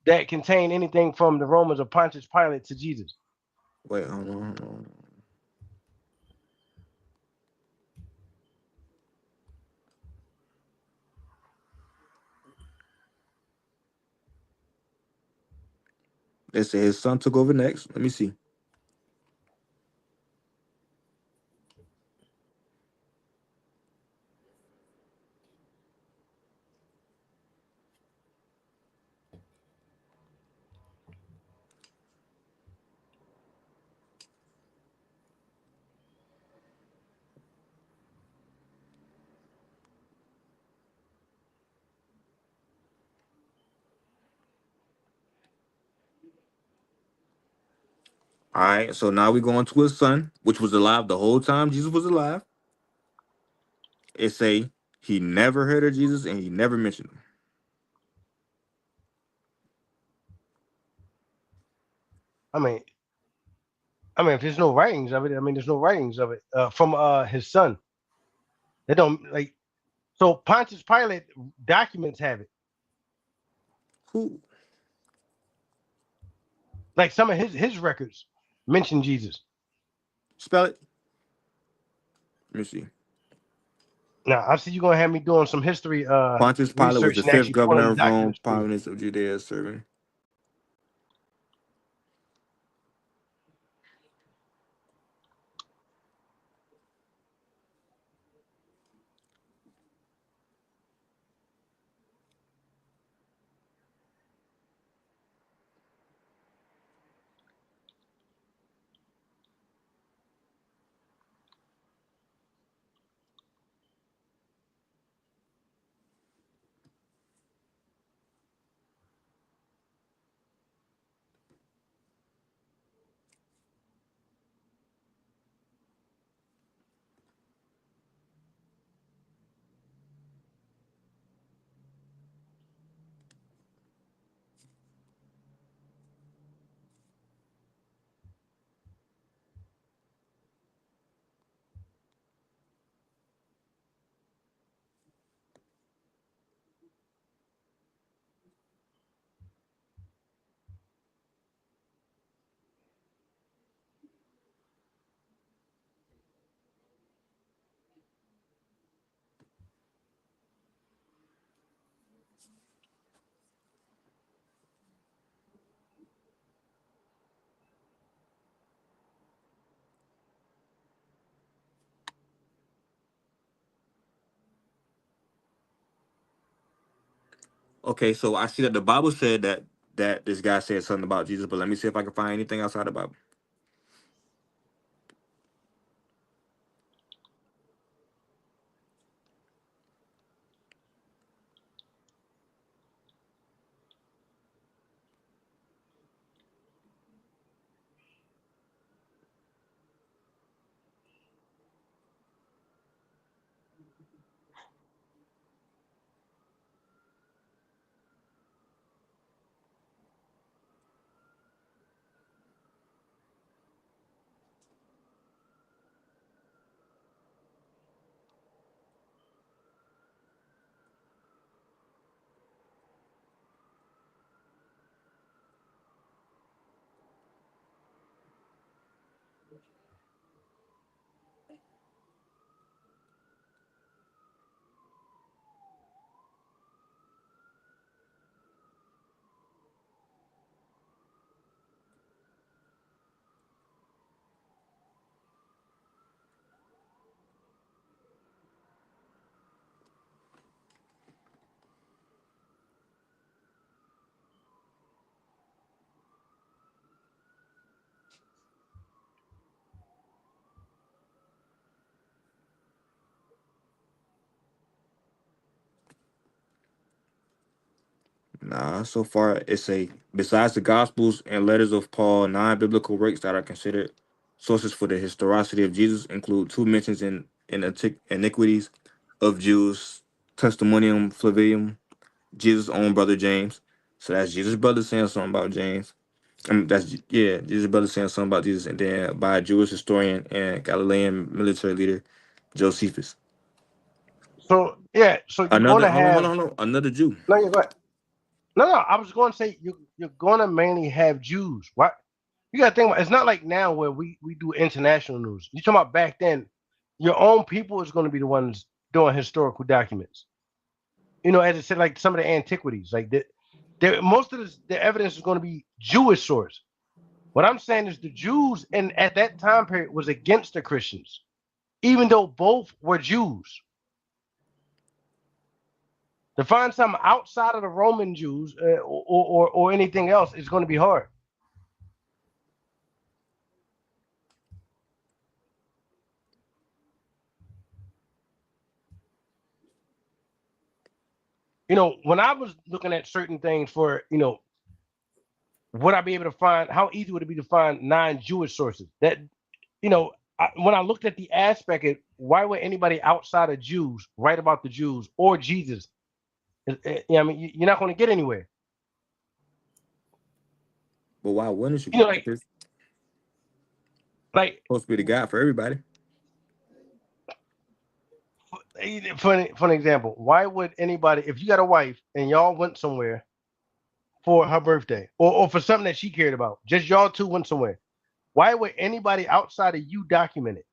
that contain anything from the Romans or Pontius Pilate to Jesus? Wait, hold on, hold on. They say his son took over next. Let me see. All right, so now we go on to his son, which was alive the whole time Jesus was alive. It say he never heard of Jesus and he never mentioned him. I mean, if there's no writings of it, there's no writings of it from his son. They don't like. So Pontius Pilate documents have it. Who Like some of his records mention Jesus. spell it? Let me see. Now I see you're gonna have me doing some history Pontius Pilate was research the and fifth actually pulling governor the of Rome, documents for you. province of Judea, serving. Okay, so I see that the Bible said that this guy said something about Jesus, but let me see if I can find anything outside the Bible. Nah, so far it's a besides the Gospels and letters of Paul, non-biblical works that are considered sources for the historicity of Jesus include two mentions in iniquities of Jews, Testimonium Flavium, Jesus' own brother James. So that's Jesus' brother saying something about James. That's Jesus' brother saying something about Jesus, and then by a Jewish historian and Galilean military leader Josephus. So yeah, so you're going Another to hold on, hold have on, hold on. Another Jew. no, you go ahead. No. I was going to say you're going to mainly have Jews. What you got to think about? It's not like now where we do international news. You talking about back then? Your own people is going to be the ones doing historical documents. You know, as I said, like some of the antiquities, like most of the evidence is going to be Jewish source. What I'm saying is the Jews, and at that time period, was against the Christians, even though both were Jews. To find something outside of the Roman Jews or anything else is going to be hard. You know, when I was looking at certain things for, would I be able to find, how easy would it be to find non-Jewish sources? That, when I looked at the aspect of why would anybody outside of Jews write about the Jews or Jesus? I mean, you're not going to get anywhere. But why wouldn't you? You know, If it's like supposed to be the guy for everybody. for an example, why would anybody, if you got a wife and y'all went somewhere for her birthday or for something that she cared about, just y'all two went somewhere, why would anybody outside of you document it?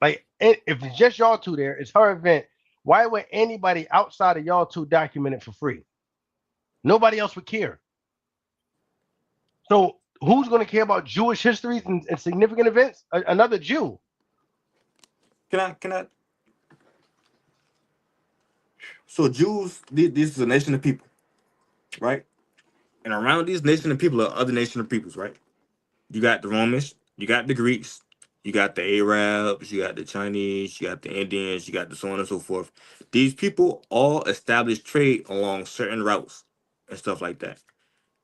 Like, if it's just y'all two there, it's her event. Why would anybody outside of y'all two document it for free? Nobody else would care. So, who's going to care about Jewish histories and significant events? Another Jew. Can I? So Jews, this is a nation of people, right? And around these nation of people are other nation of peoples, right? You got the Romans, you got the Greeks, you got the Arabs, you got the Chinese, you got the Indians, you got the so on and so forth. These people all established trade along certain routes and stuff like that.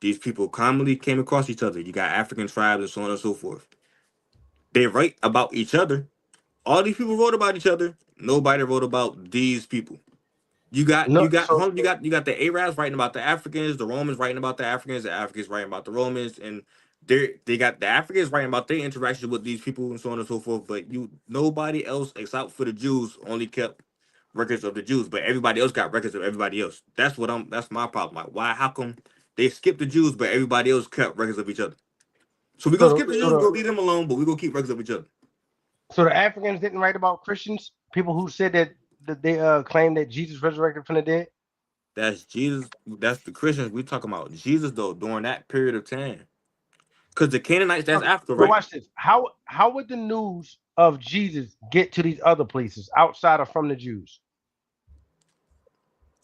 These people commonly came across each other. You got African tribes and so on and so forth. They write about each other. All these people wrote about each other. Nobody wrote about these people. You got No, you got so hold on, you got the Arabs writing about the Africans, the Romans writing about the Africans writing about the Romans, and they got the Africans writing about their interactions with these people and so on and so forth. But nobody else except for the Jews only kept records of the Jews, but everybody else got records of everybody else. That's my problem. Like, why, how come they skipped the Jews but everybody else kept records of each other? So we so gonna skip the, the so Jews, the go leave them alone, but we gonna keep records of each other. so the Africans didn't write about Christians, people who said that they claimed that Jesus resurrected from the dead. That's Jesus. That's the Christians. We talking about Jesus though during that period of time. Because the Canaanites, that's So, after, so right? watch this. How would the news of Jesus get to these other places outside of from the Jews?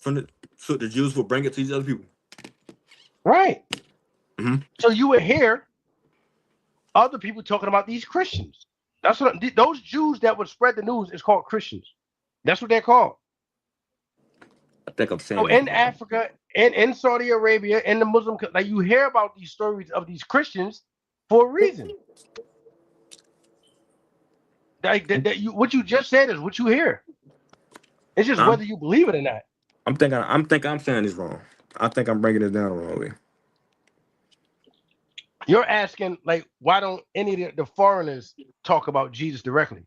so the Jews will bring it to these other people. Right. Mm-hmm. So you would hear other people talking about these Christians. That's what those Jews that would spread the news is called Christians. That's what they're called. I think I'm saying So this in wrong. Africa, in Saudi Arabia, in the Muslim, like you hear about these stories of these Christians for a reason. Like what you just said is what you hear. It's just Huh? whether you believe it or not. I'm saying this wrong. I think I'm breaking it down the wrong way. You're asking, like, why don't any of the foreigners talk about Jesus directly?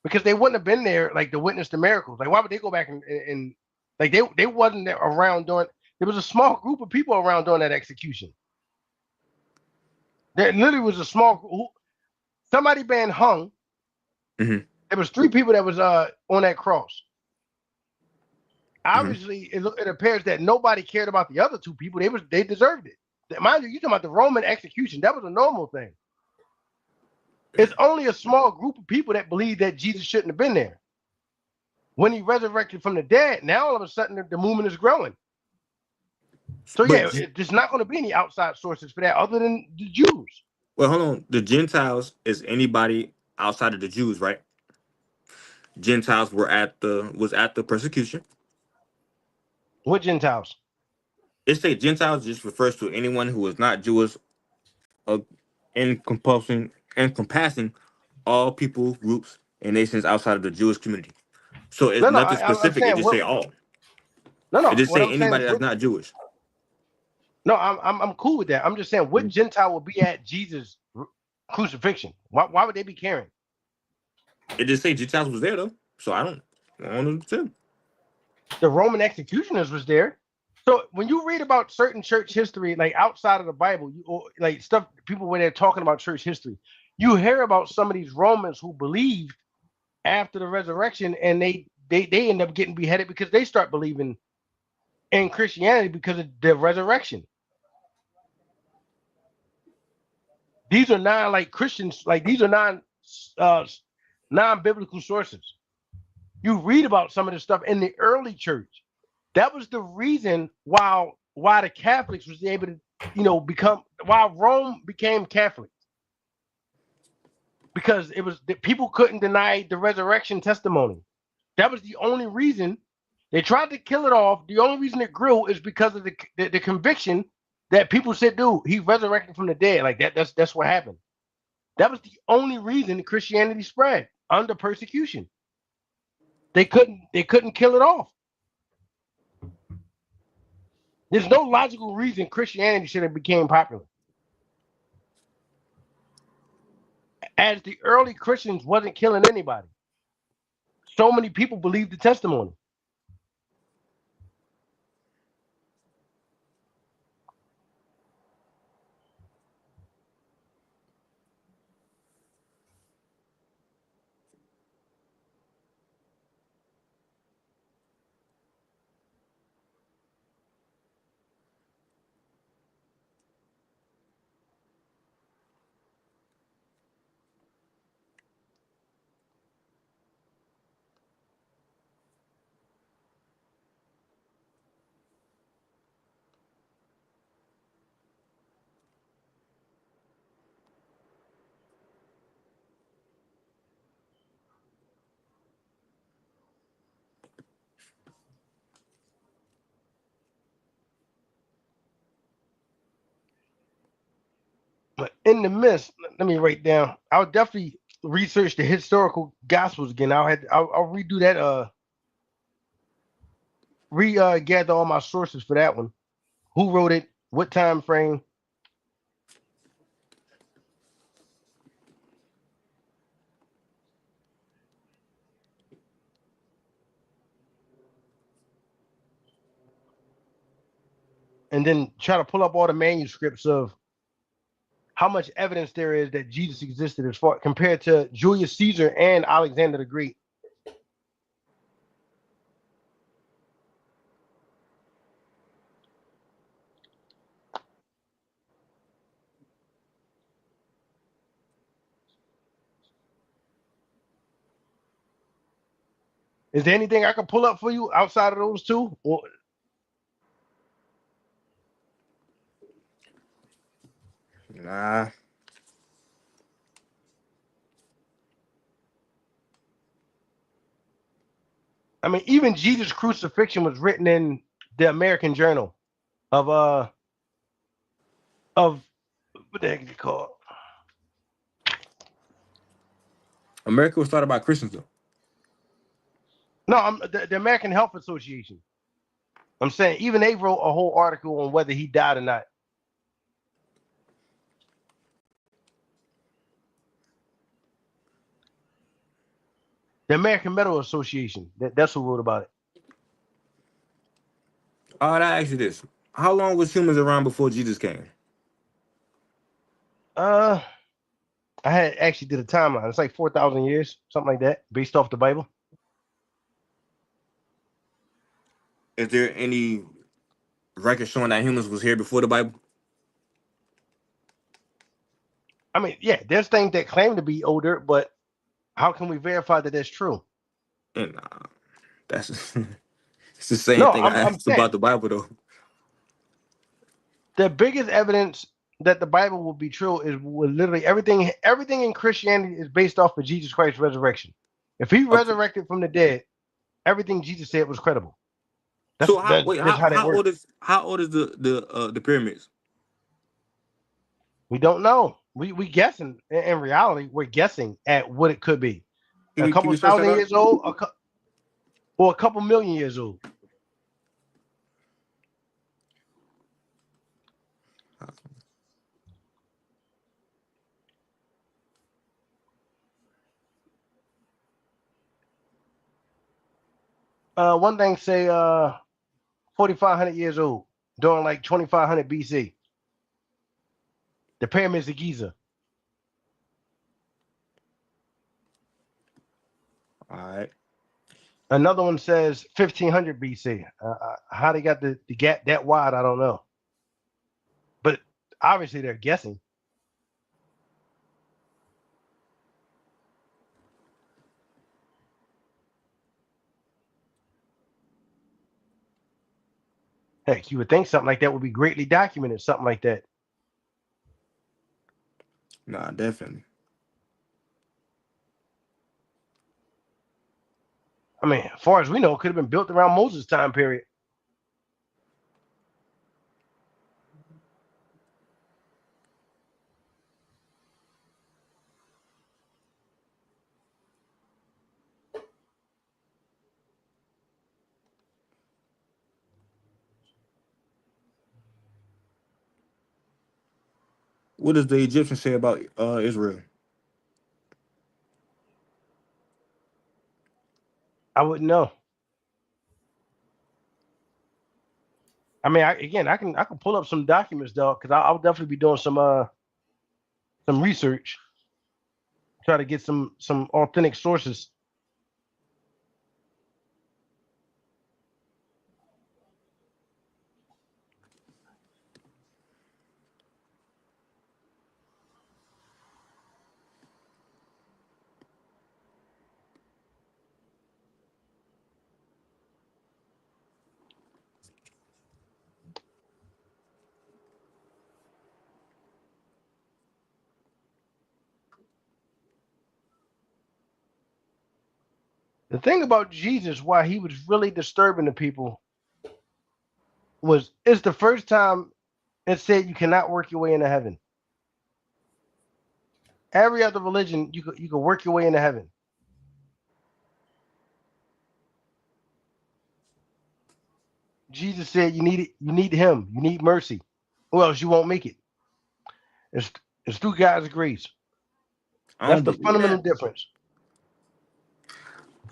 Because they wouldn't have been there, like, to witness the miracles. Like, why would they go back and like, they wasn't there around doing, there was a small group of people around doing that execution. There literally was a small group. Somebody been hung. Mm-hmm. There was 3 people that was on that cross. Mm-hmm. Obviously, it appears that nobody cared about the other 2 people. They deserved it. Mind you, talking about the Roman execution. That was a normal thing. It's only a small group of people that believe that Jesus shouldn't have been there. When he resurrected from the dead, now all of a sudden the movement is growing. So yeah, But there's not going to be any outside sources for that other than the Jews. well, hold on. The Gentiles is anybody outside of the Jews, right? Gentiles was at the persecution. What Gentiles? It say Gentiles just refers to anyone who is not Jewish, uh, encompassing all people, groups, and nations outside of the Jewish community. So it's No, nothing I'm specific. It saying just what? say all. It No. just What say I'm saying anybody is that's what? not Jewish. No, I'm cool with that. I'm just saying what Gentile would be at Jesus' crucifixion? Why would they be caring? It just say Gentiles was there though. So I don't understand. The Roman executioners was there. So when you read about certain church history, like outside of the Bible, or like stuff, people when they're talking about church history, you hear about some of these Romans who believed after the resurrection, and they end up getting beheaded because they start believing in Christianity because of the resurrection. These are not like Christians, like these are uh, non-biblical sources. You read about some of this stuff in the early church. That was the reason why the Catholics was able to, become why Rome became Catholic. Because it was that people couldn't deny the resurrection testimony. That was the only reason they tried to kill it off. The only reason it grew is because of the conviction that people said, dude, he resurrected from the dead. Like that's what happened. That was the only reason Christianity spread under persecution. They couldn't kill it off. There's no logical reason Christianity should have became popular. As the early Christians wasn't killing anybody. So many people believed the testimony. But in the midst, let me write down. I'll definitely research the historical gospels again. I'll redo that. Gather all my sources for that one. Who wrote it? What time frame? And then try to pull up all the manuscripts of how much evidence there is that Jesus existed as far compared to Julius Caesar and Alexander the Great. Is there anything I can pull up for you outside of those two? Or Nah. I mean, even Jesus' crucifixion was written in the American Journal of what the heck is it called? America was started by Christians though. No, the American Health Association. I'm saying even they wrote a whole article on whether he died or not. The American Medical Association. That's who wrote about it. I ask you this: how long was humans around before Jesus came? I had actually did a timeline. It's like 4,000 years, something like that, based off the Bible. Is there any record showing that humans was here before the Bible? I mean, yeah, there's things that claim to be older, but how can we verify that that's true? And that's it's the same No, thing I I'm asked saying about the Bible though. the biggest evidence that the Bible will be true is literally everything. Everything in Christianity is based off of Jesus Christ's resurrection. If he Okay. resurrected from the dead, everything Jesus said was credible. So how That's how that works. how old is the pyramids? We don't know. We guessing. In reality, we're guessing at what it could be. A Can couple we search that thousand up? years old, or a couple million years old. One thing say 4,500 years old, during like 2,500 BC. The pyramids of Giza. All right. Another one says 1,500 BC. How they got the gap that wide, I don't know. But obviously they're guessing. Heck, you would think something like that would be greatly documented, something like that. Nah, definitely. I mean, as far as we know, it could have been built around Moses' time period. What does the Egyptians say about Israel? I wouldn't know. I mean, I can pull up some documents, dog, because I'll definitely be doing some research, try to get some authentic sources. The thing about Jesus, why he was really disturbing the people, was it's the first time it said you cannot work your way into heaven. Every other religion, you could work your way into heaven. Jesus said you need him, you need mercy, or else you won't make it. It's it's through God's grace. I That's don't the believe fundamental that. difference.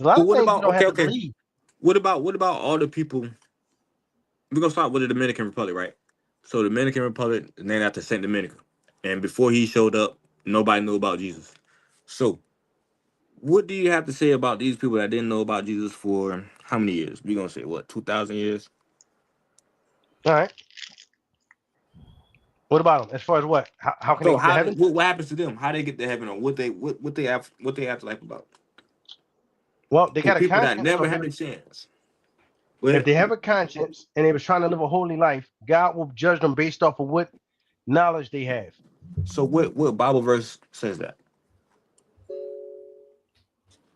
A lot But of what things you about don't okay, have to okay. believe. What about all the people? We're gonna start with the Dominican Republic, right? So the Dominican Republic is named after Saint Dominica, and before he showed up, nobody knew about Jesus. So, what do you have to say about these people that didn't know about Jesus for how many years? We're gonna say what, 2,000 years? All right. What about them? As far as what? How can they So get to how heaven? what happens to them? How they get to heaven, or what they have to life about? Well, they For got a people that conscience. So never had a chance. Go if ahead. they have a conscience and they was trying to live a holy life, God will judge them based off of what knowledge they have. So what Bible verse says that?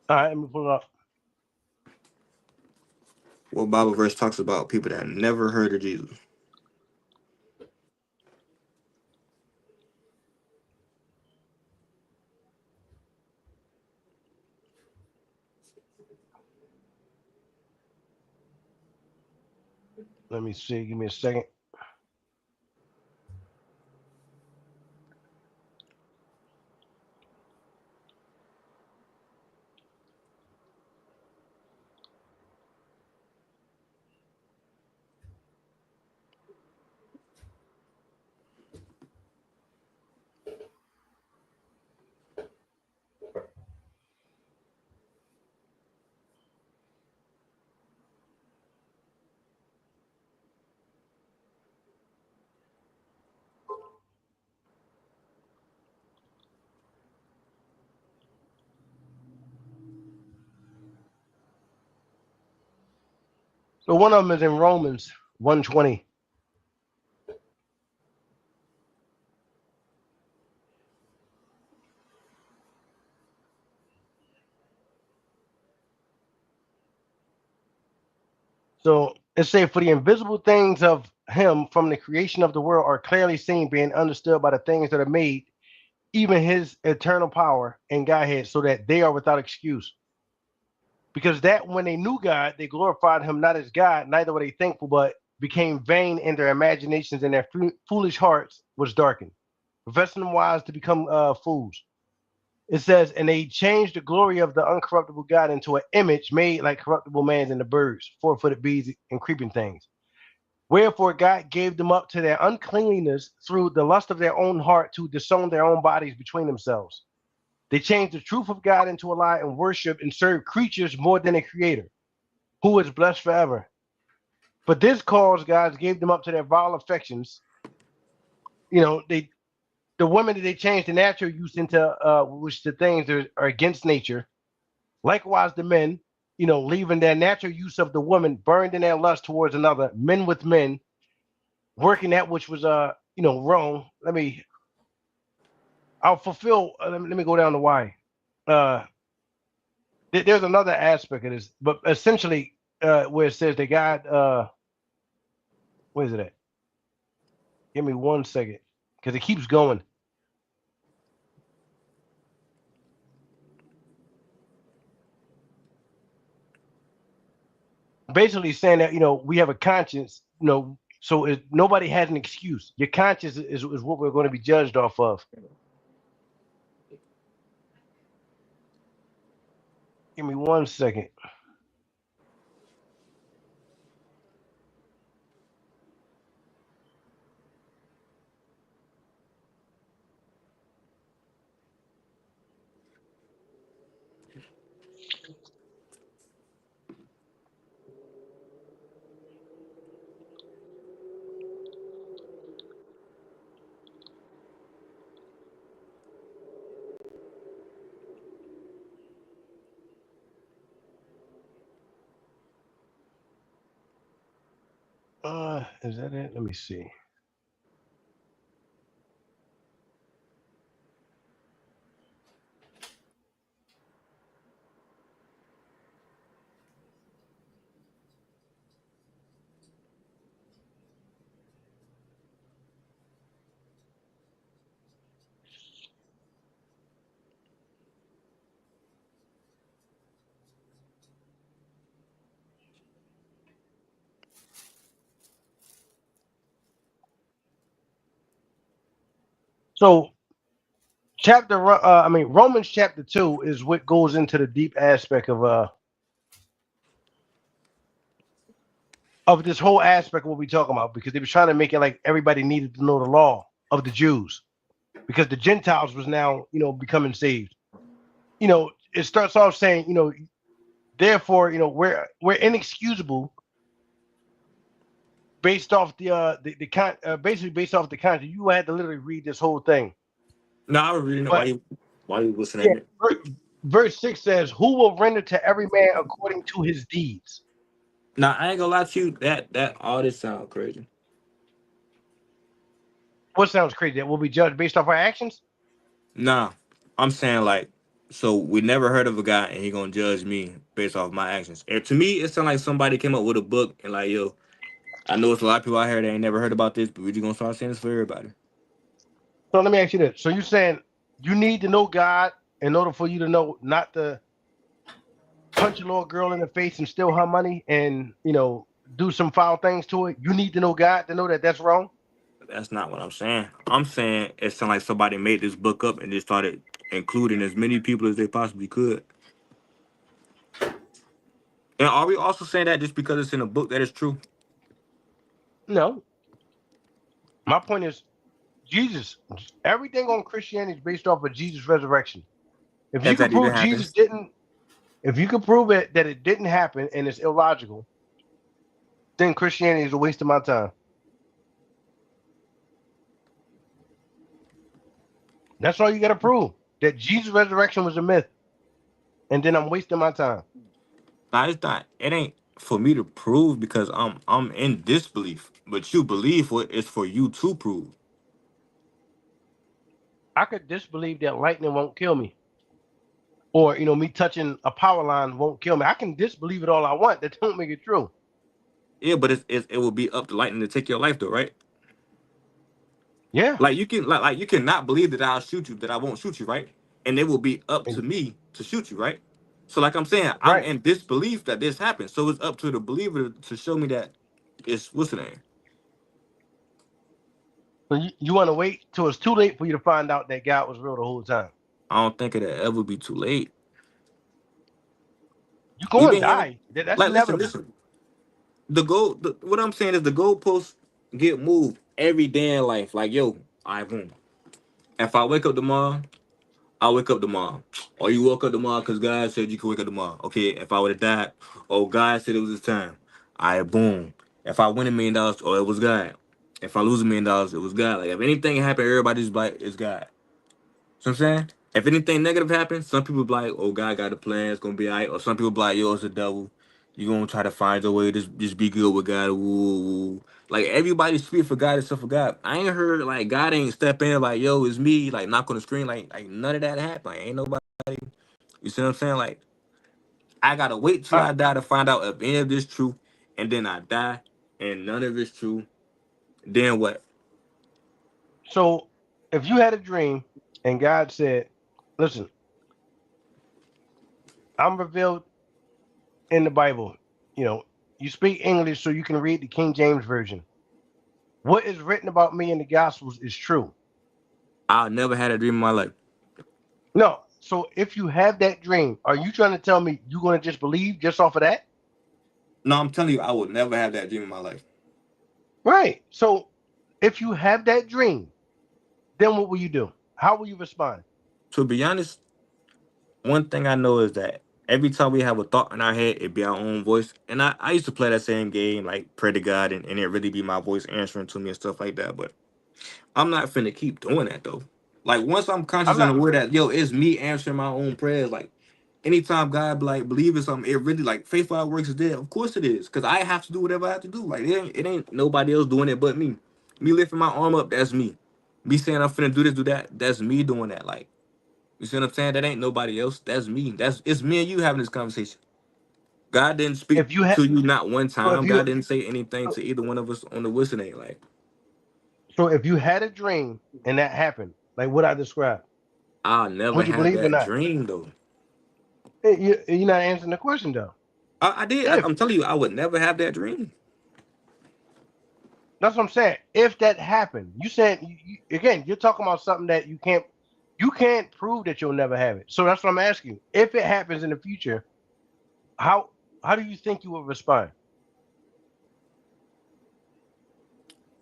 All right, let me pull it up. What Bible verse talks about people that never heard of Jesus? Let me see. Give me a second. So one of them is in Romans 1:20. So it says, "For the invisible things of him from the creation of the world are clearly seen, being understood by the things that are made, even his eternal power and Godhead, so that they are without excuse. Because that when they knew God, they glorified him not as God, neither were they thankful, but became vain in their imaginations, and their foolish hearts was darkened, professing them wise to become fools." It says, "And they changed the glory of the uncorruptible God into an image made like corruptible man and the birds, four-footed beasts, and creeping things. Wherefore God gave them up to their uncleanliness through the lust of their own heart to disown their own bodies between themselves. They changed the truth of God into a lie and worship and serve creatures more than a creator, who is blessed forever. But this cause God gave them up to their vile affections." They the women that they changed the natural use into which the things that are against nature. Likewise, the men, leaving their natural use of the woman, burned in their lust towards another, men with men, working that which was wrong. I'll fulfill. Let me go down to why. Uh, there's another aspect of this, but essentially, where it says that God, where is it at? Give me 1 second, because it keeps going. Basically, saying that we have a conscience. So nobody has an excuse. Your conscience is what we're going to be judged off of. Give me 1 second. Is that it? Let me see. So Romans chapter 2 is what goes into the deep aspect of this whole aspect of what we're talking about, because they were trying to make it like everybody needed to know the law of the Jews, because the Gentiles was now becoming saved. It starts off saying, therefore, we're inexcusable based off basically based off the content. You had to literally read this whole thing. No, I was reading it But while you listening yeah, at me. verse 6 says, "Who will render to every man according to his deeds?" Now I ain't gonna lie to you, that all this sound crazy. What sounds crazy? That we'll be judged based off our actions? Nah, I'm saying like, so we never heard of a guy and he gonna judge me based off my actions. And to me, it sounds like somebody came up with a book and like, yo, I know it's a lot of people out here that ain't never heard about this, but we just gonna start saying this for everybody. So let me ask you this. So you're saying you need to know God in order for you to know not to punch a little girl in the face and steal her money and, do some foul things to it? You need to know God to know that that's wrong? That's not what I'm saying. I'm saying it sounds like somebody made this book up and just started including as many people as they possibly could. And are we also saying that just because it's in a book that is true? No. My point is Jesus. Everything on Christianity is based off of Jesus' resurrection. If you If can that even prove Jesus happens, didn't, if you can prove it that it didn't happen and it's illogical, then Christianity is a waste of my time. That's all you got to prove. That Jesus' resurrection was a myth, and then I'm wasting my time. nah, it's not. It ain't for me to prove because I'm in disbelief. But you believe what it's for you to prove. I could disbelieve that lightning won't kill me, or me touching a power line won't kill me. I can disbelieve it all I want. That don't make it true. Yeah, but it will be up to lightning to take your life though, right? Yeah, Like you can like you cannot believe that I'll shoot you, that I won't shoot you, right? And it will be up to and- me to shoot you, right? So like I'm saying, I'm right. in disbelief that this happened. So it's up to the believer to show me that it's what's the name? So you want to wait till it's too late for you to find out that God was real the whole time. I don't think it'll ever be too late. You're We've going to been hearing die. That's like inevitable. listen. What I'm saying is the goalposts get moved every day in life. Like yo, I boom. If I wake up tomorrow, I wake up tomorrow. Or you woke up tomorrow because God said you could wake up tomorrow. Okay, if I would have died, oh God said it was his time. I boom. If I win $1 million, oh it was God. If I lose $1 million, it was God. Like if anything happened, everybody's like it's God. So I'm saying? If anything negative happens, some people be like, oh God got a plan, it's gonna be alright. Or some people be like, yo, it's a devil. You gonna try to find your way, just be good with God. Woo, woo. Like everybody speak for God except for God. I ain't heard like God ain't step in like, yo, it's me, like knock on the screen, like none of that happened. Like ain't nobody, you see what I'm saying? Like I gotta wait till All right. I die to find out if any of this true, and then I die and none of it's true. Then what? So if you had a dream and God said, "Listen, I'm revealed in the Bible. You know, you speak English so you can read the King James version. What is written about me in the Gospels is true." I never had a dream in my life. No. So if you have that dream, are you trying to tell me you're going to just believe just off of that? No, I'm telling you, I would never have that dream in my life. Right. So if you have that dream, then what will you do? How will you respond? To be honest, one thing I know is that every time we have a thought in our head, it be our own voice. And I used to play that same game, like pray to God, and it really be my voice answering to me and stuff like that. But I'm not finna keep doing that though. Like once I'm I'm conscious and not. aware that yo, it's me answering my own prayers. Like anytime God be like believe in something, it really like faith without works is dead. Of course it is, cause I have to do whatever I have to do. Like it ain't nobody else doing it but me. Me lifting my arm up, that's me. Me saying I'm finna do this, do that, that's me doing that. Like you see what I'm saying? That ain't nobody else. That's me. It's me and you having this conversation. God didn't speak If you have, to you not one so if time. you, God didn't say anything so to either one of us on the listening. Like so if you had a dream and that happened, like what I described, I'll never would you have believe or that not? dream though. You're not answering the question though. I did. If I'm telling you, I would never have that dream. That's what I'm saying. If that happened, you said again, you're talking about something that you can't prove that you'll never have it. So that's what I'm asking you. If it happens in the future, how how do you think you would respond?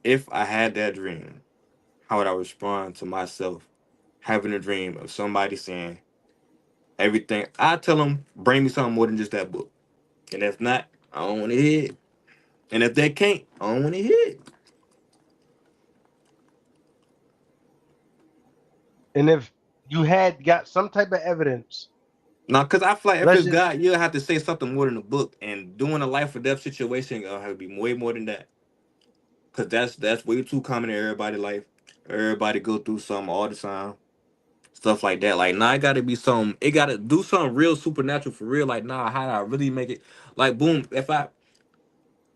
If I had that dream, how would I respond to myself having a dream of somebody saying everything? I tell them, bring me something more than just that book. And if not, I don't want to hear it. And if they can't, I don't want to hear it. And if you had got some type of evidence, No, because I feel like if let's it's just God, you'll have to say something more than a book. And doing a life or death situation, gonna have to be way more than that. Because that's way too common in everybody's life. Everybody go through something all the time. Stuff like that. Like, nah, it gotta be something. It gotta do something real supernatural for real. Like, nah, how do I really make it? Like, boom.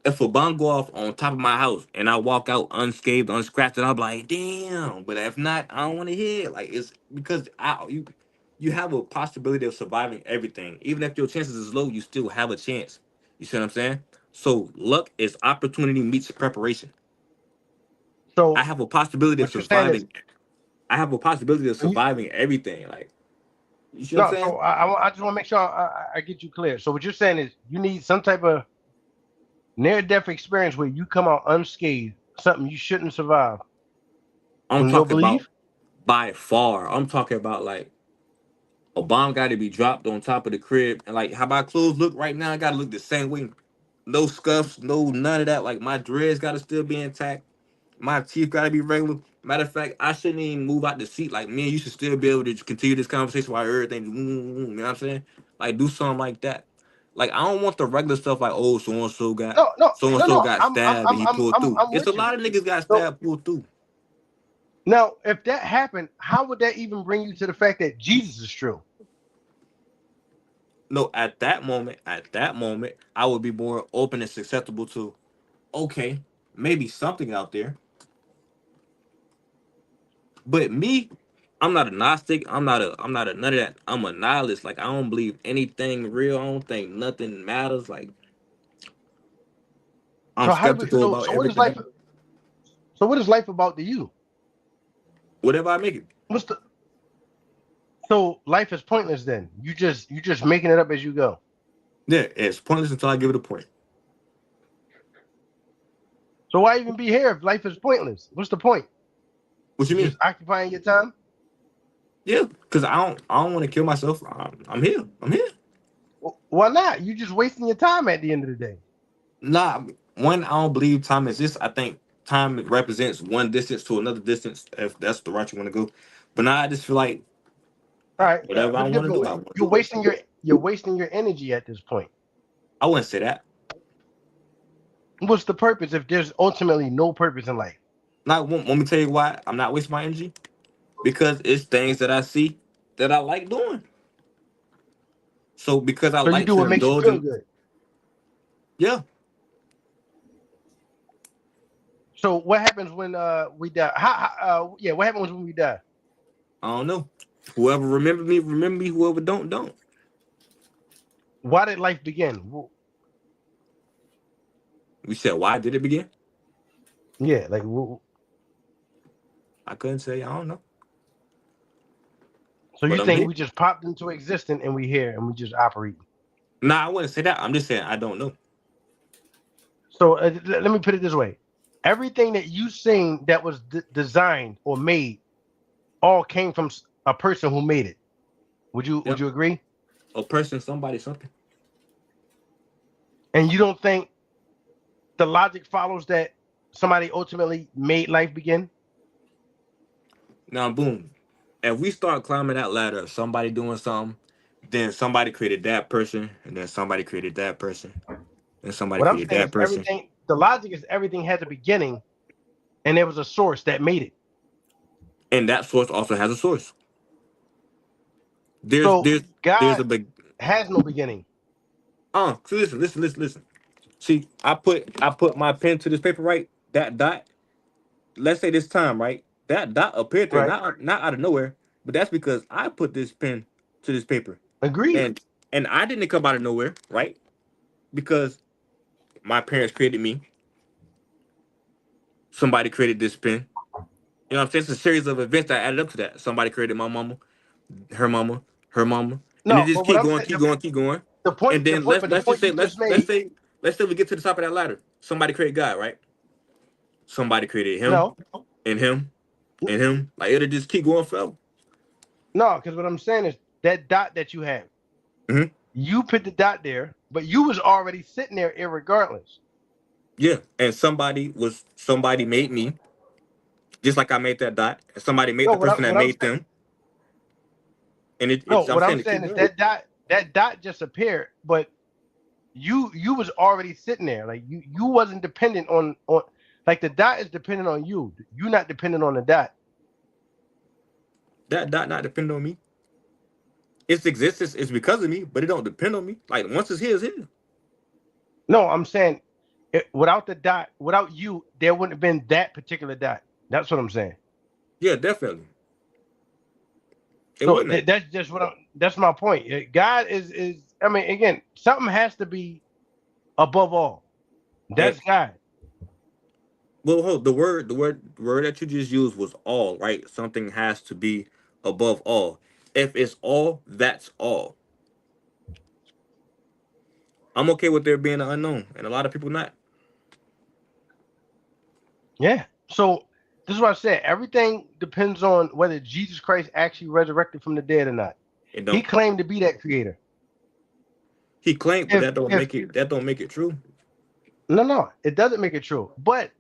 If a bomb go off on top of my house and I walk out unscathed, unscratched, and I'm like, damn. But if not, I don't want to hear it. Like, it's because you have a possibility of surviving everything. Even if your chances is low, you still have a chance. You see what I'm saying? So luck is opportunity meets preparation. I So have a possibility of what you're saying is surviving. I have a possibility of when you surviving everything. Like, you see what I'm no. saying? So I just want to make sure I get you clear. So what you're saying is you need some type of near death experience where you come out unscathed, something you shouldn't survive I'm in your talking about belief. by far. I'm talking about like a bomb got to be dropped on top of the crib, and like how my clothes look right now, I gotta look the same way. No scuffs, no none of that. Like my dreads gotta still be intact. My teeth gotta be regular. Matter of fact, I shouldn't even move out the seat. Like me and you should still be able to continue this conversation while everything. You know what I'm saying? Like do something like that. Like I don't want the regular stuff. Like oh, No, no, so and no, so no. got stabbed and he pulled through. I'm It's a with you. lot of niggas got So stabbed pulled through. now, if that happened, how would that even bring you to the fact that Jesus is true? No, at that moment, I would be more open and susceptible to okay, maybe something out there. But me, I'm not a Gnostic. I'm not a none of that. I'm a nihilist. Like I don't believe anything real. I don't think nothing matters. Like I'm So how do skeptical about so what is life? everything. So what is life about to you? Whatever I make it. What's the so life is pointless then? You just making it up as you go. Yeah, it's pointless until I give it a point. So why even be here if life is pointless? What's the point? What you Just mean? occupying your time? Yeah, because I don't want to kill myself. I'm here. I'm here. Why not? You just wasting your time at the end of the day. Nah, one, I don't believe time exists. I think time represents one distance to another distance, if that's the route you want to go. But now I just feel like All right, whatever I put a want to different do, I way. want to You're do. wasting your energy at this point. I wouldn't say that. What's the purpose if there's ultimately no purpose in life? Not want me to tell you why I'm not wasting my energy? Because it's things that I see that I like doing. So because I So you like do to what makes you indulge feel in, good. yeah, So what happens when we die? Yeah, what happens when we die? I don't know. Whoever remember me. Whoever don't. Why did life begin? We said, why did it begin? Yeah, like I couldn't say. I don't know. so you But I'm think here. we just popped into existence and we here and we just operate? Nah, I wouldn't say that. I'm just saying I don't know. So let me put it this way: everything that you seen that was designed or made all came from a person who made it. Would Yep. you agree? A person, somebody, something. And you don't think the logic follows that somebody ultimately made life begin? Now, boom. If we start climbing that ladder of somebody doing something, then somebody created that person, and then somebody created that person, and somebody What I'm created saying that is person. everything. The logic is everything has a beginning, and there was a source that made it. And that source also has a source. There's So there's there's God a big has no beginning. so listen. See, I put my pen to this paper, right? That dot, let's say this time, right? That dot appeared there, Right? not out of nowhere, but that's because I put this pen to this paper. Agreed. And I didn't come out of nowhere, right? Because my parents created me. Somebody created this pen. You know what I'm saying? It's a series of events that added up to that. Somebody created my mama, her mama, her mama. And it No, just but what keep I'm going, saying, keep going, keep going. And then but the point you just made. let's say we get to the top of that ladder. Somebody created God, right? Somebody created him No, and him and him. Like it'll just keep going forever. no, because what I'm saying is that dot that you have, Hmm. you put the dot there, but you was already sitting there irregardless. Yeah. And somebody made me, just like I made that dot. And somebody made No, the person that what I'm made saying, them. And no, I'm what I'm saying to keep saying is going. that dot just appeared, but you was already sitting there. Like you wasn't dependent on like the dot is dependent on you. You're not dependent on the dot. That dot not depend on me. Its existence is because of me, but it don't depend on me. Like once it's here, it's here. No, I'm saying without the dot, without you, there wouldn't have been that particular dot. That's what I'm saying. Yeah, definitely. It So wouldn't. that's just what that's my point. God is. I mean, again, something has to be above all. And, That's God. well, hold the word that you just used was all, right? Something has to be above all. If it's all, that's all. I'm okay with there being an unknown, and a lot of people not. Yeah. So this is what I said. Everything depends on whether Jesus Christ actually resurrected from the dead or not. It He don't. claimed to be that creator. He claimed, but If that don't if make it. That don't make it true. no, it doesn't make it true. But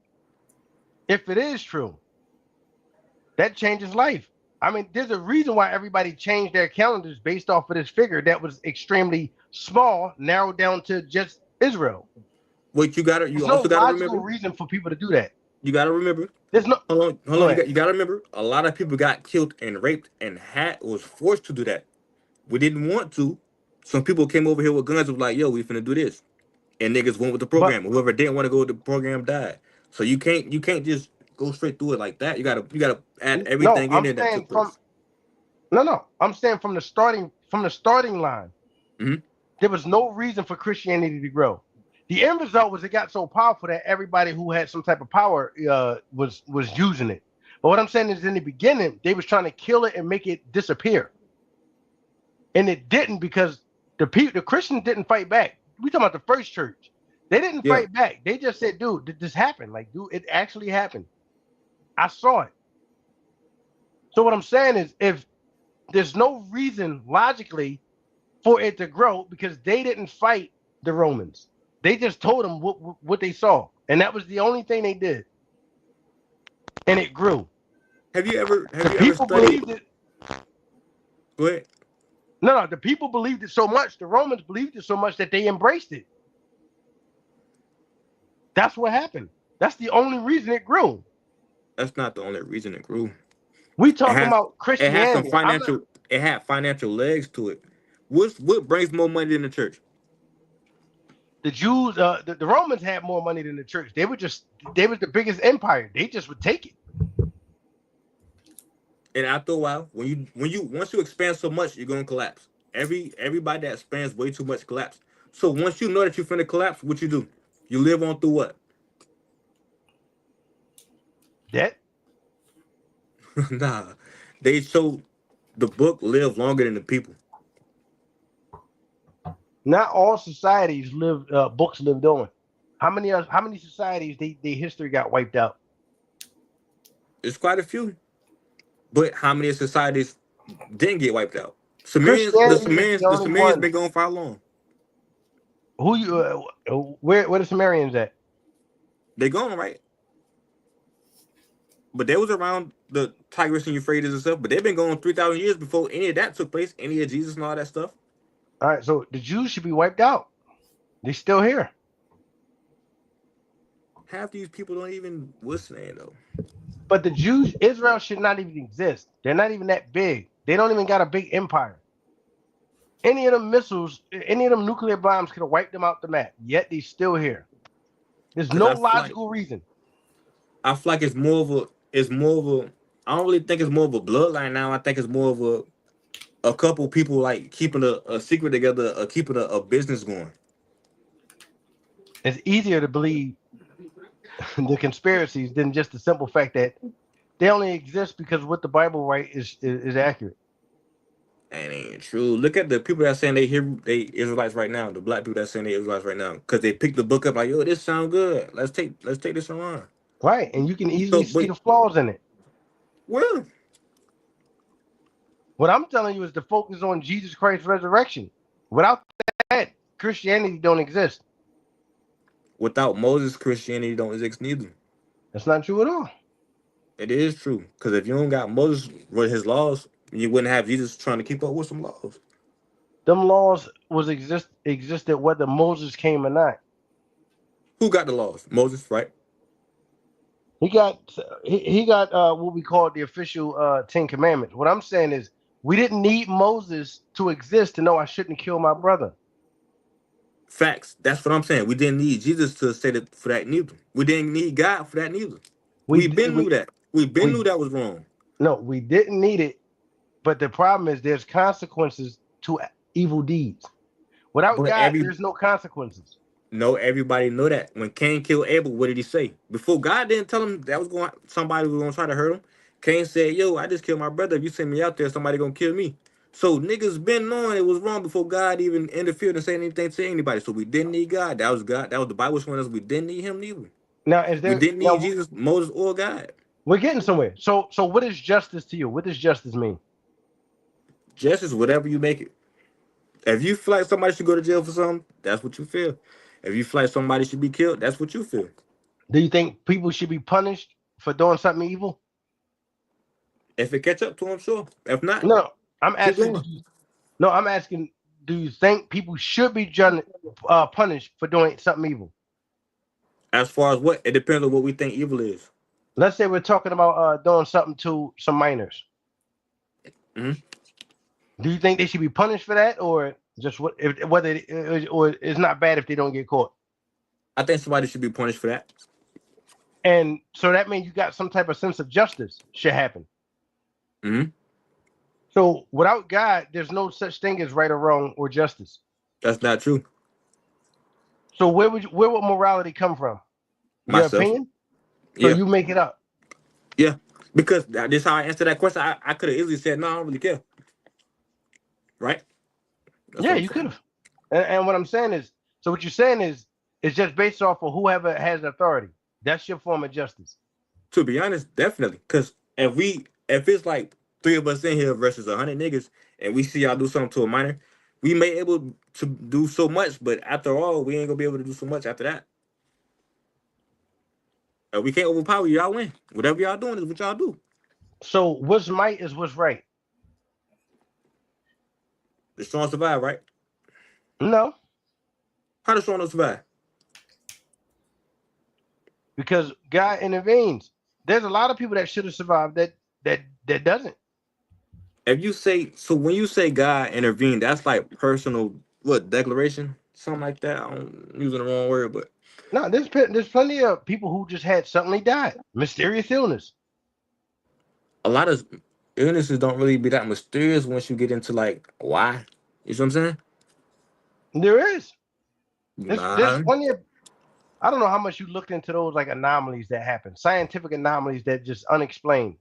if it is true, that changes life. I mean, there's a reason why everybody changed their calendars based off of this figure that was extremely small, narrowed down to just Israel. What you There's no also gotta logical remember. reason for people to do that. You gotta remember. There's no. Hold Go on. ahead. You gotta remember. A lot of people got killed and raped and had was forced to do that. We didn't want to. Some people came over here with guns and was like, "Yo, we finna do this," and niggas went with the But program. Whoever didn't want to go with the program died. So you can't just go straight through it like that. You gotta add no, everything in I'm there that saying took place. I'm saying from the starting line. Hmm. There was no reason for Christianity to grow. The end result was it got so powerful that everybody who had some type of power was using it. But what I'm saying is, in the beginning, they was trying to kill it and make it disappear, and it didn't because the Christians didn't fight back. We talking about the first church. They didn't Yeah. fight back. They just said, "Dude, did this happen? Like, dude, it actually happened. I saw it." So what I'm saying is, if there's no reason logically for it to grow because they didn't fight the Romans. They just told them what they saw, and that was the only thing they did, and it grew. Have The you ever people studied? believed it. Go ahead. No, the people believed it so much. The Romans believed it so much that they embraced it. That's what happened. That's the only reason it grew. That's not the only reason it grew. We It talking has about it has some Christianity. I'm not financial. It had financial legs to it. What brings more money than the church? the Jews. The Romans had more money than the church. They was the biggest empire. They just would take it. And after a while, once you expand so much, you're gonna collapse. Everybody that expands way too much collapse. So once you know that you're finna collapse, what you do? You live on through what? That Nah, they show the book live longer than the people. not all societies live books lived on. How many societies they history got wiped out? It's quite a few, but how many societies didn't get wiped out? Christianity is the The only Sumerians one. been gone for how long? Who you? Where the Sumerians at? They gone, right? But they was around the Tigris and Euphrates and stuff. But they've been going 3,000 years before any of that took place. Any of Jesus and all that stuff. All right, so the Jews should be wiped out. They still here, Half these people don't even what's the name though. but the Jews, Israel should not even exist. They're not even that big. They don't even got a big empire. Any of them missiles, any of them nuclear bombs could have wiped them out the map. Yet they still here. There's Because no logical reason. I feel like it's more of a I don't really think it's more of a bloodline now. I think it's more of a couple people like keeping a secret together, keeping a business going. It's easier to believe the conspiracies than just the simple fact that they only exist because what the Bible write is accurate. That ain't true. Look at the people that saying they Israelites right now. The black people that saying they Israelites right now because they picked the book up like, yo, this sound good. Let's take this on. Right, and you can So, easily see but the flaws in it. well, What I'm telling you is to focus on Jesus Christ's resurrection. Without that, Christianity don't exist. without Moses, Christianity don't exist neither. That's not true at all. It is true because if you don't got Moses with his laws, you wouldn't have Jesus trying to keep up with some laws. Them laws existed whether Moses came or not. Who got the laws? Moses, right? He got what we call the official 10 commandments. What I'm saying is we didn't need Moses to exist to know I shouldn't kill my brother. Facts. That's what I'm saying. We didn't need Jesus to say that for that neither. We didn't need God for that neither. We We d- been knew we that. We been knew we that was wrong. no, we didn't need it, but the problem is there's consequences to evil deeds. Without But God, there's no consequences. everybody know that. When Cain killed Abel, what did he say? Before God didn't tell him that was going somebody was gonna try to hurt him. Cain said, "Yo, I just killed my brother. If you send me out there, somebody gonna kill me." So niggas been knowing it was wrong before God even interfered and said anything to anybody. So we didn't need God. That was God. That was the Bible showing us we didn't need him neither. Now, is We there didn't need now Jesus, Moses, or God. we're getting somewhere. So what is justice to you? What does justice mean? Justice, whatever you make it. If you feel like somebody should go to jail for something, that's what you feel. If you feel like somebody should be killed, that's what you feel. Do you think people should be punished for doing something evil? If it catch up to them, sure. If not, No, I'm keep asking. going. No, I'm asking. Do you think people should be punished for doing something evil? As far as what, it depends on what we think evil is. Let's say we're talking about doing something to some minors. hmm Do you think they should be punished for that, or just whether or it's not bad if they don't get caught? I think somebody should be punished for that. And so that means you got some type of sense of justice should happen. hmm So without God, there's no such thing as right or wrong or justice. That's not true. So where would morality come from? Your Myself. opinion? So Yeah. you make it up. Yeah. Because this how I answer that question. I could have easily said, no, I don't really care. Right? That's Yeah, what I'm you could saying. have. And what I'm saying is, so what you're saying is, it's just based off of whoever has authority. That's your form of justice. To be honest, definitely. Because if it's like three of us in here versus 100 niggas, and we see y'all do something to a minor, we may able to do so much, but after all, we ain't gonna be able to do so much after that. We can't overpower you. Y'all win. Whatever y'all doing is what y'all do. So what's might is what's right. The strong survive, right? No, How the strong don't survive? because God intervenes. There's a lot of people that should have survived that doesn't. If you say so, when you say God intervened, that's like personal what declaration, something like that. I'm using the wrong word, but No, there's plenty of people who just had suddenly died, mysterious illness. a lot of illnesses don't really be that mysterious once you get into like why. You see what I'm saying? There is. There's Nah. plenty of. I don't know how much you looked into those like anomalies that happen, scientific anomalies that just unexplained.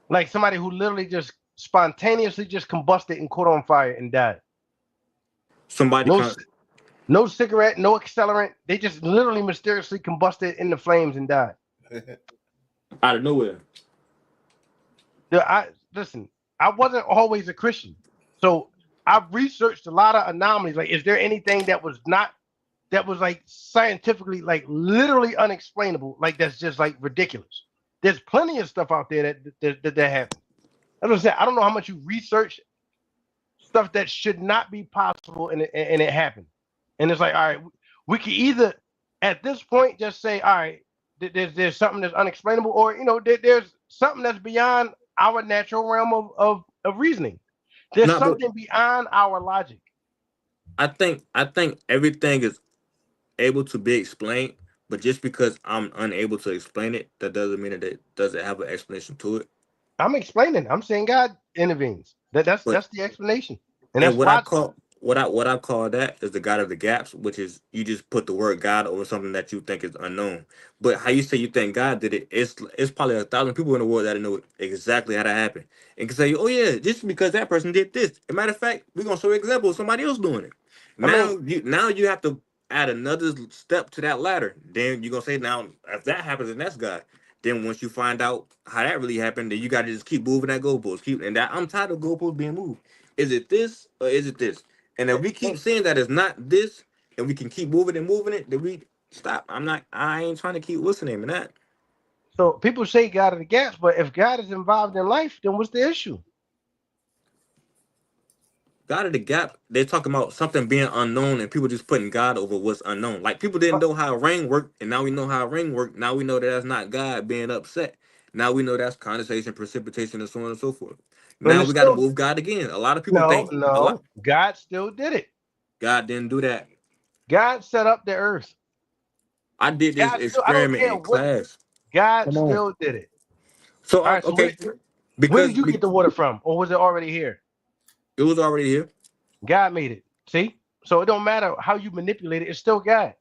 Like somebody who literally just spontaneously just combusted and caught on fire and died. Somebody No, kind of no cigarette, no accelerant. They just literally mysteriously combusted in the flames and died. out of nowhere. Listen. I wasn't always a Christian, so I've researched a lot of anomalies. Like, is there anything that was like scientifically, like literally unexplainable? Like that's just like ridiculous. There's plenty of stuff out there that happened. As I said, I don't know how much you research stuff that should not be possible, and it happened. And it's like, all right, we can either at this point just say, all right, there's something that's unexplainable, or there's something that's beyond our natural realm of reasoning. There's Nah, but something beyond our logic. I think everything is able to be explained, but just because I'm unable to explain it, that doesn't mean that it doesn't have an explanation to it. I'm explaining. I'm saying God intervenes. That's But that's the explanation, and and that's logical. what I call that is the God of the gaps, which is you just put the word God over something that you think is unknown. But how you say you think God did it, it's probably 1,000 people in the world that know exactly how that happened. And can say, oh yeah, just because that person did this. As a matter of fact, we're gonna show an example of somebody else doing it. I mean, Now you have to add another step to that ladder. Then you're gonna say now if that happens, then that's God. Then once you find out how that really happened, then you gotta just keep moving that goalpost. I'm tired of goalposts being moved. Is it this or is it this? And if we keep saying that it's not this, and we can keep moving it, then we stop. I ain't trying to keep listening to that. so people say God of the gaps, but if God is involved in life, then what's the issue? God of the Gap, they're talking about something being unknown and people just putting God over what's unknown. Like people didn't know how rain worked, and now we know how rain worked. Now we know that that's not God being upset. Now we know that's condensation, precipitation, and so on and so forth. And Now it's we got to still move God again. A lot of people no, think a lot no. God still did it. God didn't do that. God set up the earth. I did this God still. I don't experiment care in what. class. God Come on. still did it. So All right. So okay, where did because you get the water from, or was it already here? it was already here. God made it. See, so it don't matter how you manipulate it. It's still God.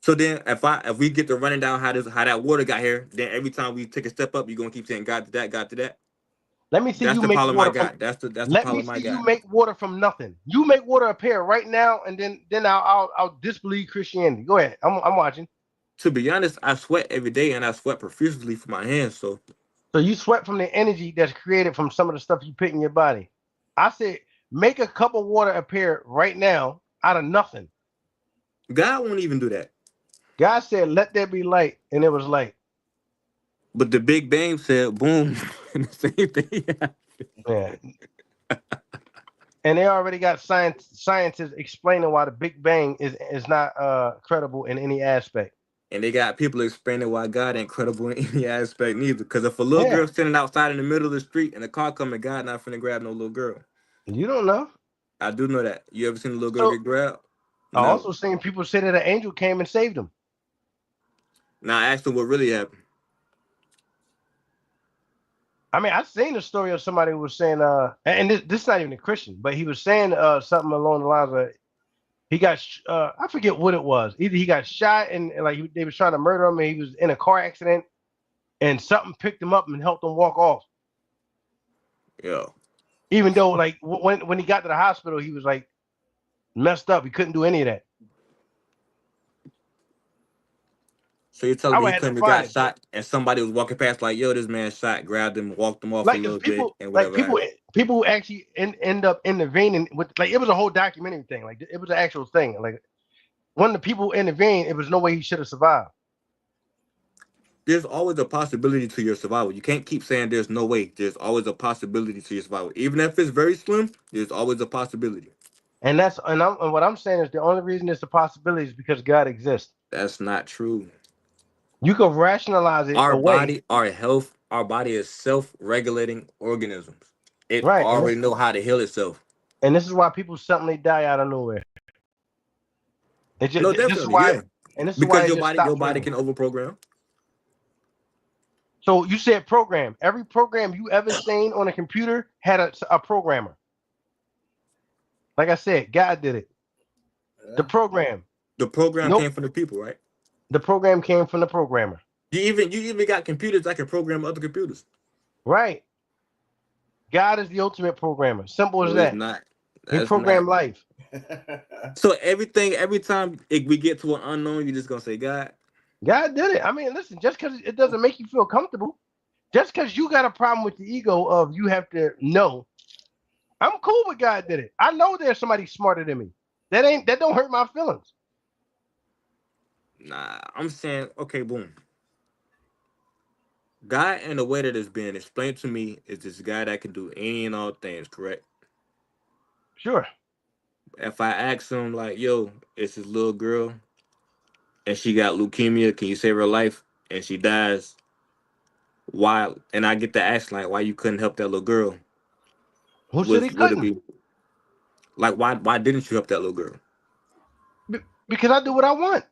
So then, if we get to running down how that water got here, then every time we take a step up, you're gonna keep saying God to that, God to that. Let me see That's you the make problem I water from. got. That's the Let me problem I see you got. make water from nothing. You make water appear right now, and then I'll disbelieve Christianity. Go ahead. I'm watching. To be honest, I sweat every day and I sweat profusely for my hands. So So you sweat from the energy that's created from some of the stuff you put in your body. I said make a cup of water appear right now out of nothing. God won't even do that. God said, "Let there be light," and it was light. But the Big Bang said, boom, and the same thing happened. Yeah. And they already got scientists explaining why the Big Bang is not credible in any aspect. And they got people explaining why God ain't credible in any aspect neither. Because if a little Yeah, girl standing outside in the middle of the street and a car coming, God not finna grab no little girl. you don't know. I do know that. You ever seen a little girl So get grabbed? I Never. also seen people say that an angel came and saved them. Now I asked them what really happened. I mean, I seen the story of somebody who was saying, and this is not even a Christian, but he was saying something along the lines of he got, I forget what it was. Either he got shot and like they was trying to murder him, and he was in a car accident, and something picked him up and helped him walk off. Yo. Even though, like, when he got to the hospital, he was like messed up. He couldn't do any of that. So you're telling I me would he have to couldn't have find got it. shot and somebody was walking past like, yo, this man shot, grabbed him, walked him off a Like, cause little bit, people, and like whatever people, happened. people who actually end up intervening with, like, it was a whole documentary thing. Like, it was an actual thing. Like, one of the people intervened, it was no way he should have survived. There's always a possibility to your survival. You can't keep saying there's no way. There's always a possibility to your survival. Even if it's very slim, there's always a possibility. And what I'm saying is the only reason it's a possibility is because God exists. That's not true. You can rationalize it Our away, body, our health, our body is self-regulating organisms. It right? And already know how to heal itself. this is why people suddenly die out of nowhere. No, This is definitely, why, yeah. and this is why Because it your just body, your stops body working. can overprogram. So you said program. Every program you ever seen on a computer had a programmer. Like I said, God did it. The program. The program Nope. came from the people, right? The program came from the programmer. You even got computers that can program other computers. Right. God is the ultimate programmer. Simple as No, it's that. not. He That's not. programmed life. So every time we get to an unknown, you're just gonna say God. God did it. I mean, listen, just because it doesn't make you feel comfortable, just because you got a problem with the ego of you have to know, I'm cool with God did it. I know there's somebody smarter than me. That don't hurt my feelings. Nah, I'm saying okay, boom. God in the way that it's being explained to me is this guy that can do any and all things, correct? Sure. If I ask him like, yo, it's this little girl and she got leukemia, can you save her life? And she dies, why? And I get to ask like, why you couldn't help that little girl? Who said he Would it couldn't? be like why didn't you help that little girl? Because I do what I want.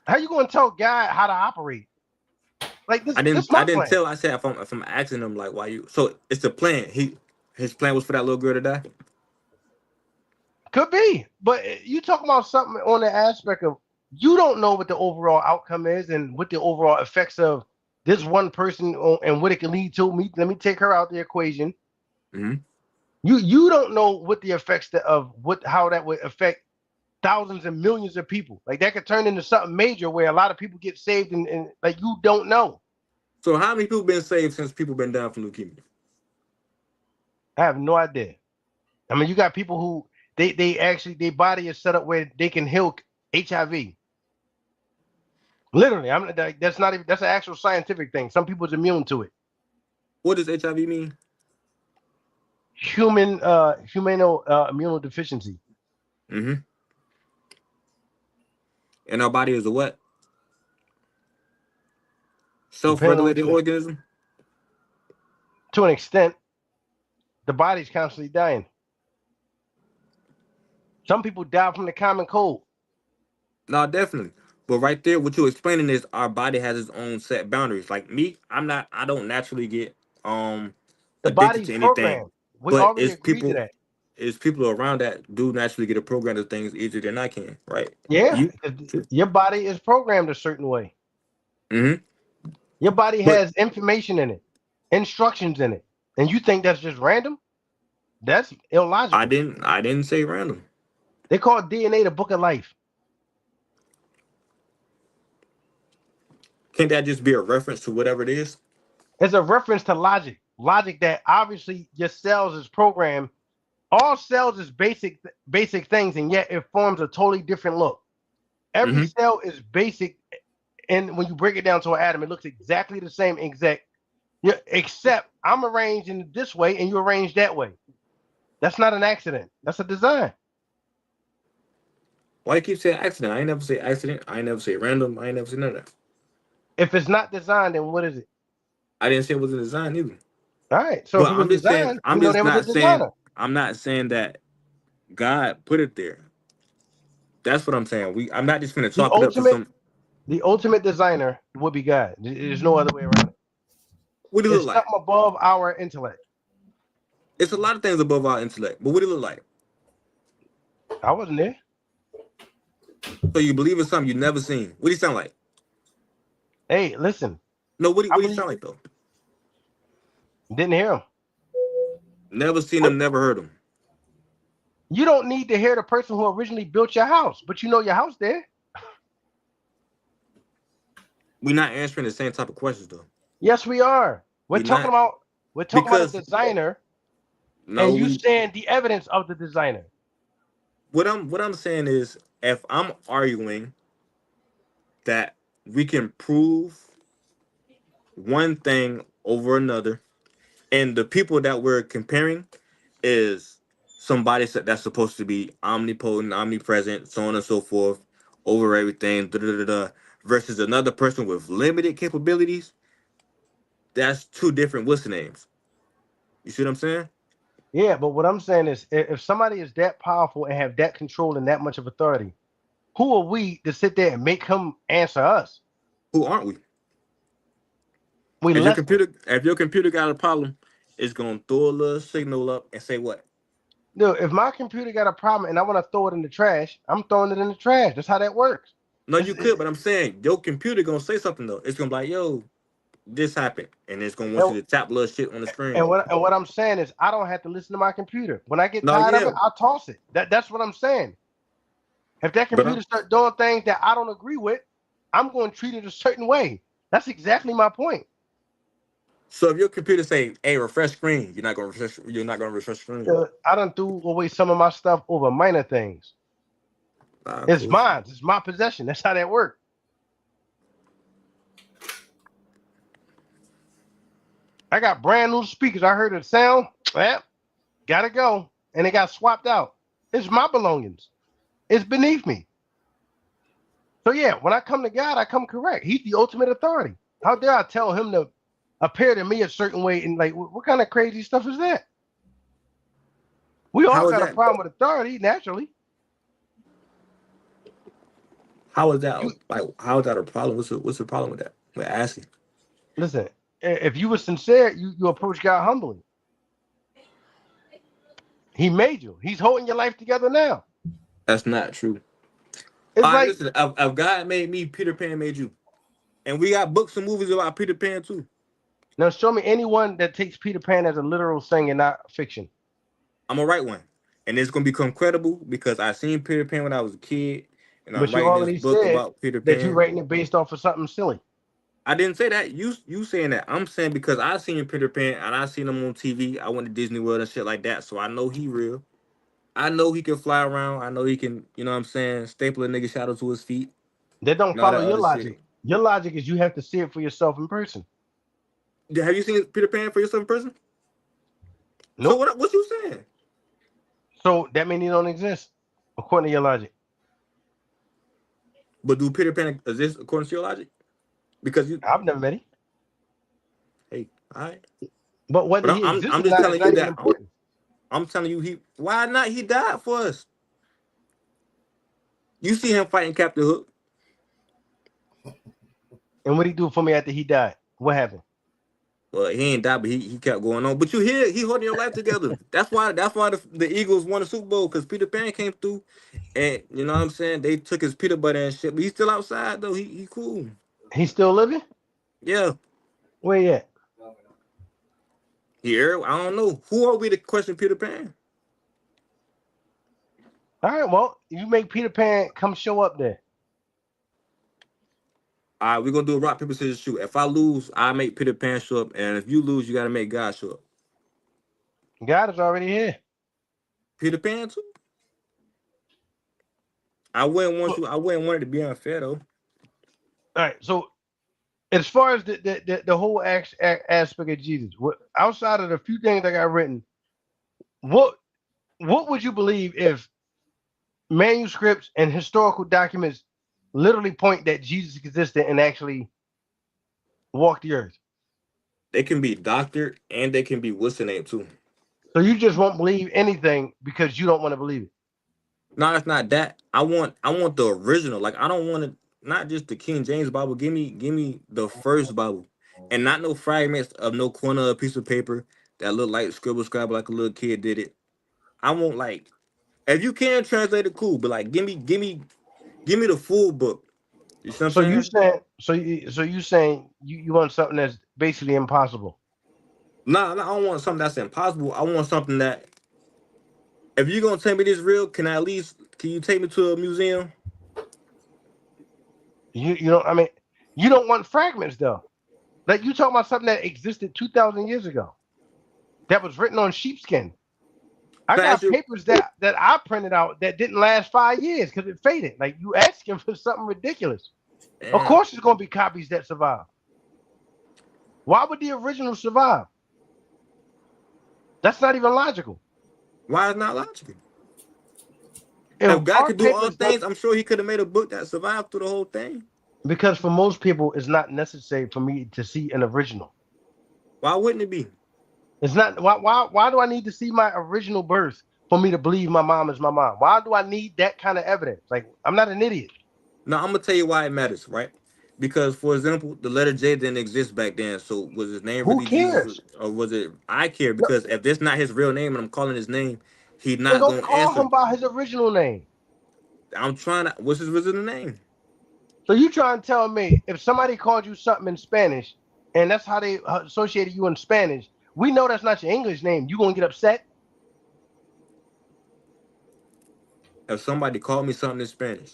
How you going to tell God how to operate? Like this, I this didn't is I my didn't plan. tell. I said if I'm asking him like why you, so it's the plan. His plan was for that little girl to die. Could be, but you talking about something on the aspect of you don't know what the overall outcome is and what the overall effects of this one person and what it can lead to. Let me take her out the equation. Hmm. You don't know what the effects of what how that would affect thousands and millions of people. Like that could turn into something major where a lot of people get saved and like you don't know. So how many people been saved since people been down from leukemia? I have no idea. I mean, you got people who they actually their body is set up where they can heal HIV. Literally, I'm that's not even that's an actual scientific thing. Some people's immune to it. What does HIV mean? immunodeficiency. Mm-hmm. And our body is a what? Depending on what Self-regulated you, organism. to an extent, the body's constantly dying. Some people die from the common cold. No, definitely. But right there, what you're explaining is our body has its own set boundaries. Like me, I don't naturally get The addicted body's to anything. programmed. We But already agreed to that. it's people around that do naturally get a program of things easier than I can, right? Yeah, You 'cause your body is programmed a certain way. hmm Your body But has information in it, instructions in it, and you think that's just random? That's illogical. I didn't say random. They call DNA the book of life. Can't that just be a reference to whatever it is? It's a reference to logic. Logic that obviously your cells is programmed. All cells is basic things, and yet it forms a totally different look. Every hmm cell is basic, and when you break it down to an atom, it looks exactly the same exact. Yeah, except I'm arranged in this way and you arranged that way. That's not an accident. That's a design. Why you keep saying accident? I ain't never say accident. I ain't never say random. I ain't never say none of that. If it's not designed, then what is it? I didn't say it was a design either. All right. So if But it was I'm just saying, designed, we know there was a designer. I'm not saying that God put it there. That's what I'm saying. I'm not just gonna The chalk it up to ultimate, some. the ultimate designer would be God. There's no other way around it. What do it look It's like? something above our intellect. It's a lot of things above our intellect. But what do it look like? I wasn't there. So you believe in something you never seen. What do you sound like? Hey, listen. No, I what do you believe sound like though? didn't hear him. Never seen What? them, never heard them. You don't need to hear the person who originally built your house, but you know your house there. We're not answering the same type of questions though. Yes, we are. We're We talking not about we're talking about a because designer, no, and you we saying the evidence of the designer. what I'm saying is if I'm arguing that we can prove one thing over another, and the people that we're comparing is somebody that's supposed to be omnipotent, omnipresent, so on and so forth, over everything, da, da, da, da, versus another person with limited capabilities. That's two different what's the names. You see what I'm saying? Yeah, but what I'm saying is, if somebody is that powerful and have that control and that much of authority, who are we to sit there and make him answer us? Who aren't we? We less than. If your computer got a problem, it's gonna throw a little signal up and say what? No, if my computer got a problem and I want to throw it in the trash, I'm throwing it in the trash. That's how that works. No, It's, you could, but I'm saying your computer gonna say something though. It's gonna be like, yo, this happened, and it's gonna want and, you to tap little shit on the screen. and what I'm saying is, I don't have to listen to my computer. When I get No, tired of yeah, it, I toss it. That's what I'm saying. If that but computer start doing things that I don't agree with, I'm going to treat it a certain way. That's exactly my point. so if your computer say, "Hey, refresh screen," you're not gonna refresh screen. I done threw away some of my stuff over minor things. Nah, It's cool. mine. It's my possession. That's how that works. I got brand new speakers. I heard the sound. Well, gotta go. And it got swapped out. It's my belongings. It's beneath me. So yeah, when I come to God, I come correct. He's the ultimate authority. How dare I tell him to appear to me a certain way? And like, what kind of crazy stuff is that? We all How is got a that? problem with authority, naturally. How is that You like? How is that a problem? What's the problem with that? We're asking. listen. If you were sincere, you approach God humbly. He made you. He's holding your life together now. That's not true. It's All right, like listen. If God made me, Peter Pan made you, and we got books and movies about Peter Pan too. now show me anyone that takes Peter Pan as a literal thing and not fiction. I'm gonna write one, and it's gonna become credible because I seen Peter Pan when I was a kid, and I'm But you writing this already book said about Peter that you're Pan. writing it based off of something silly. I didn't say that. You saying that? I'm saying because I seen Peter Pan and I seen him on TV. I went to Disney World and shit like that, so I know he real. I know he can fly around. I know he can, you know what I'm saying, staple a nigga shadow to his feet That don't and all follow that your other logic. shit. Your logic is you have to see it for yourself in person. Have you seen Peter Pan for yourself in person? So Nope. what you saying? So that means he don't exist, according to your logic. But do Peter Pan exist according to your logic? Because you, I've never met him. hey, all right. But whether But he exists I'm or just not is telling you not even that important. I'm telling you why not? He died for us. You see him fighting Captain Hook. And what he do for me after he died? What happened? Well, he ain't died, but he kept going on. But you hear he holding your life together. That's why the Eagles won the Super Bowl, because Peter Pan came through, and you know what I'm saying. They took his peanut butter and shit, but he's still outside though. He cool. He's still living? Yeah. Where he at? Here, I don't know. Who are we to question Peter Pan? All right, well, you make Peter Pan come show up there. All right, we're gonna do a rock, paper, scissors, shoot. If I lose, I make Peter Pan show up, and if you lose, you gotta make God show up. God is already here. Peter Pan too. I wouldn't want Well, you. I wouldn't want it to be unfair though. all right, so as far as the whole aspect of Jesus, outside of the few things I got written, what what would you believe if manuscripts and historical documents literally point that Jesus existed and actually walked the earth? They can be doctored and they can be what's the name too. So you just won't believe anything because you don't want to believe it. No, it's not that. I want the original. Like I don't want to, not just the King James Bible. Give me the first Bible, and not no fragments of no corner of a piece of paper that look like scribble scrabble like a little kid did it. I want like, if you can translate it, cool. But like, give me the full book. You see what I'm So you saying? saying you saying you want something that's basically impossible. Nah, I don't want something that's impossible. I want something that, if you're gonna tell me this real, can you take me to a museum? You know, I mean, you don't want fragments though. Like you talking about something that existed 2,000 years ago that was written on sheepskin. I Can I ask got you? papers that I printed out that didn't last 5 years because it faded. Like you asking for something ridiculous. Of Damn, course, there's gonna be copies that survive. Why would the original survive? That's not even logical. why is not logical? If If God our could do all papers don't, things, I'm sure He could have made a book that survived through the whole thing. because for most people, it's not necessary for me to see an original. Why wouldn't it be? It's not why do I need to see my original birth for me to believe my mom is my mom? Why do I need that kind of evidence? Like I'm not an idiot. Now I'm gonna tell you why it matters, right? Because, for example, the letter J didn't exist back then. So was his name Who really Jesus, cares? or was it? I care No, because if this not his real name and I'm calling his name, he then not go gonna call answer. him by his original name. I'm trying to. What's his original name? So you trying to tell me if somebody called you something in Spanish and that's how they associated you in Spanish, we know that's not your English name. You gonna get upset? If somebody called me something in Spanish,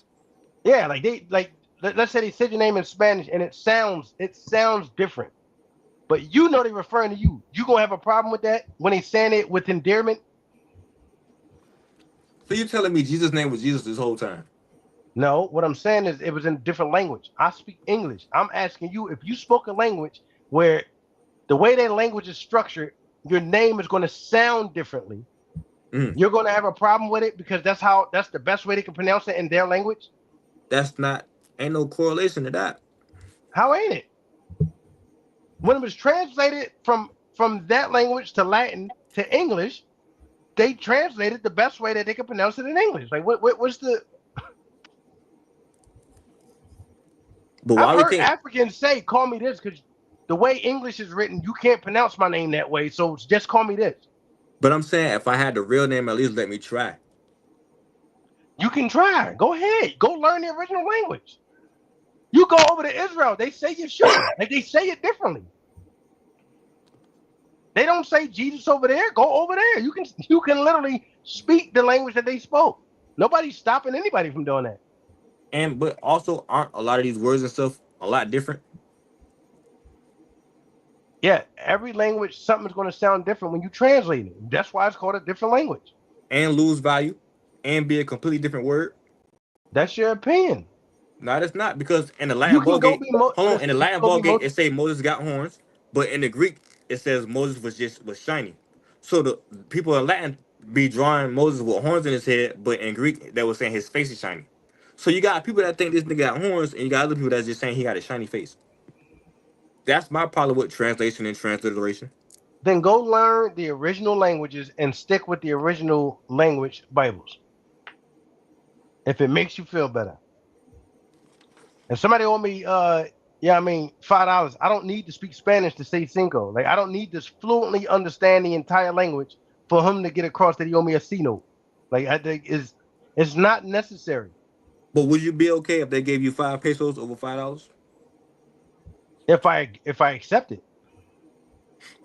Yeah, like let's say they said your name in Spanish and it sounds different, but you know they referring to you. You gonna have a problem with that when they saying it with endearment? so you telling me Jesus' name was Jesus this whole time? No, what I'm saying is it was in a different language. I speak English. I'm asking you if you spoke a language where the way that language is structured, your name is going to sound differently. Mm, You're going to have a problem with it because that's the best way they can pronounce it in their language. that's not. Ain't no correlation to that. How ain't it? When it was translated from that language to Latin to English, they translated the best way that they could pronounce it in English. Like what's the? But I've why we heard can't? Africans say, "Call me this," because the way English is written, you can't pronounce my name that way. So just call me this. But I'm saying, if I had the real name, at least let me try. You can try. Go ahead. Go learn the original language. You go over to Israel, they say Yeshua. Like they say it differently. They don't say Jesus over there. Go over there. You can literally speak the language that they spoke. Nobody's stopping anybody from doing that. And but also, aren't a lot of these words and stuff a lot different Yeah, every language, something's going to sound different when you translate it. That's why it's called a different language. and lose value and be a completely different word? That's your opinion. No, that's not, because in the You Latin can go Vulgate, be hold on, in listen. the You can Latin go be Vulgate, it say Moses got horns, but in the Greek, it says Moses was shiny. So the people in Latin be drawing Moses with horns in his head, but in Greek they were saying his face is shiny. So you got people that think this nigga got horns, and you got other people that's just saying he got a shiny face. That's my problem with translation and transliteration. Then go learn the original languages and stick with the original language Bibles. If it makes you feel better. And somebody owe me $5. I don't need to speak Spanish to say cinco. Like I don't need to fluently understand the entire language for him to get across that he owe me a C note. Like I think it's not necessary. But would you be okay if they gave you 5 pesos over $5? If I accept it.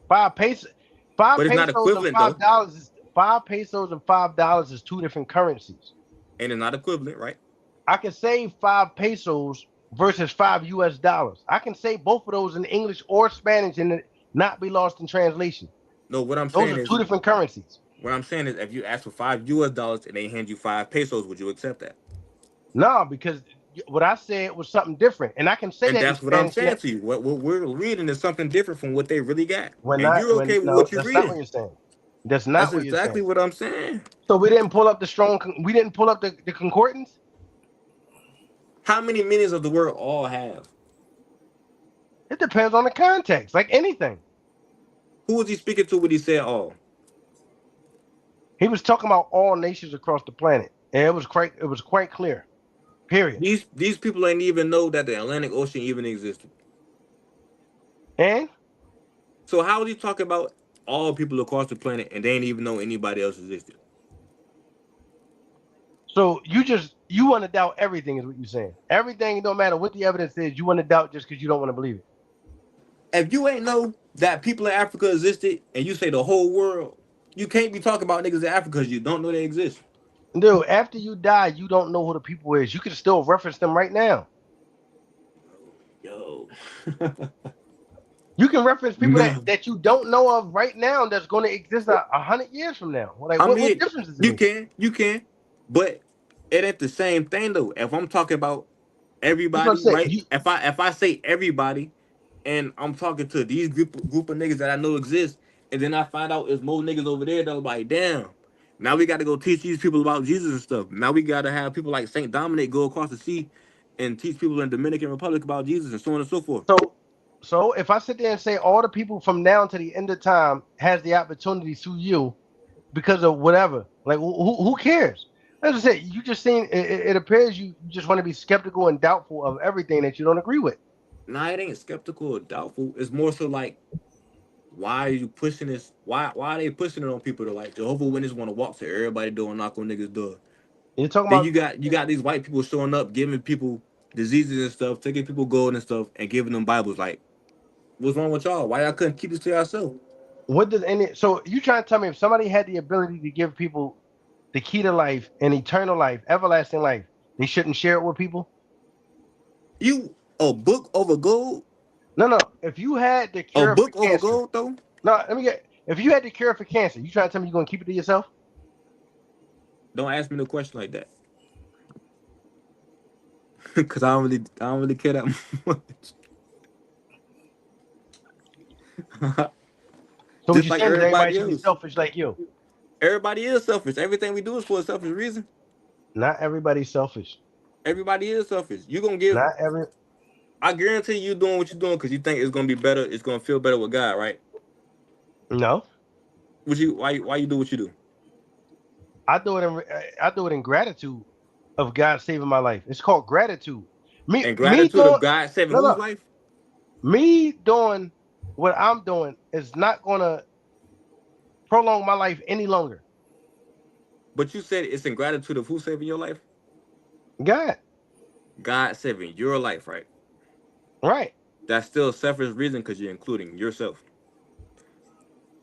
Five pesos, five But it's not pesos and equivalent five though, dollars is $5 is two different currencies. and it's not equivalent, right? I can save 5 pesos versus $5. I can say both of those in English or Spanish and it not be lost in translation. No, what I'm Those saying are is, two different currencies. if you ask for $5 and they hand you 5 pesos, would you accept that? No, because what I said was something different, and I can say And that in that's what I'm Spanish. saying to you. What we're reading is something different from what they really got, When and not you're when okay with no, what you're that's not what reading. you're saying. That's That's not what you're exactly saying. what I'm saying. So we didn't pull up we didn't pull up the concordance. How many meanings of the word all have? It depends on the context, like anything. Who was he speaking to when he said all? He was talking about all nations across the planet, and it was quite clear. Period. These people ain't even know that the Atlantic Ocean even existed. And So how is he talking about all people across the planet and they ain't even know anybody else existed? so you want to doubt everything, is what you're saying. Everything, don't matter what the evidence is, you want to doubt just because you don't want to believe it. If you ain't know that people in Africa existed and you say the whole world, you can't be talking about niggas in Africa because you don't know they exist. Dude, after you die, you don't know who the people is. You can still reference them right now. Yo. You can reference people that, No. that you don't know of right now that's going to exist 100 years from now. Like, I what mean, difference does it make? you can, but it ain't the same thing though. If I'm talking about That's what I'm everybody, saying. right? If I say everybody, and I'm talking to these group of niggas that I know exist, and then I find out there's more niggas over there, that I'm like, damn. Now we got to go teach these people about Jesus and stuff. Now we got to have people like Saint Dominic go across the sea and teach people in Dominican Republic about Jesus and so on and so forth. So if I sit there and say all the people from now to the end of time has the opportunity through you because of whatever, like who cares? As I said, you just seen it appears you just want to be skeptical and doubtful of everything that you don't agree with. Nah, it ain't skeptical or doubtful. It's more so like, why are you pushing this? Why are they pushing it on people to like Jehovah Witnesses want to walk to everybody door and knock on niggas' door? You're talking Then about you got these white people showing up, giving people diseases and stuff, taking people gold and stuff, and giving them Bibles. Like, what's wrong with y'all? Why y'all couldn't keep this to yourself? what does any so you trying to tell me if somebody had the ability to give people the key to life and eternal life, everlasting life, they shouldn't share it with people? You a book over gold? No, no. If you had the A cure for book over cancer, gold though? no, let me get. If you had the cure for cancer, you trying to tell me you're gonna keep it to yourself? Don't ask me no question like that. Cause I don't really care that much. So what Just you're like saying is everybody everybody should be else. selfish like you. Everybody is selfish. Everything we do is for a selfish reason. Not everybody's selfish. Everybody is selfish. You gonna give. Not every. I guarantee you doing what you're doing because you think it's gonna be better. It's gonna feel better with God, right? No, Why you do what you do? I do it in gratitude of God saving my life. It's called gratitude. Me And me gratitude doing of God saving no whose no life? me doing what I'm doing is not gonna prolong my life any longer. But you said it's in gratitude of who saving your life? God, God saving your life, right? right? That's still a selfish reason because you're including yourself.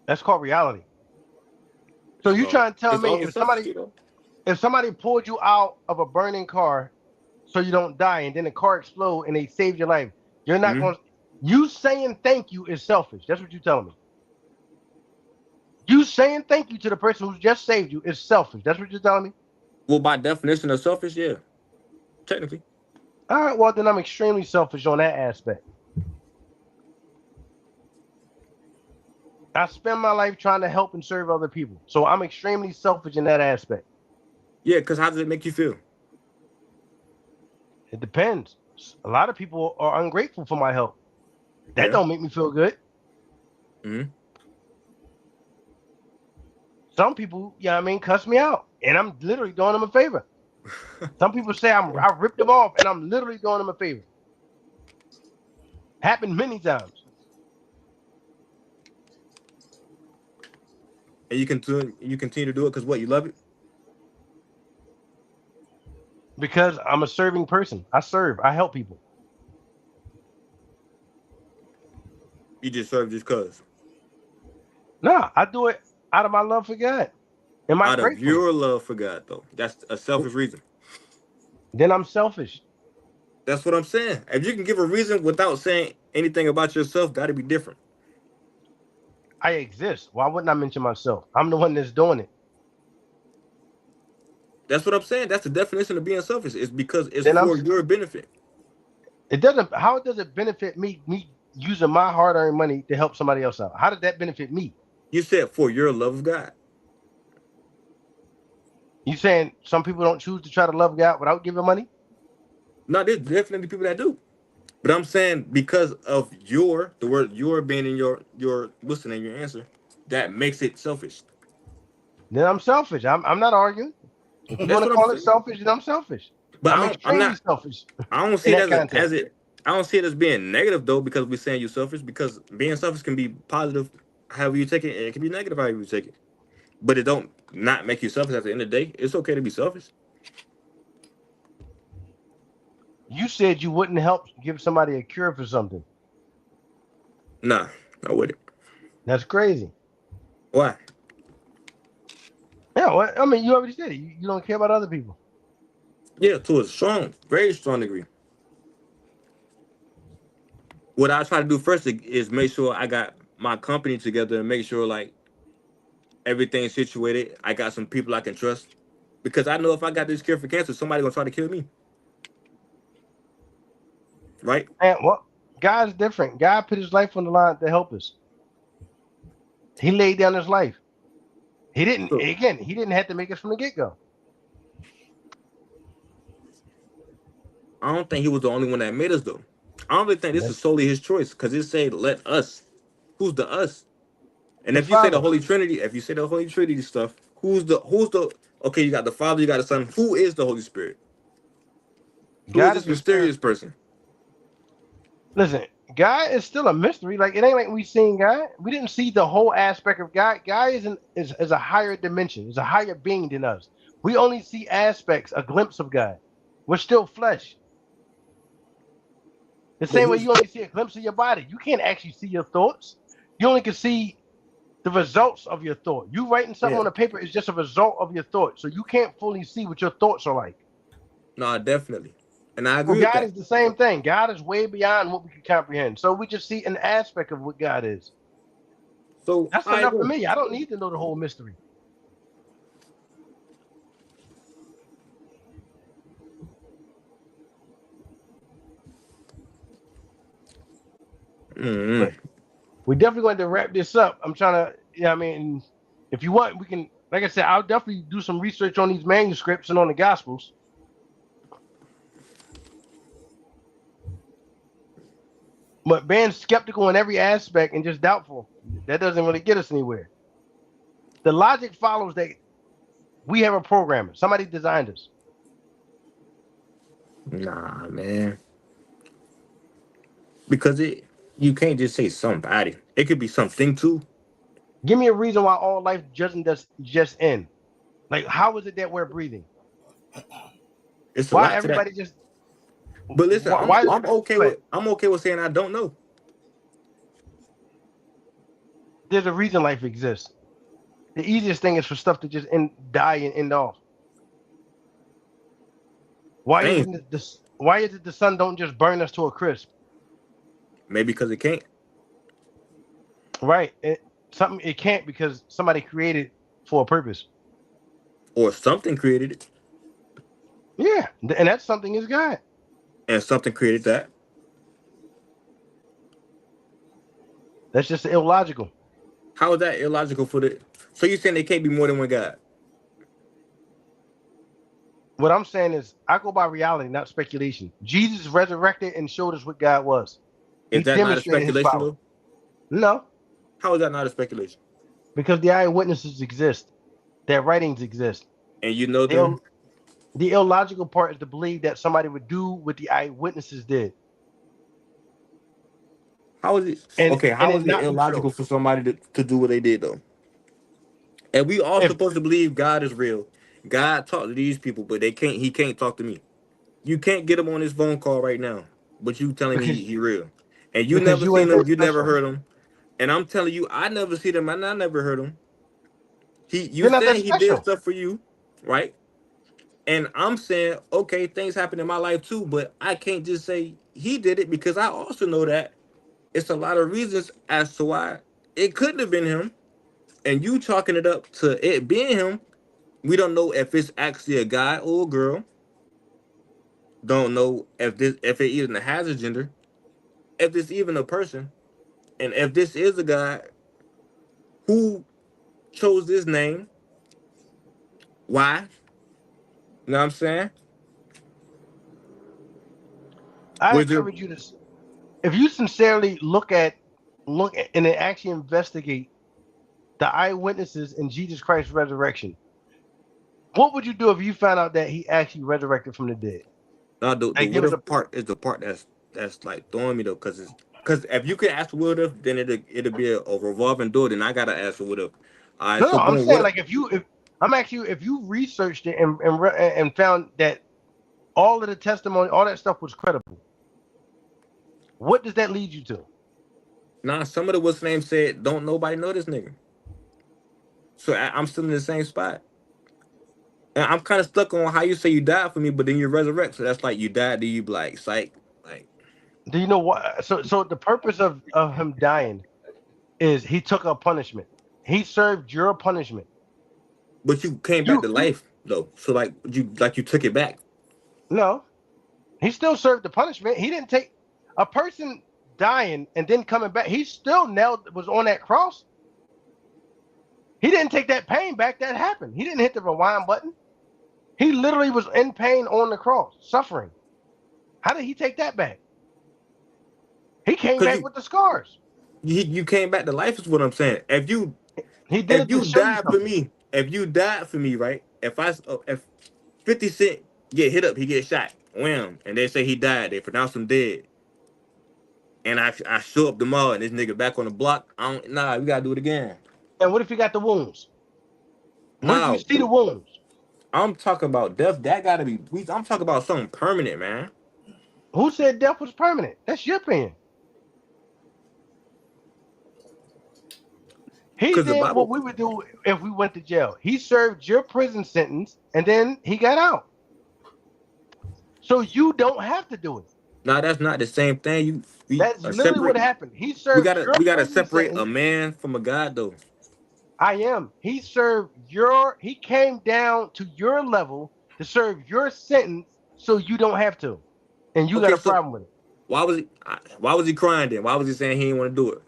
That's called reality. So It's you called. trying to tell It's me also if selfish, somebody you know. if somebody pulled you out of a burning car so you don't die and then the car explode and they saved your life, you're not Hmm. going to you saying thank you is selfish. That's what you're telling me. You saying thank you to the person who just saved you is selfish. That's what you're telling me. Well, by definition of selfish, yeah, technically. All right, well then I'm extremely selfish on that aspect. I spend my life trying to help and serve other people. So I'm extremely selfish in that aspect. Yeah, because how does it make you feel? It depends. A lot of people are ungrateful for my help. That Yeah. don't make me feel good. Hmm. Some people, yeah, I mean, cuss me out, and I'm literally doing them a favor. Some people say I ripped them off, and I'm literally doing them a favor. Happened many times And you continue to do it because what, you love it? because I'm a serving person. I serve. I help people. You just serve just cause. No, I do it out of my love for God and my Out of gratefulness. your love for God, though. That's a selfish reason. Then I'm selfish. That's what I'm saying. If you can give a reason without saying anything about yourself, that'd be different. I exist. Why wouldn't I mention myself? I'm the one that's doing it. That's what I'm saying. That's the definition of being selfish. It's because it's Then I'm. for your benefit. It doesn't. How does it benefit me? Me using my hard-earned money to help somebody else out. How did that benefit me? You said for your love of God. You saying some people don't choose to try to love God without giving money? No, there's definitely people that do. But I'm saying because of the word your being in your listening, your answer, that makes it selfish. Then I'm selfish. I'm not arguing. If you want That's to what I'm call it saying. selfish, then I'm selfish. But I'm I'm extremely not. selfish I don't in see it that context. I don't see it as being negative though, because we're saying you're selfish. Because being selfish can be positive, however you take it, and it can be negative, however you take it. But it don't not make you selfish at the end of the day. It's okay to be selfish. You said you wouldn't help give somebody a cure for something. Nah, I wouldn't. That's crazy. Why? Yeah, well, I mean, you already said it. You don't care about other people. Yeah, to a strong, very strong degree. What I try to do first is make sure I got my company together and make sure like everything's situated. I got some people I can trust. Because I know if I got this cure for cancer, somebody gonna try to kill me. Right? And well, God's different. God put his life on the line to help us. He laid down his life. He didn't, So again, he didn't have to make us from the get-go. I don't think he was the only one that made us though. I don't really think this is That's solely his choice because it said let us. Who's the us? And the if you say the Father. Holy Trinity, if you say the Holy Trinity stuff, who's the okay, you got the Father, you got the Son. Who is the Holy Spirit? Who is God this is a spirit. mysterious person? Listen, God is still a mystery. Like it ain't like we seen God. We didn't see the whole aspect of God. God is a higher dimension. Is a higher being than us. We only see aspects, a glimpse of God. We're still flesh. The But same way who's you only see a glimpse of your body. You can't actually see your thoughts. You only can see the results of your thought. You writing something yeah. on a paper is just a result of your thought. So you can't fully see what your thoughts are like. No, definitely. And I Well, agree with God that. is the same thing. God is way beyond what we can comprehend. So we just see an aspect of what God is. So That's I enough for agree. me. I don't need to know the whole mystery. But Mm-hmm. we definitely going to wrap this up. I'm trying to, yeah, I mean, if you want, we can, like I said, I'll definitely do some research on these manuscripts and on the Gospels. But being skeptical in every aspect and just doubtful, that doesn't really get us anywhere. The logic follows that we have a programmer. Somebody designed us. Nah, man. Because you can't just say somebody. It could be something too. Give me a reason why all life doesn't just end. Like, how is it that we're breathing? It's a Why lot to that. everybody just, But listen, I'm why, I'm okay but with I'm okay with saying I don't know. there's a reason life exists. The easiest thing is for stuff to just die and end off. Why Things isn't it this? Why is it the sun don't just burn us to a crisp? maybe because it can't, Right? Something it can't because somebody created for a purpose. or something created it, Yeah, and that something is God. and something created that. That's just illogical. How is that illogical for the? So you saying they can't be more than one God? What I'm saying is, I go by reality, not speculation. Jesus resurrected and showed us what God was. Is He that not a demonstrated his speculation power. though? No, How is that not a speculation? because the eyewitnesses exist, their writings exist. And you know The, them. the illogical part is to believe that somebody would do what the eyewitnesses did How is it? and Okay, and how it is it not be illogical so. for somebody to do what they did though? And we all If supposed to believe God is real. God talked to these people, but they can't. He can't talk to me. You can't get him on this phone call right now, but you telling me because he real, and you because never you seen ain't him. that You never special. heard him, and I'm telling you, I never seen him, and I never heard him. You You're not that saying he did special. stuff for you, right? And I'm saying, okay, things happen in my life too, but I can't just say he did it because I also know that it's a lot of reasons as to why it couldn't have been him. And you chalking it up to it being him, we don't know if it's actually a guy or a girl. Don't know if it even has a gender, if it's even a person, and if this is a guy who chose this name, why? You know what I'm saying? I Was it encourage you to, if you sincerely look at and then actually investigate the eyewitnesses in Jesus Christ's resurrection, what would you do if you found out that he actually resurrected from the dead? no, the Like there what was a if part is the part that's like throwing me though, because if you could ask for what if, then it'll be a revolving door. Then I gotta ask for what if. All right, no, so no. I'm boom, saying what? like if I'm asking you if you researched it and found that all of the testimony, all that stuff was credible, what does that lead you to? Nah, some of the what's name said don't nobody know this nigga. So I'm still in the same spot. And I'm kind of stuck on how you say you died for me, but then you resurrect. So that's like you died, then you be like psych, like. Do you know what? So the purpose of him dying is he took a punishment. He served your punishment. But you came back You to life though. So like you took it back. no, he still served the punishment. He didn't take a person dying and then coming back. He still nailed was on that cross. He didn't take that pain back. That happened. He didn't hit the rewind button. He literally was in pain on the cross, suffering. How did he take that back? He came Cause back with the scars. you came back to life is what I'm saying. He did If it to you show you died for something. me, right? If 50 Cent get hit up, he get shot, wham, and they say he died, they pronounce him dead, and I show up tomorrow and this nigga back on the block. I don't nah, we gotta do it again. And what if he got the wounds? What if you No, see the wounds? I'm talking about death. That gotta be. I'm talking about something permanent, man. Who said death was permanent? That's your opinion. He Cause the did what Bible. we would do if we went to jail. He served your prison sentence and then he got out. So you don't have to do it. Nah, that's not the same thing. We That's are literally what separate. happened. He We served gotta your we gotta prison separate a sentence. man from a God though. I am. He served your, he came down to your level to serve your sentence so you don't have to. And you got Okay, a so problem with it. why was he crying then? Why was he saying he didn't want to do it?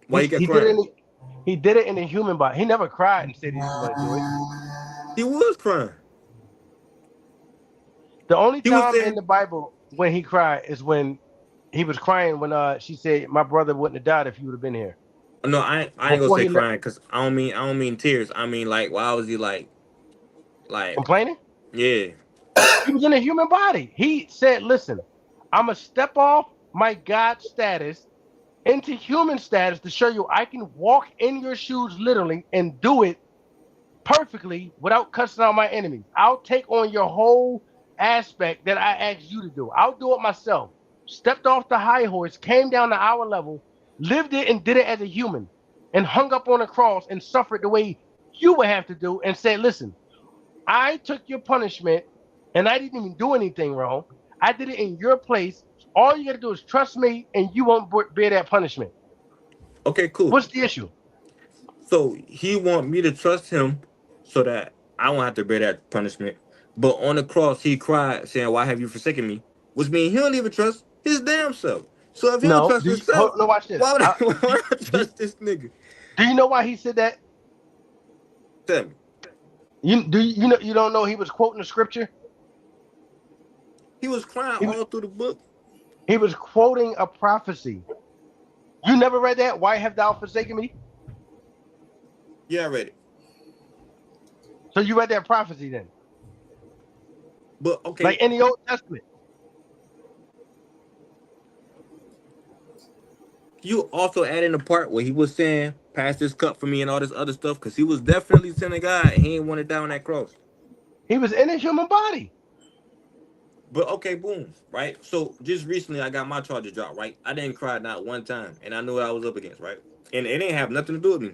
Why he kept He did it crying? in he did it in a human body. He never cried and said he didn't want to do it. He was crying. The only He was time in saying, the Bible when he cried is when he was crying when she said my brother wouldn't have died if you would have been here. no, I ain't gonna Before say he crying because I don't mean tears. I mean like why was he like complaining, yeah. he was in a human body. He said, "Listen, I'm gonna step off my God status into human status to show you I can walk in your shoes literally and do it perfectly without cussing out my enemies. I'll take on your whole aspect that I asked you to do. I'll do it myself. Stepped off the high horse, came down to our level, lived it and did it as a human, and hung up on a cross and suffered the way you would have to do and said, listen, I took your punishment and I didn't even do anything wrong. I did it in your place. All you got to do is trust me and you won't bear that punishment. Okay, cool. What's the issue? So he want me to trust him so that I won't have to bear that punishment. But on the cross, he cried, saying, "Why have you forsaken me?" Which means he don't even trust his damn self. So if he don't No, trust do you, hold, himself, no, watch this. why would I, why would I Do, trust this nigga? Do you know why he said that? Tell me. You don't know he was quoting the scripture? He was crying He, all through the book. he was quoting a prophecy. You never read that? Why have thou forsaken me? Yeah, I read it. So you read that prophecy then? But okay, Like in the Old Testament. you also add in the part where he was saying, "Pass this cup for me" and all this other stuff, because he was definitely sinning God. And he didn't want it down that cross. He was in his human body. But okay, boom, right? So just recently, I got my charges dropped, right? I didn't cry not one time, and I knew what I was up against, right? And it didn't have nothing to do with me.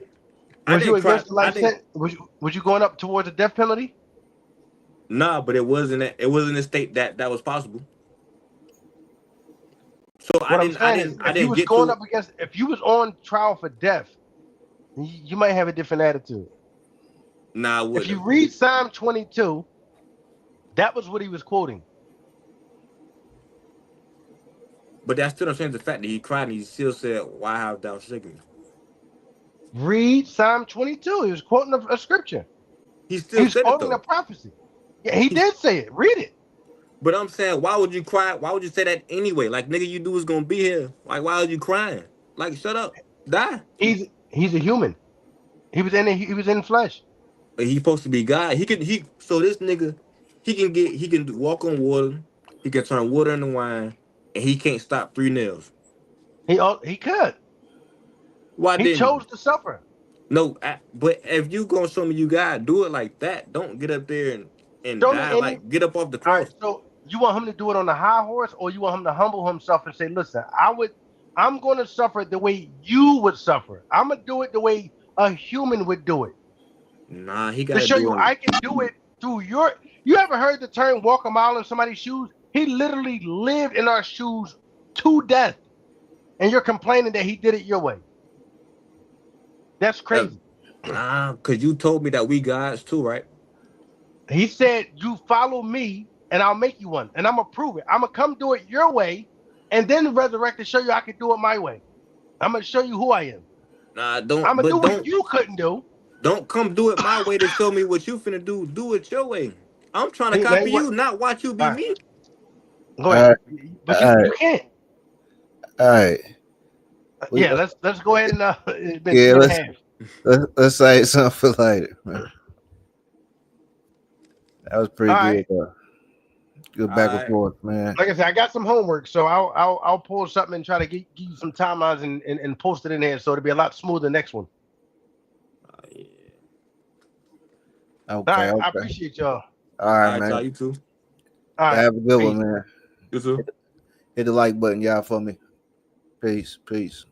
I Was you didn't cry. against the I life didn't. sentence? Was you going up towards the death penalty? Nah, but it wasn't. It wasn't a state that was possible. So I What I'm didn't. I saying is, didn't. I if you didn't was get going to. up against, if you was on trial for death, you might have a different attitude. Nah, I If wouldn't you have. read Psalm 22, that was what he was quoting. But that still don't change the fact that he cried and he still said, "Why have thou forsaken me?" Read Psalm 22. He was quoting a scripture. He He still was said it quoting a though. prophecy. Yeah, he did say it. Read it. But I'm saying, why would you cry? Why would you say that anyway? Like, nigga, you knew was gonna be here. Like, why are you crying? Like, shut up, die. He's a human. He was in flesh. But he supposed to be God. So this nigga, he can walk on water. He can turn water into wine, and he can't stop 3 nails. He could. Why He didn't he? chose to suffer. No, but if you gonna show me you God, do it like that. Don't get up there and Show me die. any. Like, get up off the All right. cross. So you want him to do it on the high horse, or you want him to humble himself and say, "Listen, I'm going to suffer the way you would suffer. I'm gonna do it the way a human would do it Nah, he to gotta show do you it. I can do it through your." You ever heard the term "walk a mile in somebody's shoes"? He literally lived in our shoes to death, and you're complaining that he did it your way. That's crazy. Nah, cause you told me that we gods too, right? He said, "You follow me, and I'll make you one, and I'm gonna prove it. I'm gonna come do it your way, and then resurrect to show you I can do it my way. I'm gonna show you who I am. Nah, I'm gonna do but what you couldn't do." don't come do it my way to show me what you finna do. Do it your way. I'm trying to He, copy what? you, not watch you be All right, me. go All ahead. right, But all you right, can't. all right. We, Yeah, let's go ahead and it's been yeah, 3.5. let's say something for later. Man. That was All pretty right. good, though. Good All back and right. forth, man. Like I said, I got some homework, so I'll pull something and try to give you some timelines and post it in there, so it'll be a lot smoother next one. Yeah. All Okay, right, I okay. appreciate y'all. All All right, right, y'all. man. You too. All right, Have a good peace. one, man. You too. Hit the like button, y'all, for me. Peace, peace.